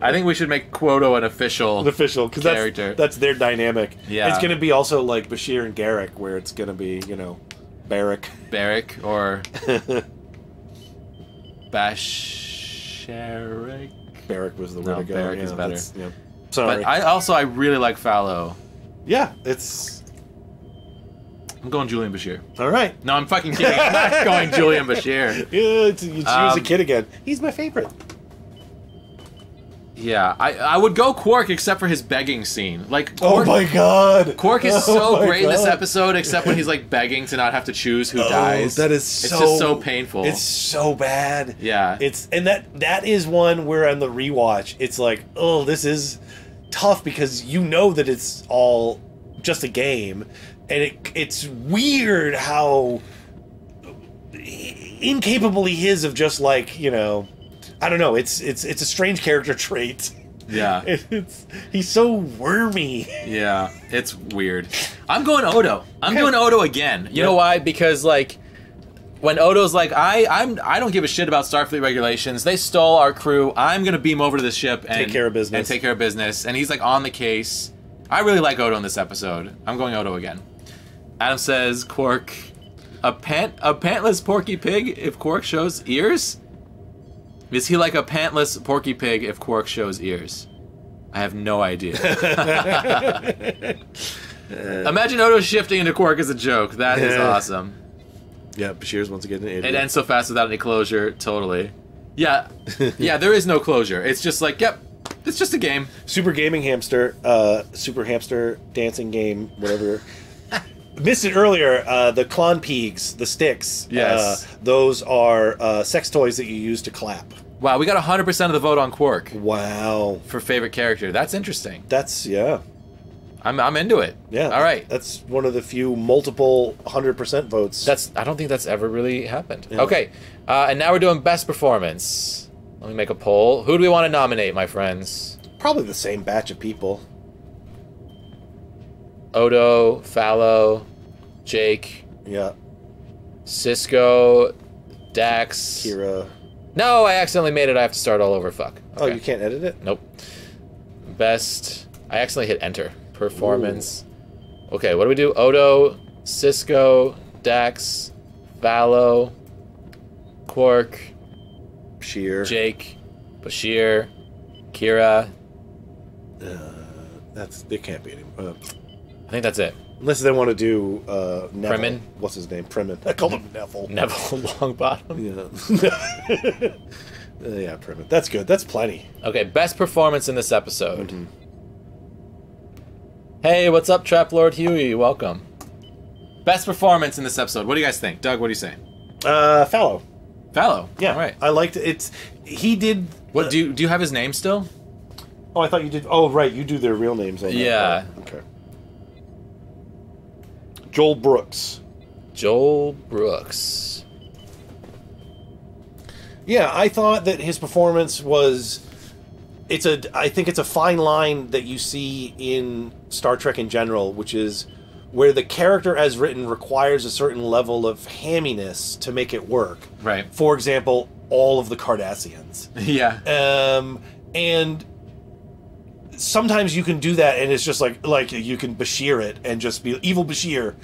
I think we should make Quoto an official character. Because that's their dynamic. Yeah. It's going to be also like Bashir and Garrick, where it's going to be, you know, Barrick. Barrick or Basharic. Barrick was the way to go. Barrick is better. Yeah. Sorry. But I really like Fallow. Yeah, it's... I'm going Julian Bashir. All right. No, I'm fucking kidding. I'm not going Julian Bashir. Yeah, you choose a kid again. He's my favorite. Yeah, I would go Quark except for his begging scene. Like, Quark, oh my god! Quark is so great in this episode, except when he's like begging to not have to choose who dies. That is it's just so painful. It's so bad. Yeah. And that is one where on the rewatch, it's like, oh, this is tough because you know that it's all just a game, and it's weird how incapable he is of just like, you know. I don't know. It's a strange character trait. Yeah. He's so wormy. Yeah, it's weird. I'm going Odo. I'm doing Odo again. You know why? Because like when Odo's like, I don't give a shit about Starfleet regulations. They stole our crew. I'm gonna beam over to the ship and take care of business. And he's like on the case. I really like Odo in this episode. I'm going Odo again. Adam says Quark, a pantless Porky Pig if Quark shows ears. Is he like a pantless Porky Pig if Quark shows ears? I have no idea. Imagine Odo shifting into Quark as a joke. That is awesome. Yeah, Bashir's once again an idiot. It ends so fast without any closure. Totally. Yeah. Yeah, there is no closure. It's just like, yep, it's just a game. Super Gaming Hamster, Super Hamster Dancing Game, whatever. Missed it earlier. The Klon Peegs, the sticks. Yes. Those are sex toys that you use to clap. Wow, we got 100% of the vote on Quark. Wow. For favorite character. That's interesting. That's, yeah. I'm into it. Yeah. All right. That's one of the few multiple 100% votes. I don't think that's ever really happened. Yeah. Okay. And now we're doing best performance. Let me make a poll. Who do we want to nominate, my friends? Probably the same batch of people. Odo, Fallow, Jake. Yeah. Cisco, Dax. Kira. No, I accidentally made it. I have to start all over. Fuck. Oh, you can't edit it? Nope. Best. I accidentally hit enter. Performance. Ooh. Okay, what do we do? Odo, Cisco, Dax, Fallow, Quark, Bashir. Jake, Bashir, Kira. It can't be any. I think that's it. Unless they want to do Neville. Primin? What's his name? Primin. I called him Neville. Neville Longbottom. Yeah. Yeah, Primin. That's good. That's plenty. Okay, best performance in this episode. Hey, what's up, Trap Lord Huey? Welcome. Best performance in this episode. What do you guys think? Doug, what do you say? Fallow. Fallow. Yeah. All right. I liked it. He did... What do you have his name still? Oh, I thought you did... Oh, right. You do their real names on that. Yeah. Oh, okay. Joel Brooks. Joel Brooks. Yeah, I thought that his performance was... I think it's a fine line that you see in Star Trek in general, which is where the character as written requires a certain level of hamminess to make it work. Right. For example, all of the Cardassians. Yeah. And sometimes you can do that and it's just like you can Bashir it and just be evil Bashir.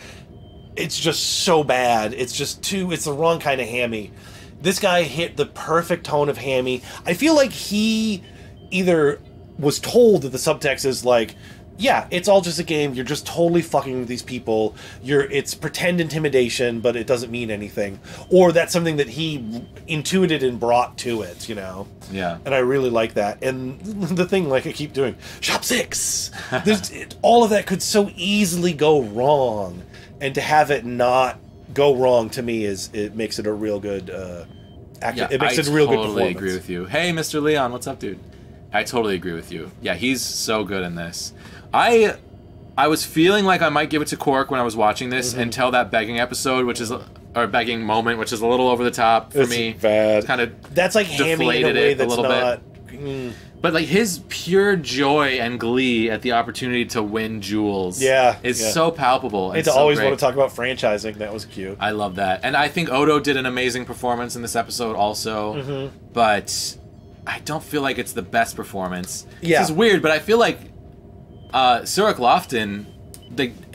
It's just so bad. It's the wrong kind of hammy. This guy hit the perfect tone of hammy. I feel like he either was told that the subtext is like, yeah, it's all just a game. You're just totally fucking with these people. It's pretend intimidation, but it doesn't mean anything. Or that's something that he intuited and brought to it, you know? Yeah. And I really like that. And the thing, like I keep doing, Shop 6! All of that could so easily go wrong. And to have it not go wrong, to me, it makes it a real good it makes it a real good performance. I totally agree with you. Hey, Mr. Leon, what's up, dude? I totally agree with you. Yeah, he's so good in this. I was feeling like I might give it to Quark when I was watching this until that begging episode, or begging moment, which is a little over the top for me. Bad. It's kind of that's like hammy in a way that's not. But like his pure joy and glee at the opportunity to win jewels, is so palpable. And to always want to talk about franchising. That was cute. I love that, and I think Odo did an amazing performance in this episode also. But I don't feel like it's the best performance. Yeah. This is weird, but I feel like Surik Lofton,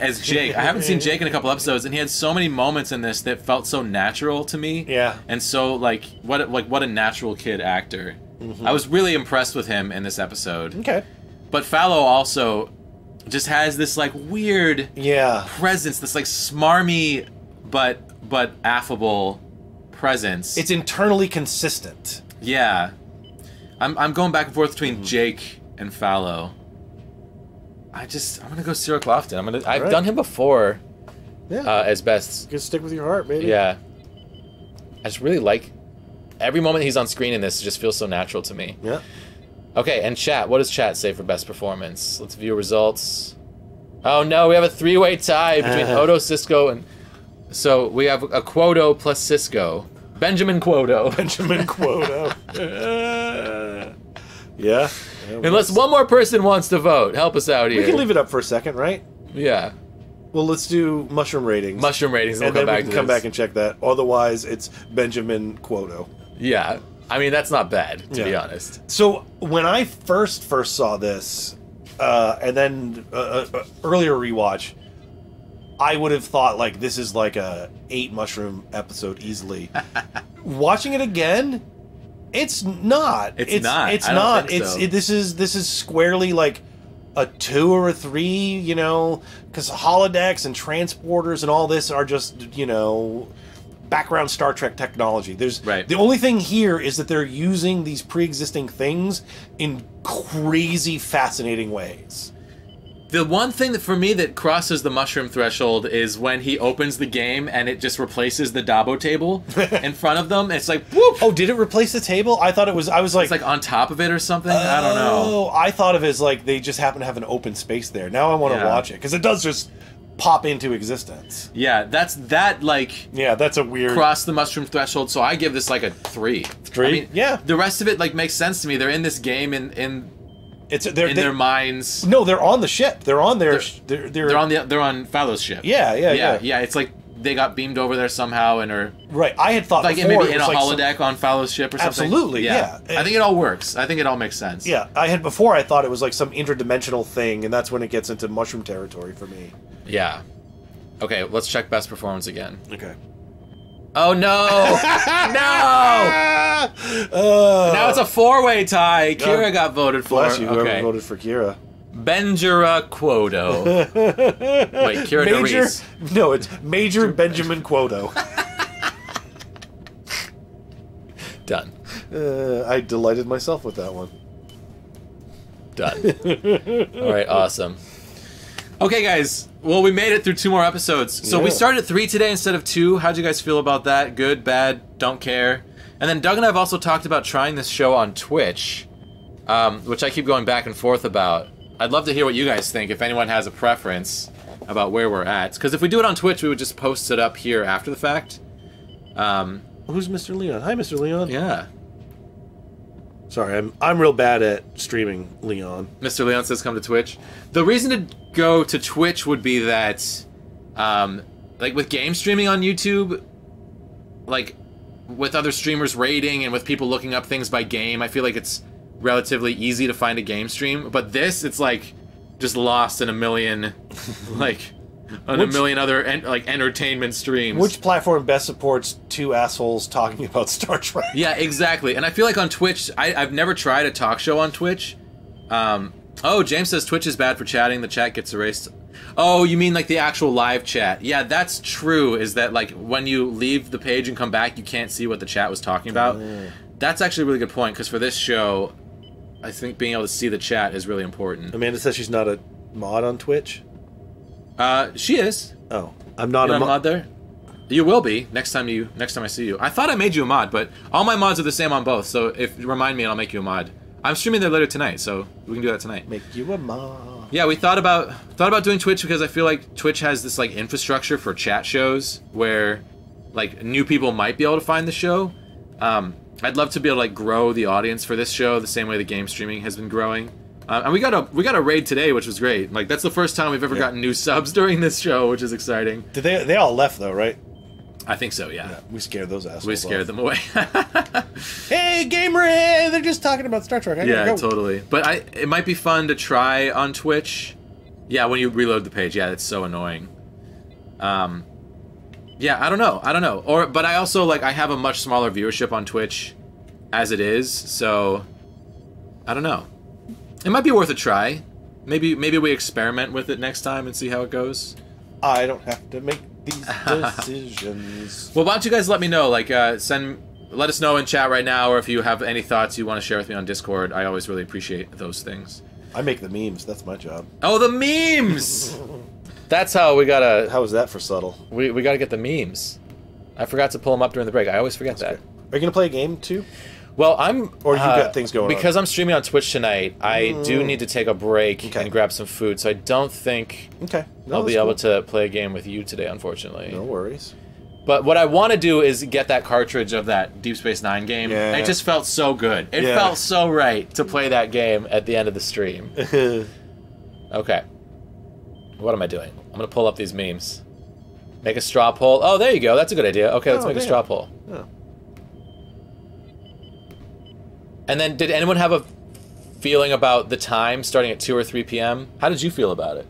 as Jake, I haven't seen Jake in a couple episodes, and he had so many moments in this that felt so natural to me. Yeah. And so what a natural kid actor. I was really impressed with him in this episode. Okay. But Fallow also just has this like weird presence, this like smarmy but affable presence. It's internally consistent. Yeah. I'm going back and forth between Jake and Fallow. I'm gonna go Surik Lofton. I've done him before. Yeah. As best. Just stick with your heart, baby. Yeah. I just really like every moment he's on screen in this. Just feels so natural to me. Yeah. Okay, and chat. What does chat say for best performance? Let's view results. Oh no, we have a three-way tie between Odo, Sisko, and so we have a Quoto plus Sisko. Benjamin Quoto. Benjamin Quoto. Yeah. Unless one more person wants to vote, help us out here. We can leave it up for a second, right? Yeah. Well, let's do mushroom ratings. Mushroom ratings, and then we can come back and check that. Otherwise, it's Benjamin Quoto. Yeah. I mean, that's not bad, to be honest. So, when I first saw this, and then earlier rewatch, I would have thought, like, this is like a 8 mushroom episode easily. Watching it again, it's not. It's not. It's I not. Don't think so. This is squarely like a 2 or a 3, you know, because holodecks and transporters and all this are just, you know, background Star Trek technology. The only thing here is that they're using these pre-existing things in crazy, fascinating ways. The one thing that for me that crosses the mushroom threshold is when he opens the game and it just replaces the Dabo table in front of them. It's like, whoop! Oh, did it replace the table? I thought it was. I was like, it's like on top of it or something. I don't know. Oh, I thought of it as like they just happen to have an open space there. Now I want to watch it because it does just pop into existence. Yeah, that's a weird cross the mushroom threshold. So I give this like a 3. 3? I mean, yeah. The rest of it like makes sense to me. They're in this game in their minds. No, they're on the ship. They're on their. They're on Fallow's ship. Yeah. It's like they got beamed over there somehow and are right. I had thought like before maybe in a holodeck on Fallow's ship or something. Absolutely, yeah. I think it all works. I think it all makes sense. Yeah, I thought it was like some interdimensional thing, and that's when it gets into mushroom territory for me. Yeah. Okay, let's check best performance again. Okay. Oh no! No! Now it's a 4-way tie. Kira got voted for. Bless you, whoever voted for Kira. Benjura Quoto. Wait, Kira Reese. No, it's Major Benjamin Quoto. Done. I delighted myself with that one. Done. All right, awesome. Okay, guys. Well, we made it through 2 more episodes. So we started at 3 today instead of 2. How'd you guys feel about that? Good, bad, don't care? And then Doug and I have also talked about trying this show on Twitch, which I keep going back and forth about. I'd love to hear what you guys think, if anyone has a preference about where we're at. Because if we do it on Twitch, we would just post it up here after the fact. Who's Mr. Leon? Hi, Mr. Leon. Yeah. Sorry, I'm real bad at streaming, Leon. Mr. Leon says come to Twitch. The reason to go to Twitch would be that, like with game streaming on YouTube, like with other streamers rating and with people looking up things by game, I feel like it's relatively easy to find a game stream. But this, it's like just lost in a million, like, on a million other entertainment streams. Which platform best supports 2 assholes talking about Star Trek? Yeah, exactly. And I feel like on Twitch, I've never tried a talk show on Twitch. Oh, James says Twitch is bad for chatting. The chat gets erased. Oh, you mean like the actual live chat? Yeah, that's true. Is that like when you leave the page and come back, you can't see what the chat was talking about? That's actually a really good point, because for this show, I think being able to see the chat is really important. Amanda says she's not a mod on Twitch. She is. Oh, I'm not a mod there. You will be next time I see you. I thought I made you a mod, but all my mods are the same on both. So if you remind me, and I'll make you a mod. I'm streaming there later tonight, so we can do that tonight. Make you a mod. Yeah, we thought about doing Twitch because I feel like Twitch has this like infrastructure for chat shows where like new people might be able to find the show. I'd love to be able to like grow the audience for this show the same way the game streaming has been growing. And we got a raid today, which was great. Like that's the first time we've ever gotten new subs during this show, which is exciting. Did they all left though, right? I think so, yeah. We scared those assholes. We scared them away. Hey, gamer! They're just talking about Star Trek. Yeah, totally. But it might be fun to try on Twitch. Yeah, when you reload the page. Yeah, it's so annoying. Yeah, I don't know. But I also I have a much smaller viewership on Twitch as it is, so I don't know. It might be worth a try. Maybe we experiment with it next time and see how it goes. I don't have to make these decisions. Well, why don't you guys let me know? Let us know in chat right now, or if you have any thoughts you want to share with me on Discord. I always really appreciate those things. I make the memes. That's my job. Oh, the memes! That's how we gotta... How was that for subtle? We gotta get the memes. I forgot to pull them up during the break. I always forget that. Great. Are you gonna play a game too? Well, Or you got things going on? Because I'm streaming on Twitch tonight, I do need to take a break and grab some food, so I don't think I'll be able to play a game with you today, unfortunately. No worries. But what I want to do is get that cartridge of that Deep Space Nine game. Yeah. It just felt so good. It felt so right to play that game at the end of the stream. Okay. What am I doing? I'm going to pull up these memes. Make a straw poll. Oh, there you go. That's a good idea. Okay, let's make a straw poll. Oh. And then, did anyone have a feeling about the time starting at 2 or 3 p.m.? How did you feel about it?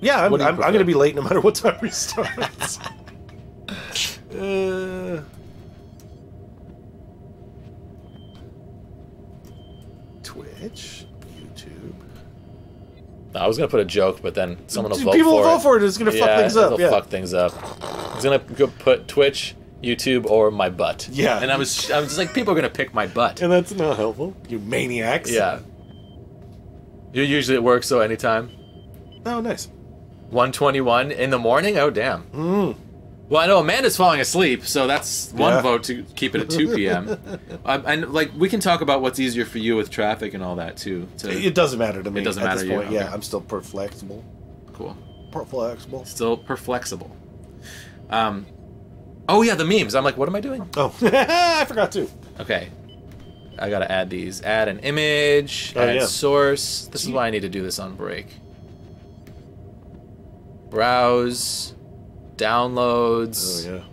Yeah, I'm going to be late no matter what time we start. Twitch, YouTube. I was going to put a joke, but then someone will vote for it. People will vote for it. It's going to fuck things up. It'll fuck things up. I was going to go put Twitch, YouTube, or my butt. Yeah. And I was just like, people are going to pick my butt. And that's not helpful. You maniacs. Yeah. You're usually at work, so anytime. Oh, nice. 1:21 in the morning? Oh, damn. Well, I know Amanda's falling asleep, so that's one vote to keep it at 2 p.m. And we can talk about what's easier for you with traffic and all that too. It doesn't matter to me. It doesn't matter at this point. to you. Yeah, okay. I'm still flexible. Cool. Flexible. Still flexible. Oh yeah, the memes. I'm like, what am I doing? Oh, I forgot to. Okay. I gotta add these. Add an image. Add source. This is why I need to do this on break. Browse. Downloads. Oh, yeah.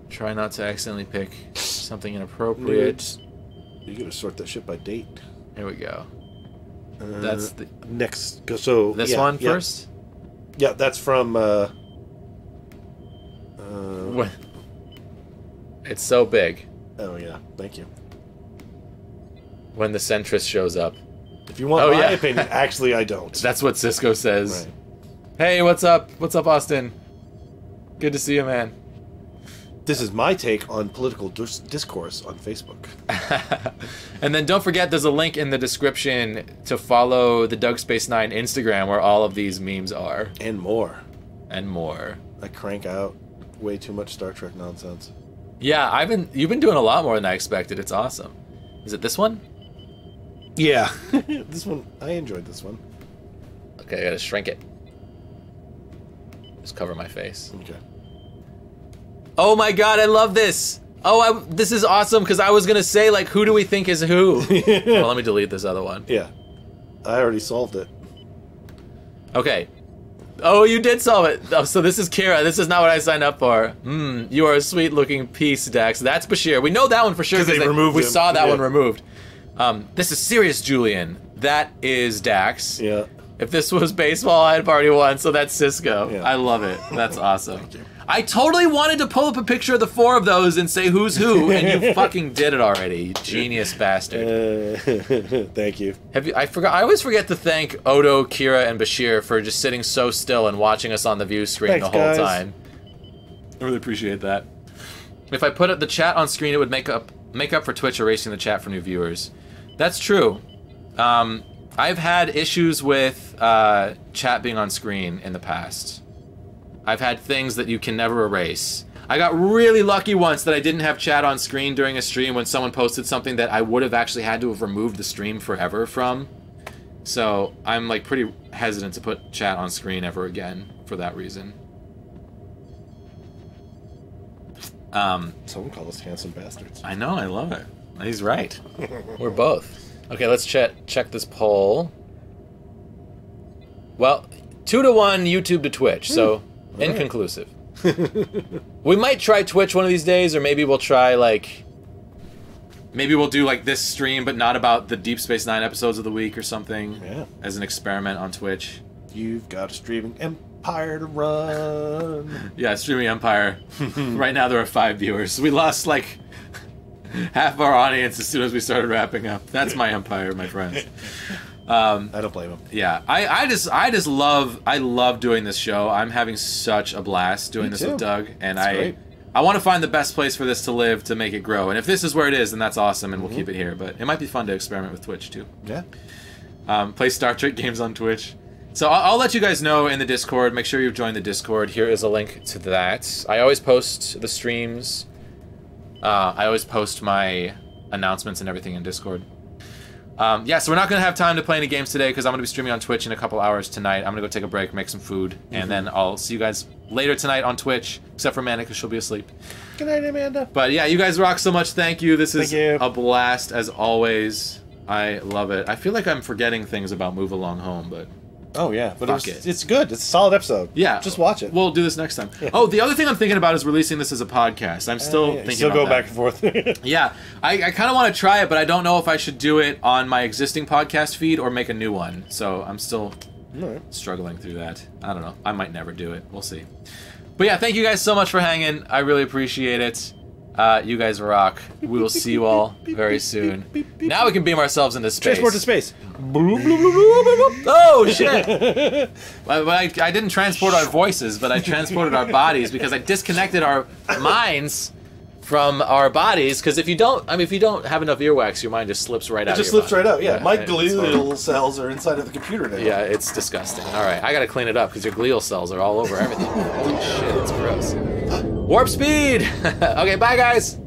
Try not to accidentally pick something inappropriate. You gotta sort that shit by date. Here we go. That's the... Next. So, this one first? Yeah, that's from... What? It's so big. Oh, yeah. Thank you. When the centrist shows up. If you want my opinion, actually, I don't. That's what Cisco says. Right. Hey, what's up? What's up, Austin? Good to see you, man. This is my take on political discourse on Facebook. And then don't forget, there's a link in the description to follow the Doug Space 9 Instagram where all of these memes are. And more. And more. I crank out way too much Star Trek nonsense. Yeah, you've been doing a lot more than I expected. It's awesome. Is it this one? Yeah. This one, I enjoyed this one. Okay, I gotta shrink it. Just cover my face. Okay. Oh my god, I love this! Oh, this is awesome, because I was gonna say, like, who do we think is who? Well, let me delete this other one. Yeah. I already solved it. Okay. Oh, you did solve it! Oh, so this is Kira. This is not what I signed up for. You are a sweet-looking piece, Dax. That's Bashir. We know that one for sure, because we saw that one removed. This is Serious Julian. That is Dax. Yeah. If this was baseball, I'd already won, so that's Cisco. Yeah. I love it. That's awesome. Thank you. I totally wanted to pull up a picture of the 4 of those and say who's who, and you fucking did it already, you genius bastard. Thank you. I always forget to thank Odo, Kira, and Bashir for just sitting so still and watching us on the view screen the whole time. I really appreciate that. If I put the chat on screen, it would make up for Twitch erasing the chat for new viewers. That's true. I've had issues with chat being on screen in the past. I've had things that you can never erase. I got really lucky once that I didn't have chat on screen during a stream when someone posted something that I would have actually had to have removed the stream forever from. So I'm like pretty hesitant to put chat on screen ever again for that reason. Someone call us handsome bastards. I know, I love it. He's right. We're both. Okay, let's check this poll. Well, 2-to-1 YouTube to Twitch, so inconclusive. We might try Twitch one of these days, or maybe we'll try, like... Maybe we'll do, like, this stream, but not about the Deep Space Nine episodes of the week or something. Yeah. As an experiment on Twitch. You've got a streaming empire to run. Yeah, streaming empire. Right now there are 5 viewers. We lost, like... half our audience as soon as we started wrapping up. That's my empire, my friends. I don't blame him. Yeah, I just love doing this show. I'm having such a blast doing this with Doug, and I want to find the best place for this to live to make it grow. And if this is where it is, then that's awesome, and we'll keep it here. But it might be fun to experiment with Twitch too. Yeah. Play Star Trek games on Twitch. So I'll let you guys know in the Discord. Make sure you've joined the Discord. Here is a link to that. I always post the streams. I always post my announcements and everything in Discord. Yeah, so we're not going to have time to play any games today because I'm going to be streaming on Twitch in a couple hours tonight. I'm going to go take a break, make some food, and then I'll see you guys later tonight on Twitch, except for Amanda because she'll be asleep. Good night, Amanda. But yeah, you guys rock so much. Thank you. This is a blast as always. I love it. I feel like I'm forgetting things about Move Along Home, but... Oh, yeah, but it's good. It's a solid episode. Yeah. Just watch it. We'll do this next time. Oh, the other thing I'm thinking about is releasing this as a podcast. I'm still thinking about go that. back and forth. Yeah. I kind of want to try it, but I don't know if I should do it on my existing podcast feed or make a new one. So I'm still struggling through that. I don't know. I might never do it. We'll see. But yeah, thank you guys so much for hanging. I really appreciate it. You guys rock. We will see you all very soon. Now we can beam ourselves into space. Transport to space. Oh, shit! I didn't transport our voices, but I transported our bodies because I disconnected our minds from our bodies. Because if you don't have enough earwax, your mind just slips right out. It just slips right out. Yeah, my glial cells are inside of the computer now. Yeah, it's disgusting. All right, I gotta clean it up because your glial cells are all over everything. Holy shit, it's gross. Warp speed! Okay, bye guys!